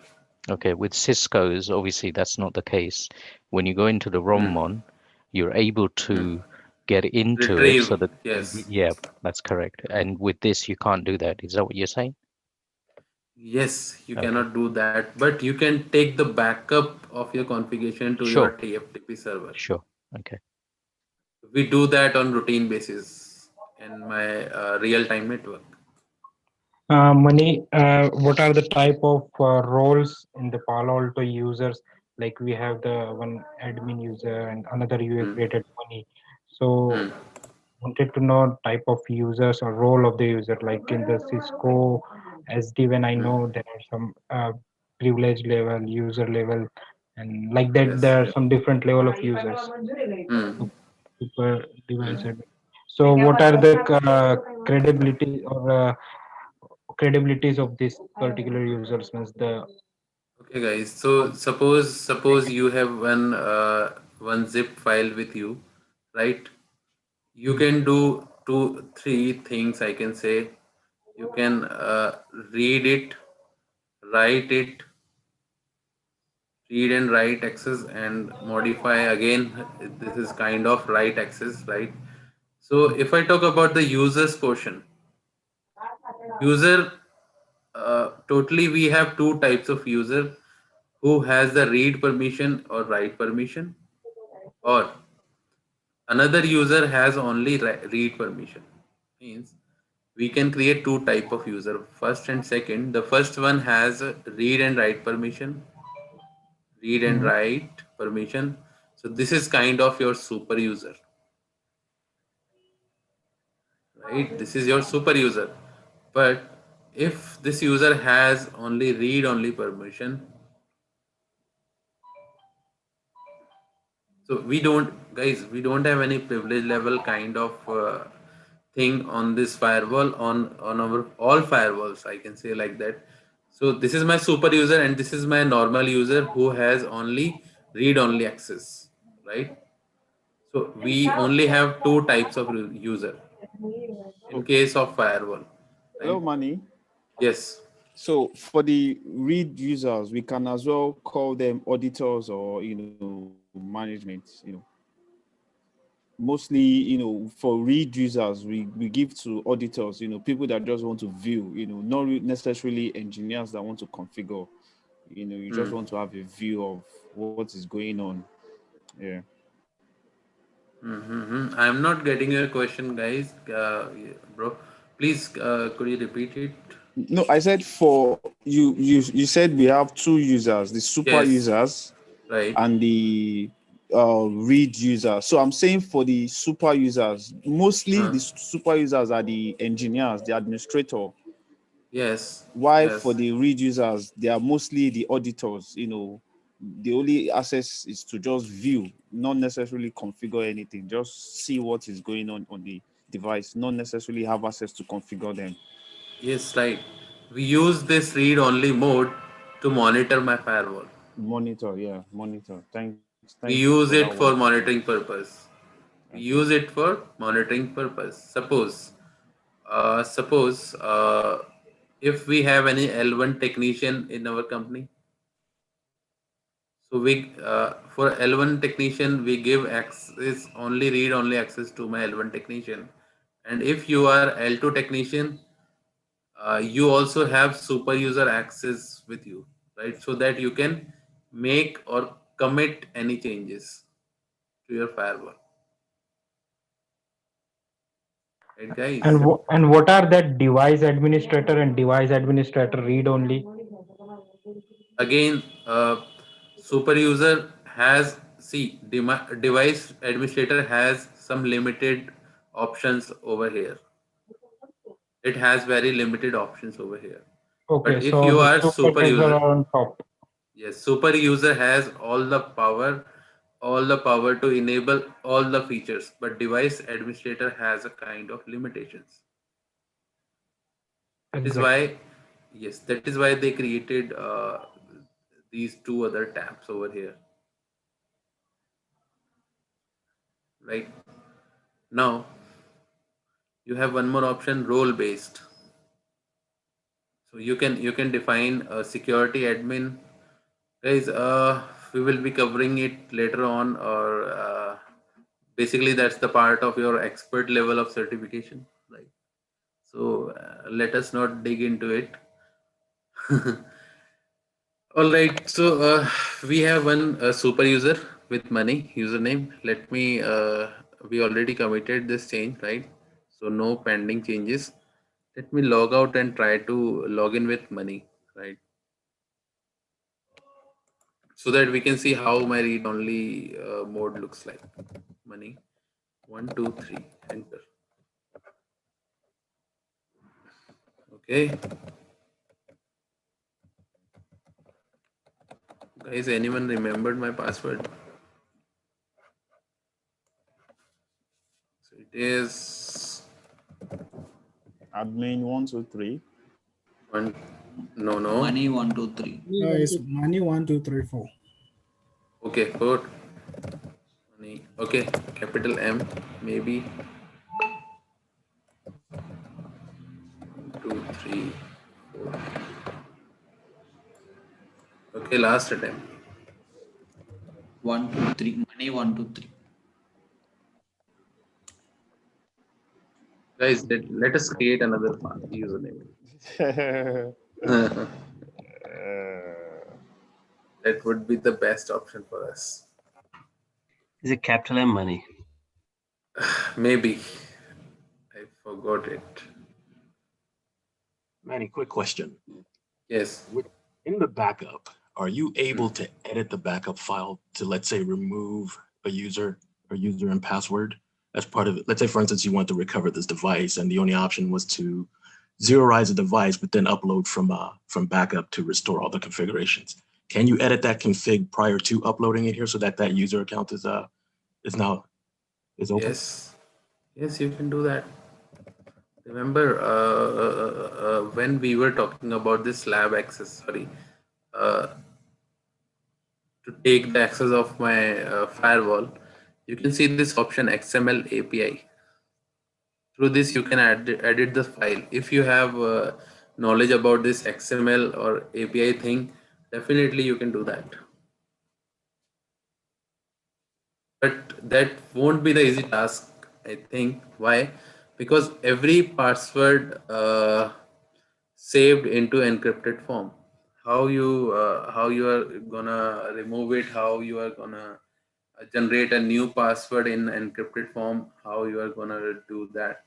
Okay, with Cisco's, obviously that's not the case. When you go into the ROM you're able to get into it so Retrieve, that, yes. yeah, that's correct. And with this, you can't do that. Is that what you're saying? Yes, you Okay. cannot do that, but you can take the backup of your configuration to your Sure. TFTP server. Sure. Okay. We do that on routine basis in my real-time network. Money, what are the type of roles in the Palo Alto users? Like we have the one admin user and another you have created Money. So wanted to know type of users or role of the user. Like in the Cisco SD, when I know there are some privilege level, user level, and like that there are some different level of users. Super device admin. So what are the credibility or credibilities of this particular users? Means the Okay, guys. So suppose you have one zip file with you, right? You can do two, three things. I can say you can read it, write it, read and write access, and modify again. This is kind of write access, right? So if I talk about the users portion, user, totally we have two types of user who has the read permission or write permission, or another user has only read permission. Means we can create two type of user, first and second. The first one has read and write permission, read and write permission. So this is kind of your super user, right? This is your super user. But if this user has only read only permission, so we don't have any privilege level kind of thing on this firewall, on our all firewalls, I can say like that. So this is my super user and this is my normal user who has only read only access, right? So we only have two types of user in case of firewall, Hello, right? Manny. Yes. So for the read users, we can as well call them auditors or management. Mostly for read users, we give to auditors, people that just want to view, not necessarily engineers that want to configure. You just want to have a view of what is going on. Yeah. I'm not getting your question, guys. Bro, please, could you repeat it? No, I said for you said we have two users, the super Yes. users Right. and the read users. So I'm saying for the super users, mostly the super users are the engineers, the administrator. Yes. Why Yes. for the read users, they are mostly the auditors. The only access is to just view, not necessarily configure anything, just see what is going on the device, not necessarily have access to configure them. Yes, right. We use this read-only mode to monitor my firewall. Monitor, yeah, monitor. Thanks We for use that it one. for Yeah. monitoring purpose. We use it for monitoring purpose. Suppose if we have any L1 technician in our company, so we for L1 technician we give access only read only access to my L1 technician, and if you are L2 technician, you also have super user access with you, right? So that you can make or commit any changes to your firewall, right, guys? And what are that device administrator and device administrator read only? Again, super user has device administrator has some limited options over here. It has very limited options over here. Okay, But if so you the are super super user user, are on top. yes, super user has all the power to enable all the features, but device administrator has a kind of limitations. That is Exactly. why, yes, that is why they created these two other tabs over here, right? Now you have one more option, role based. So you can define a security admin, guys. We will be covering it later on, or basically that's the part of your expert level of certification, right? So let us not dig into it. All right, so we have one super user with money username. Let me. We already committed this change, right? So no pending changes. Let me log out and try to log in with money, right? So that we can see how my read only mode looks like. Money 123 enter. Okay, guys, anyone remembered my password? So it is Admin 123. one. No. Money 123. It's money 1234. Okay, good. Money. Okay, capital M maybe. 2, 3, 4. Okay, last attempt. 123. Money 123. Guys, let us create another username. That would be the best option for us. Is it capital M money? Maybe. I forgot it. Manny, quick question. Yes. In the backup, are you able to edit the backup file to, let's say, remove a user and password as part of it? Let's say, for instance, you want to recover this device and the only option was to zeroize the device, but then upload from backup to restore all the configurations. Can you edit that config prior to uploading it here so that that user account is open? Yes. Yes, you can do that. Remember when we were talking about this lab access, uh, to take the access of my firewall, you can see this option XML API. Through this, you can edit the file. If you have knowledge about this XML or API thing, definitely you can do that. But that won't be the easy task, I think. Why? Because every password saved into encrypted form. How you are gonna remove it? How you are gonna generate a new password in encrypted form? How you are gonna do that?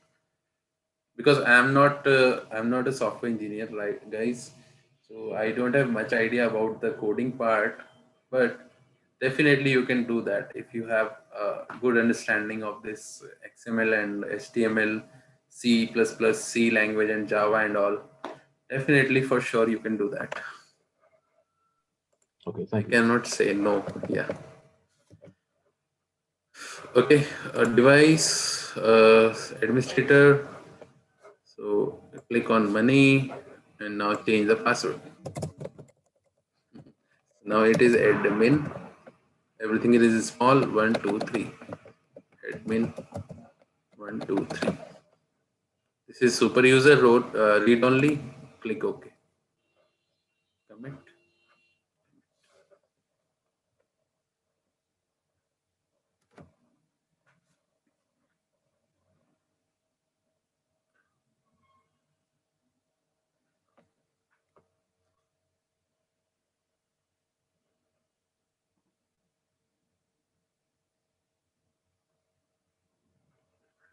Because I'm not a software engineer, right, guys? So I don't have much idea about the coding part, but definitely you can do that if you have a good understanding of this XML and HTML, C++, C language and Java and all. Definitely, for sure, you can do that. Okay, I thank you. cannot say no. Yeah. Okay, a device administrator. So click on money and now change the password. Now it is admin. Everything is small. 1, 2, 3. Admin 1, 2, 3. This is super user read only. Click OK. Commit.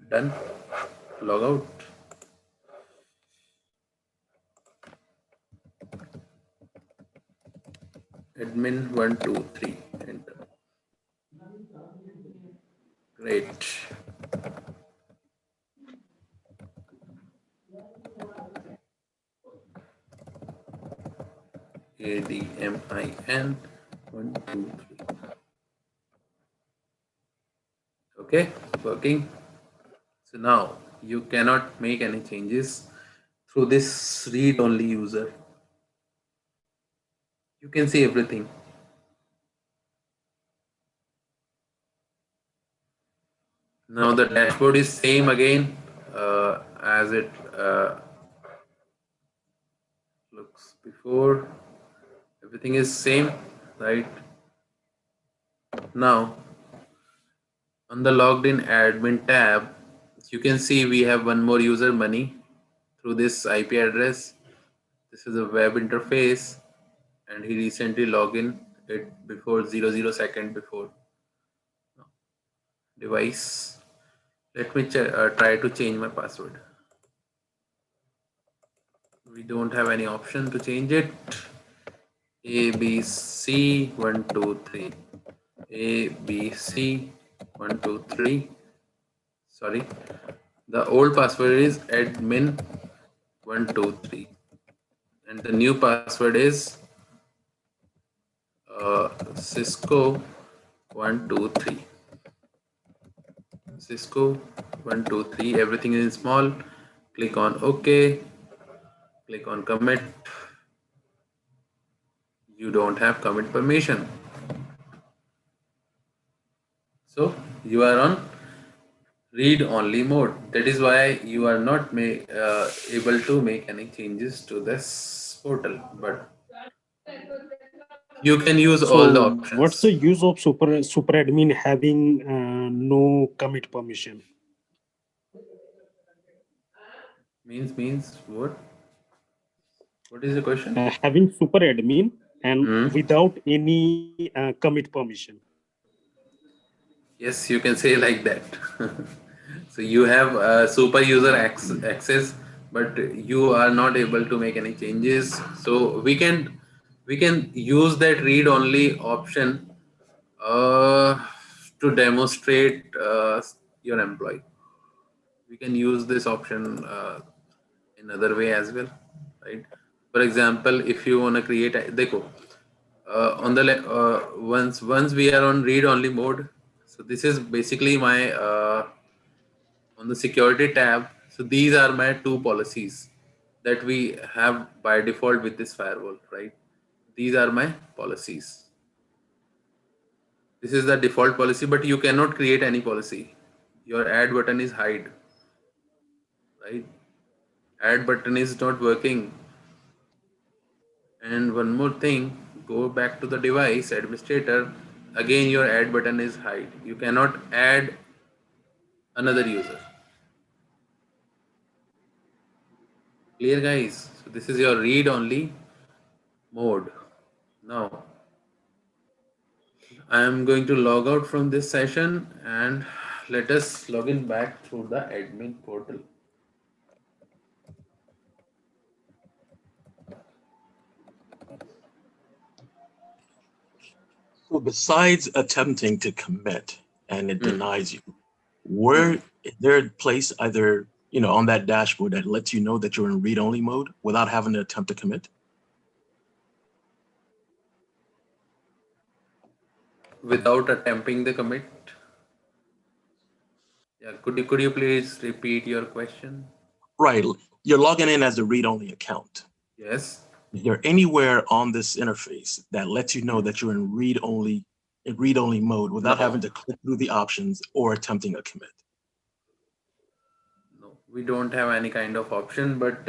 Done. Log out. Admin 1, 2, 3. Enter. Great. ADMIN 1, 2, 3. Okay, working. So now you cannot make any changes through this read only user. You can see everything. Now the dashboard is same again as it looks before. Everything is same, right? Now on the logged in admin tab, you can see we have one more user, money, through this IP address. This is a web interface and he recently logged in it before 00 second before. Device. Let me try to change my password. We don't have any option to change it. ABC 1, 2, 3. ABC 1, 2, 3. Sorry. The old password is admin 1, 2, 3. And the new password is Cisco 1, 2, 3. Cisco 1, 2, 3. Everything is in small. Click on OK. Click on commit. You don't have commit permission. So you are on read only mode. That is why you are not able to make any changes to this portal. But you can use all the So what's options. the use of super admin having no commit permission? Means what? What is the question? Having super admin and without any commit permission. Yes, you can say like that. So you have super user access, but you are not able to make any changes. So we can use that read only option to demonstrate your employee. We can use this option in other way as well, right? For example, if you want to create देखो, on the once we are on read only mode, so this is basically my on the security tab. So these are my two policies that we have by default with this firewall, right? These are my policies. This is the default policy, but you cannot create any policy. Your add button is hide, right? Add button is not working. And one more thing, go back to the device administrator. Again, your add button is hide. You cannot add another user. Clear, guys? So this is your read only mode. Now, I am going to log out from this session and let us log in back through the admin portal. Well, besides attempting to commit and it denies you, where is there a place either on that dashboard that lets you know that you're in read-only mode without having to attempt to commit? Without attempting the commit? Yeah, could you please repeat your question? Right, you're logging in as a read-only account. Yes. Is there anywhere on this interface that lets you know that you're in read-only mode without having to click through the options or attempting a commit? No, we don't have any kind of option, but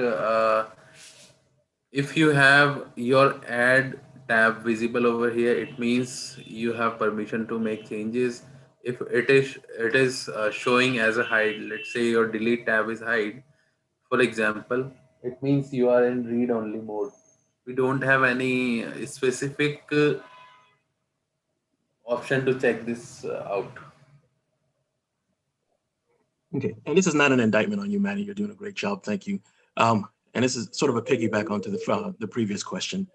if you have your add tab visible over here, it means you have permission to make changes. If it is showing as a hide, let's say your delete tab is hide, for example, it means you are in read only mode. We don't have any specific option to check this out. Okay, and this is not an indictment on you, Manny. You're doing a great job. Thank you. And this is sort of a piggyback onto the previous question.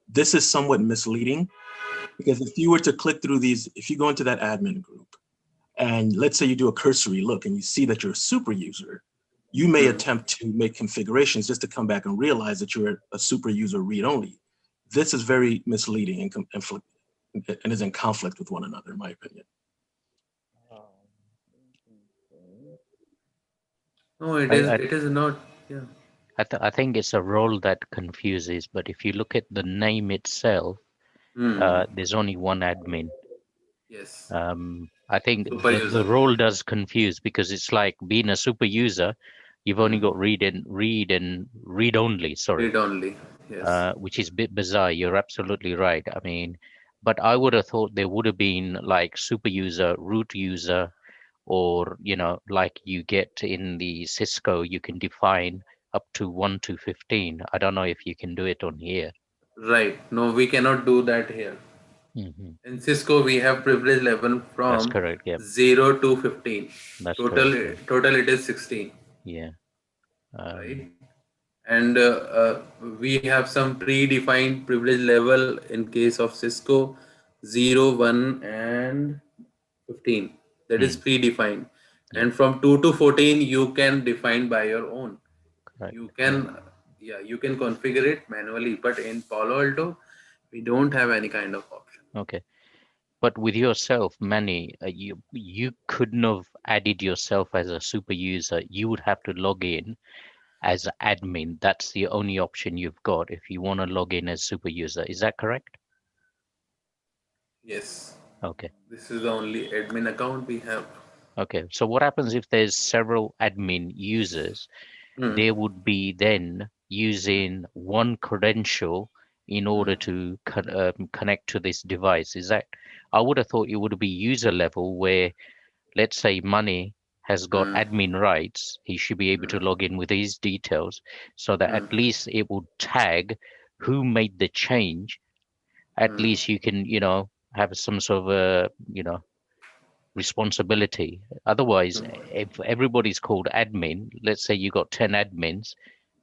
This is somewhat misleading because if you were to click through these, if you go into that admin group and let's say you do a cursory look and you see that you're a super user, you may attempt to make configurations just to come back and realize that you're a super user read-only. This is very misleading and is in conflict with one another, in my opinion. No, it is not. Yeah. I think it's a role that confuses, but if you look at the name itself, there's only one admin. Yes. I think Super user. the role does confuse because it's like being a super user, you've only got read only, sorry. Read only, yes. Which is a bit bizarre. You're absolutely right. I mean, but I would have thought there would have been like super user, root user, or like you get in the Cisco, you can define up to 1 to 15. I don't know if you can do it on here. Right. No, we cannot do that here. In Cisco, we have privilege level from That's correct. Yeah. 0 to 15. That's Total, correct. Yeah. total it is 16. Yeah. Right. And we have some predefined privilege level in case of Cisco 0, 1, and 15. That is predefined. And from 2 to 14, you can define by your own. Correct. You can, you can configure it manually, but in Palo Alto, we don't have any kind of option. Okay. But with yourself, Manny, you couldn't have added yourself as a super user. You would have to log in as admin. That's the only option you've got if you want to log in as super user. Is that correct? Yes. Okay. This is the only admin account we have. Okay. So what happens if there's several admin users? They would be then using one credential in order to connect to this device. Is that? I would have thought it would be user level where, let's say, Money has got admin rights. He should be able to log in with his details so that at least it would tag who made the change. At least you can, have some sort of a, responsibility. Otherwise, if everybody's called admin, let's say you got 10 admins,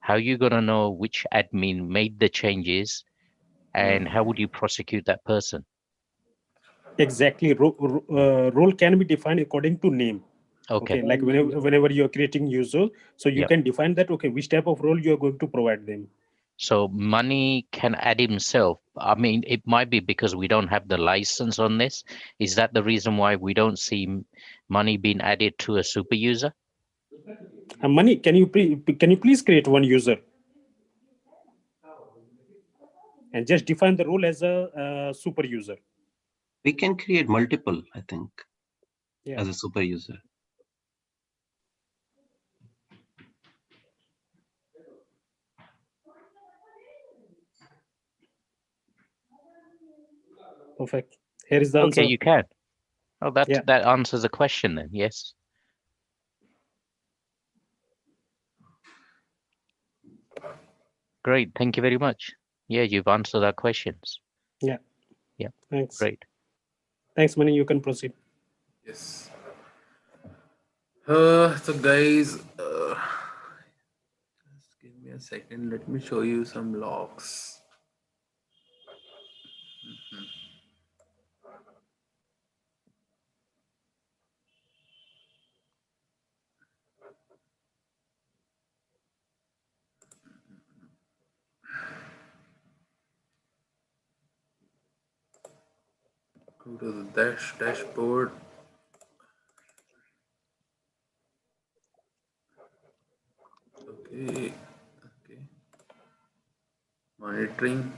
how are you going to know which admin made the changes and how would you prosecute that person? Exactly. Role can be defined according to name. Okay. Like whenever you're creating user, so you can define that, which type of role you're going to provide them. So Money can add himself. I mean, it might be because we don't have the license on this. Is that the reason why we don't see Money being added to a super user? Money, can you please create one user and just define the role as a super user? We can create multiple, I think, as a super user. Perfect. Here is the answer. Okay, you can. Oh, that answers the question then. Yes. Great. Thank you very much. Yeah, you've answered our questions. Yeah. Yeah. Thanks. Great. Thanks, Mani. You can proceed. Yes. So guys, just give me a second. Let me show you some logs. Go to the dashboard. Okay. Monitoring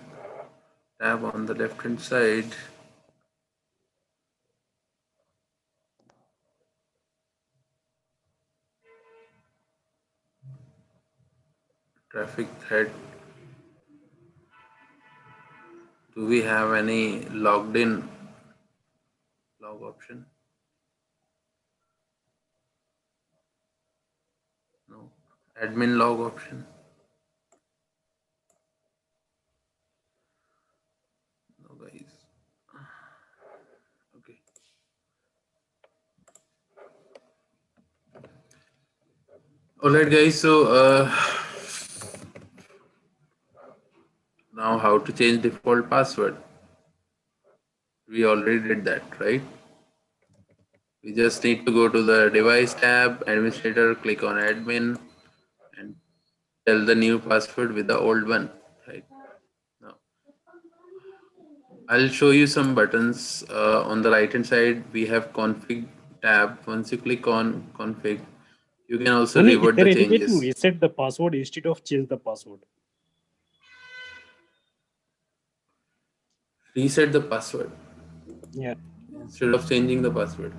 tab on the left hand side. Traffic thread. Do we have any logged in log option? No. Admin log option. No, guys. Okay. All right, guys. So now how to change default password? We already did that, right? We just need to go to the device tab, administrator, click on admin, and tell the new password with the old one, right? Now, I'll show you some buttons. On the right hand side, we have config tab. Once you click on config, you can also Mani, is revert there the any way to changes. reset the password instead of change the password? Reset the password. Yeah. Instead of changing the password.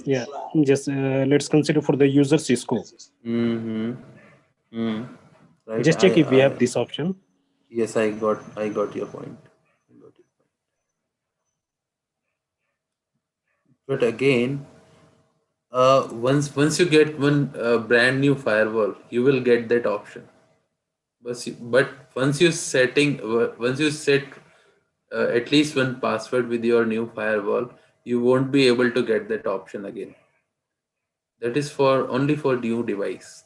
Yeah. Just let's consider for the user Cisco. Right. Just check if we have this option. Yes, I got your point. But again, once you get one brand new firewall, you will get that option. But once you set at least one password with your new firewall, you won't be able to get that option again. That is only for new device.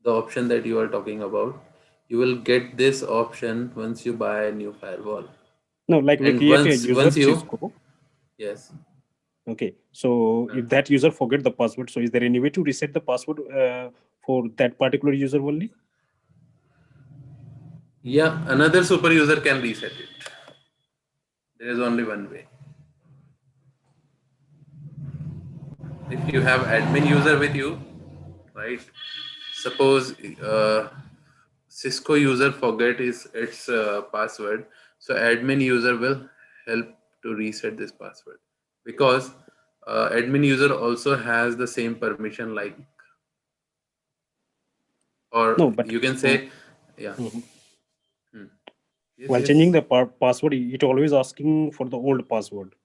The option that you are talking about, you will get this option once you buy a new firewall. No, like we And create a user Cisco. Yes. Okay, so if that user forget the password, so is there any way to reset the password for that particular user only? Yeah, another super user can reset it. There is only one way. If you have admin user with you, right? Suppose Cisco user forget its password, so admin user will help to reset this password, because admin user also has the same permission, like, or No, but you can say, yeah. Yes, while yes. changing the password, it always asking for the old password.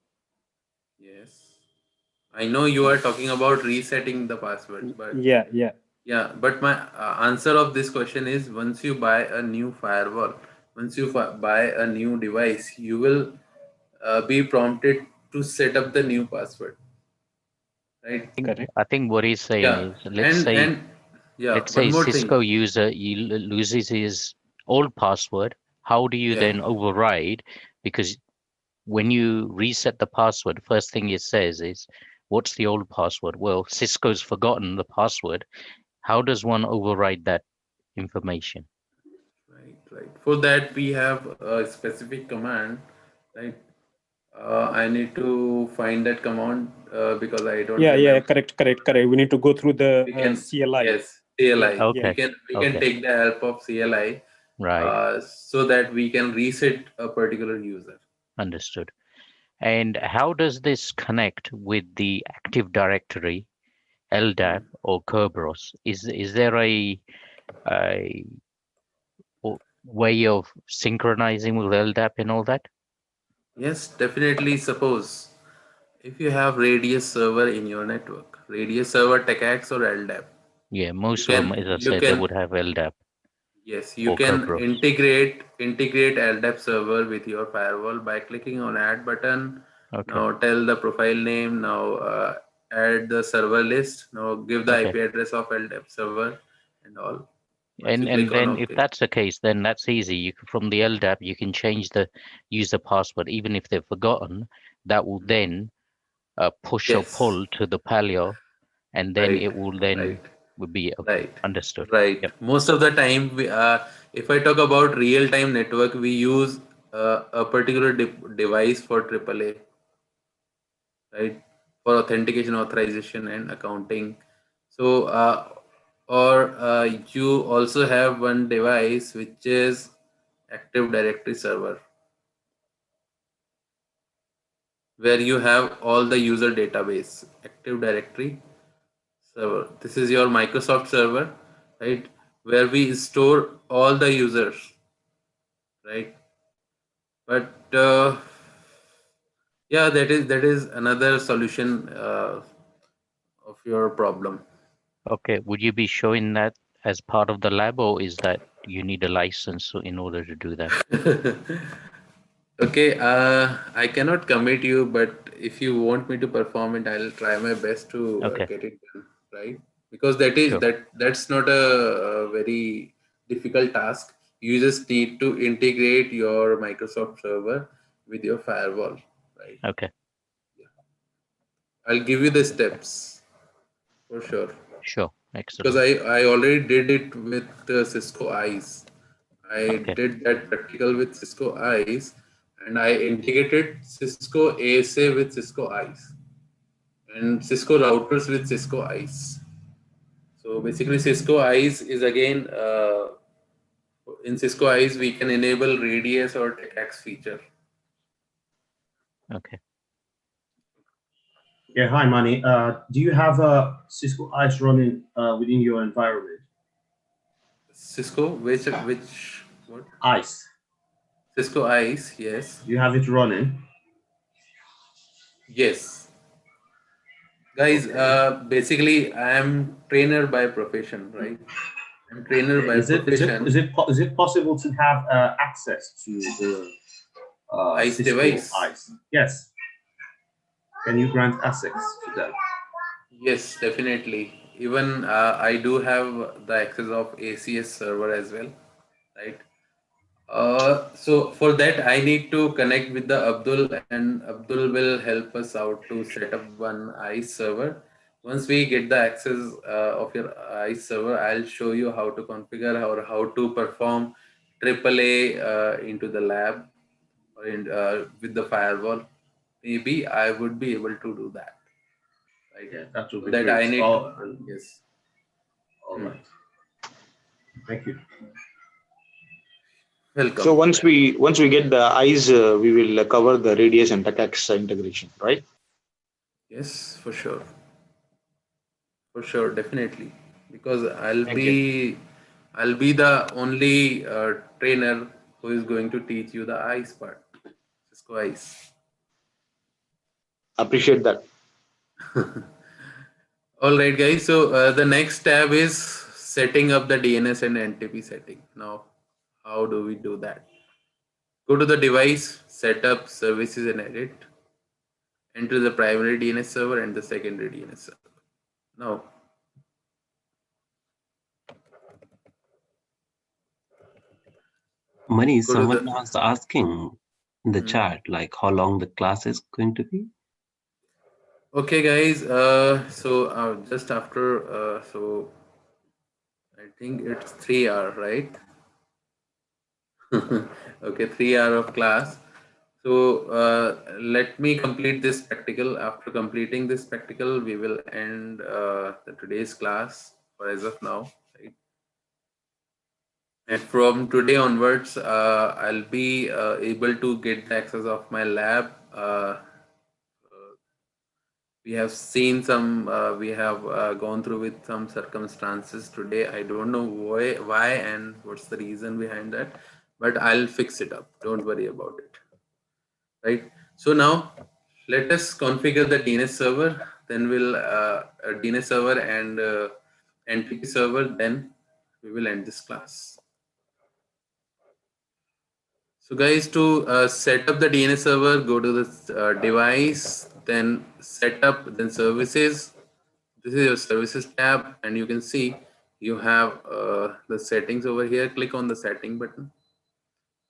Yes, I know you are talking about resetting the password, but yeah, but my answer of this question is, once you buy a new firewall, once you buy a new device, you will be prompted to set up the new password, right? I think what he's saying is, let's say One more thing. Cisco user loses his old password. How do you then override? Because when you reset the password, first thing it says is, what's the old password? Well, Cisco's forgotten the password. How does one override that information? Right. For that, we have a specific command, right? I need to find that command because I don't remember. Correct. We need to go through the CLI. Yes, CLI. Okay. We can take the help of CLI, right? So that we can reset a particular user. Understood. And how does this connect with the Active Directory, LDAP, or Kerberos? Is there a way of synchronizing with LDAP and all that? Yes, definitely. Suppose if you have Radius server in your network, Radius server TechX or LDAP. Yeah, most of them, as I said, they would have LDAP. Yes, you can integrate LDAP server with your firewall by clicking on Add button. Okay. Now tell the profile name. Now add the server list. Now give the IP address of LDAP server and all. And then if that's the case, then that's easy. You can, from the LDAP, you can change the user password, even if they've forgotten. That will then push or pull to the Palo, and then it will then would be understood. Right. Yep. Most of the time, if I talk about real-time network, we use a particular device for AAA. right? For authentication, authorization, and accounting. So, or you also have one device which is Active Directory server, where you have all the user database. Active Directory server. This is your Microsoft server, right? Where we store all the users, right? But yeah, that is another solution of your problem. Okay, would you be showing that as part of the lab, or is that you need a license in order to do that? Okay, I cannot commit you, but if you want me to perform it, I'll try my best to Okay. get it done, right? Because that's not a very difficult task. You just need to integrate your Microsoft server with your firewall, right? Okay. I'll give you the steps for sure. Sure. Because Excellent. I already did it with Cisco ICE. I Okay. did that practical with Cisco ICE, and I integrated Cisco ASA with Cisco ICE and Cisco routers with Cisco ICE. So basically, Cisco ICE is again in Cisco ICE we can enable radius or TechX feature. Okay. Yeah, hi Manny. Do you have a Cisco ICE running within your environment? Cisco, which what? ICE. Cisco ICE, yes. You have it running? Yes. Guys, Okay. basically I am trainer by profession, right? I'm trainer by profession. Is it possible to have access to the ICE Cisco device? ICE? Yes. Can you grant access to that? Yes, definitely. Even I do have the access of ACS server as well, right? So for that, I need to connect with the Abdul, and Abdul will help us out to set up one ICE server. Once we get the access of your ICE server, I'll show you how to configure or how to perform AAA into the lab or with the firewall. Maybe I would be able to do that. Right? Yeah, that would So be that great. I need to, yes. All right. Thank you. Welcome. So once we get the eyes, we will cover the radius and TechX integration, right? Yes, for sure. For sure, definitely. Because Thank you. I'll be the only trainer who is going to teach you the ICE part, Cisco ICE. Appreciate that. All right, guys. So the next tab is setting up the DNS and NTP setting. Now, how do we do that? Go to the device, setup, services, and edit. Enter the primary DNS server and the secondary DNS server. Now, Mani, go to someone the was asking in the chat, like how long the class is going to be. Okay, guys. So just after, so I think it's 3 hours, right? Okay, 3 hours of class. So let me complete this practical. After completing this practical, we will end the today's class for as of now, right? And from today onwards, I'll be able to get the access of my lab. We have seen some, we have gone through with some circumstances today. I don't know why and what's the reason behind that, but I'll fix it up. Don't worry about it. Right. So now let us configure the DNS server. Then we'll DNS server and NTP server. Then we will end this class. So guys, to set up the DNS server, go to the device, then setup, then services. This is your services tab, and you can see you have the settings over here. Click on the setting button.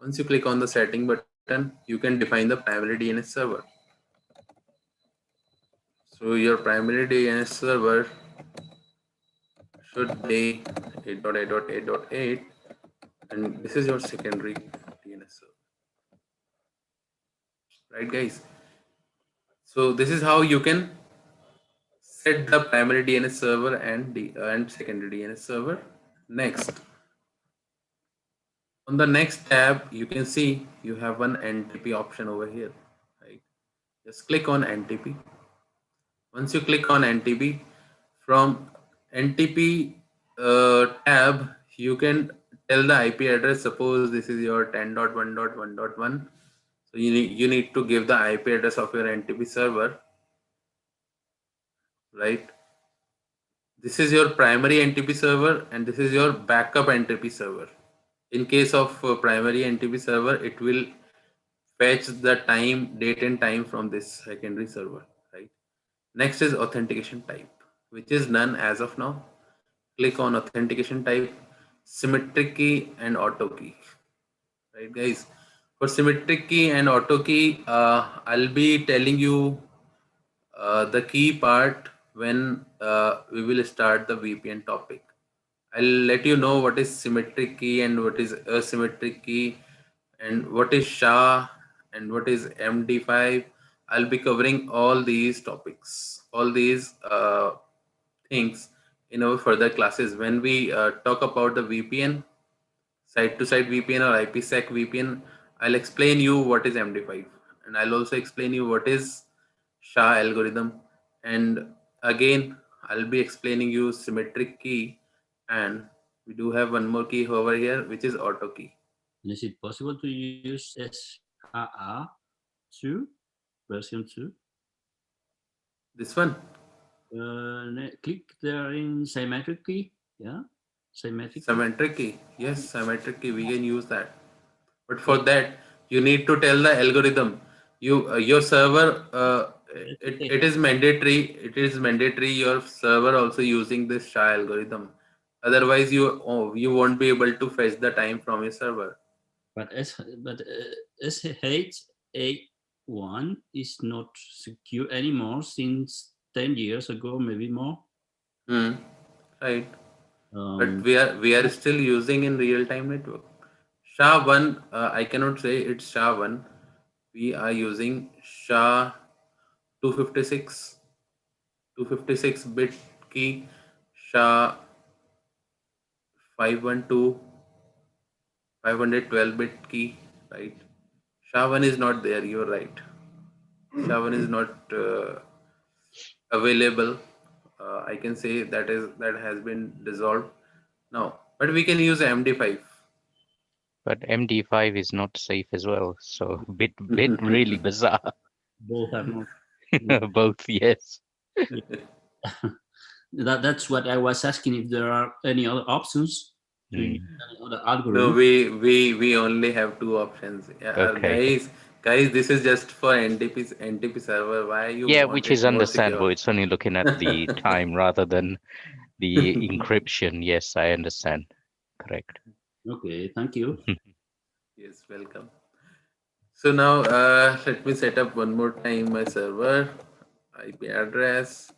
Once you click on the setting button, you can define the primary DNS server. So your primary DNS server should be 8.8.8.8, and this is your secondary DNS server. Right, guys? So this is how you can set the primary DNS server and secondary DNS server. Next, on the next tab, you can see you have one NTP option over here, right? Just click on NTP. Once you click on NTP, from NTP tab, you can tell the IP address. Suppose this is your 10.1.1.1. So you need to give the IP address of your NTP server, right? This is your primary NTP server and this is your backup NTP server. In case of primary NTP server, it will fetch the date and time from this secondary server, right? Next is authentication type, which is none as of now. Click on authentication type, symmetric key and auto key, right guys? For symmetric key and auto key, I'll be telling you the key part when we will start the VPN topic. I'll let you know what is symmetric key and what is asymmetric key and what is SHA and what is MD5. I'll be covering all these topics, all these things in our further classes. When we talk about the VPN, site-to-site VPN or IPsec VPN, I'll explain you what is MD5 and I'll also explain you what is SHA algorithm. And again, I'll be explaining you symmetric key, and we do have one more key over here, which is auto key. Is it possible to use SHA2 version 2? This one? Click there in symmetric key. Yeah, Symmetric key. Yes, symmetric key. We can use that. But for that, you need to tell the algorithm. Your server. It is mandatory. It is mandatory. Your server also using this SHA algorithm. Otherwise, you won't be able to fetch the time from your server. But SSH1 is not secure anymore since 10 years ago, maybe more. Right. But we are still using in real-time network. SHA-1, I cannot say it's SHA-1. We are using SHA-256 bit key, SHA-512 512 bit key, right? SHA-1 is not there. You're right. SHA-1 is not available. I can say that has been dissolved now. But we can use MD5. But MD5 is not safe as well. So bit really bizarre. Both are not. Both, yes. That's what I was asking, if there are any other options to use any other algorithm. No, we only have two options. Okay. Guys, this is just for NTP server. Why you? Yeah, want which it is more understandable. secure? It's only looking at the time rather than the encryption. Yes, I understand. Correct. Okay, thank you. Yes, welcome. So now let me set up one more time my server, IP address.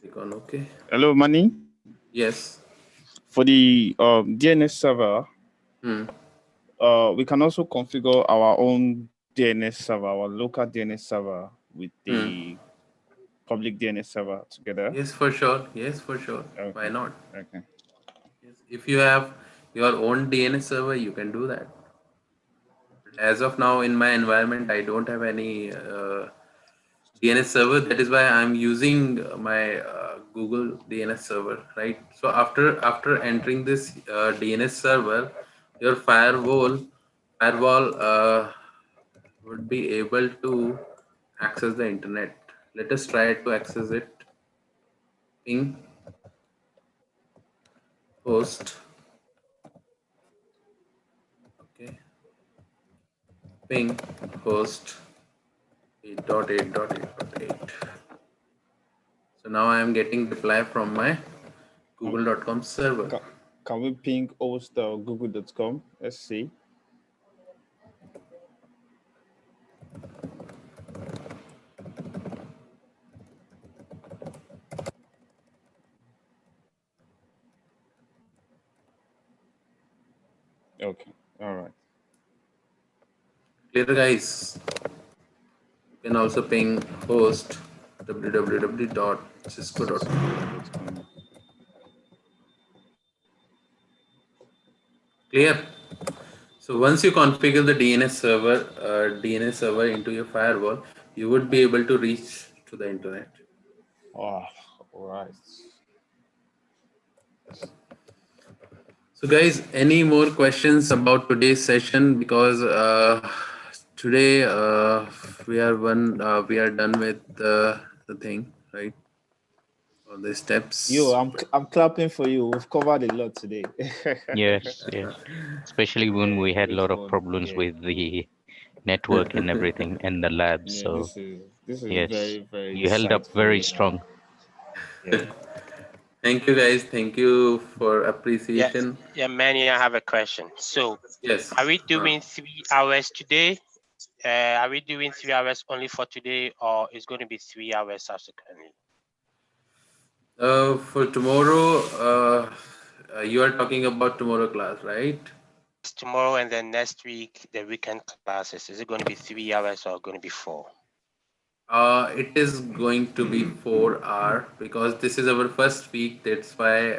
Click on OK. Hello, Manny. Yes. For the DNS server, we can also configure our own DNS server, our local DNS server with the public DNS server together. Yes, for sure. Yes, for sure. Okay. Why not? Okay. Yes. If you have your own DNS server, you can do that. As of now, in my environment, I don't have any DNS server. That is why I'm using my Google DNS server, right? So after entering this DNS server, your firewall would be able to access the internet. Let us try to access it. Ping host. Okay. Ping host 8.8.8.8. So now I am getting reply from my google.com server. Can we ping host google.com? Let's see. Okay. All right. Clear, guys? You can also ping host www.cisco.com. Clear? So once you configure the DNS server into your firewall, you would be able to reach to the internet. Oh, all right. So guys, any more questions about today's session? Because today we are done with the thing, right? All the steps. Yo, I'm clapping for you. We've covered a lot today. Yes, yes. Especially when we had a lot of problems with the network and everything in the lab. Yeah, So this is yes, very you held up very insightful. strong. Yeah. Thank you, guys. Thank you for appreciation. Yeah, Manny, I have a question. So, yes, are we doing 3 hours today? Are we doing 3 hours only for today, or is going to be 3 hours subsequently? For tomorrow, you are talking about tomorrow class, right? Tomorrow and then next week, the weekend classes. Is it going to be 3 hours or going to be 4? It is going to be 4 hour because this is our first week. That's why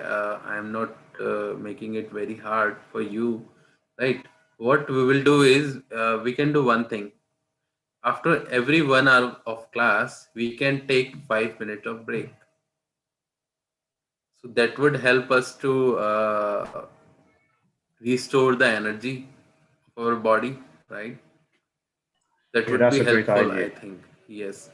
I'm not making it very hard for you, right? What we will do is we can do one thing. After every 1 hour of class, we can take 5 minutes of break. So that would help us to restore the energy of our body, right? That would that's be a great helpful, I idea. think. Yes.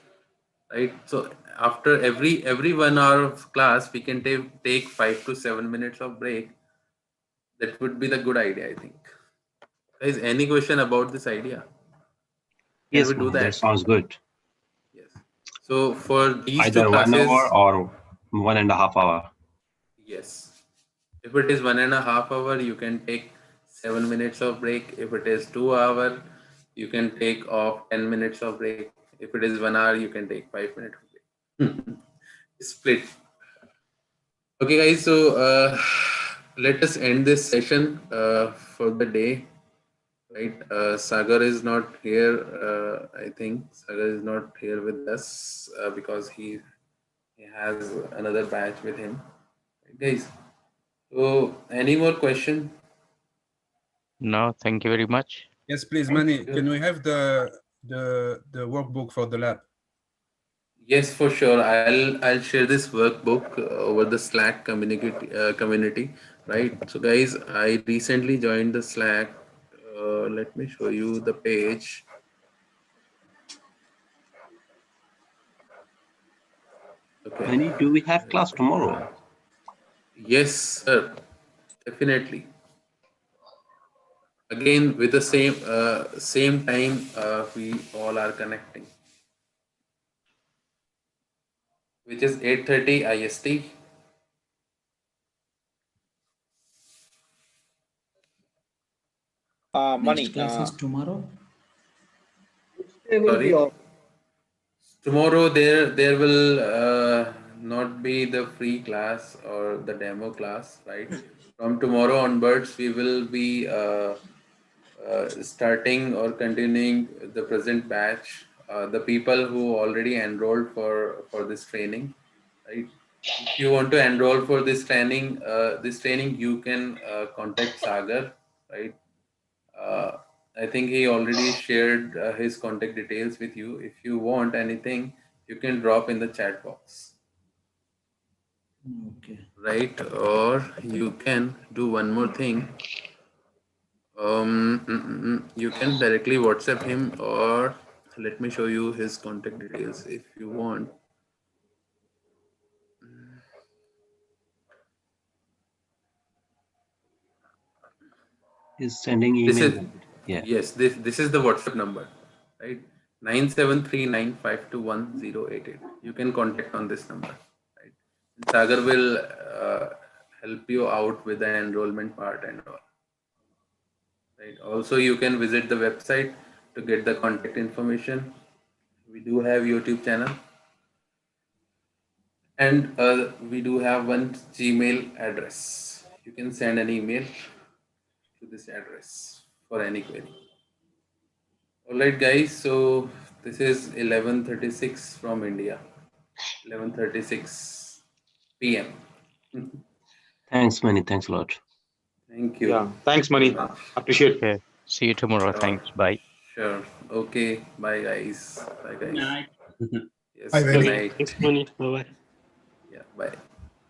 Right. So after every 1 hour of class, we can take 5 to 7 minutes of break. That would be the good idea, I think. Guys, any question about this idea? Can Yes, we do that that? sounds good. So for these two Either 1 classes, hour or 1.5 hour. yes. If it is 1.5 hour, you can take 7 minutes of break. If it is 2 hour, you can take off 10 minutes of break. If it is 1 hour, you can take 5 minutes of break. Split. Okay, guys. So let us end this session for the day. Right. Sagar is not here. I think Sagar is not here with us because he has another batch with him. Right, guys. So any more question? No, thank you very much. Yes, please, Manny. Can we have the workbook for the lab? Yes, for sure. I'll share this workbook over the Slack community, right? So, guys, I recently joined the Slack. Let me show you the page. Okay. Manny, do we have class tomorrow? Yes, sir. Definitely. Again, with the same time, we all are connecting, which is 8:30 IST. Money. Next class is tomorrow. Sorry. Tomorrow there will not be the free class or the demo class, right? From tomorrow onwards, we will be starting or continuing the present batch. The people who already enrolled for this training, right? If you want to enroll for this training, you can contact Sagar, right? Uh, I think he already shared his contact details with you. If you want anything, you can drop in the chat box. Okay. Right? Or you can do one more thing. You can directly WhatsApp him, or let me show you his contact details if you want. He's sending This email. is Yeah. yes. This is the WhatsApp number, right? 9739521088. You can contact on this number, right? Sagar will help you out with the enrollment part and all. Right. Also, you can visit the website to get the contact information. We do have YouTube channel, and we do have one Gmail address. You can send an email to this address for any query. All right, guys. So this is 11:36 from India. 11:36 p.m. Thanks, Mani. Thanks a lot. Thank you. Yeah. Thanks, very Mani. much. Appreciate. Okay. See you tomorrow. Sure. Thanks. Bye. Sure. Okay. Bye, guys. Bye, guys. Good night. Yes. Bye, Good bye. night. Thanks, Mani. Bye bye. Yeah. Bye.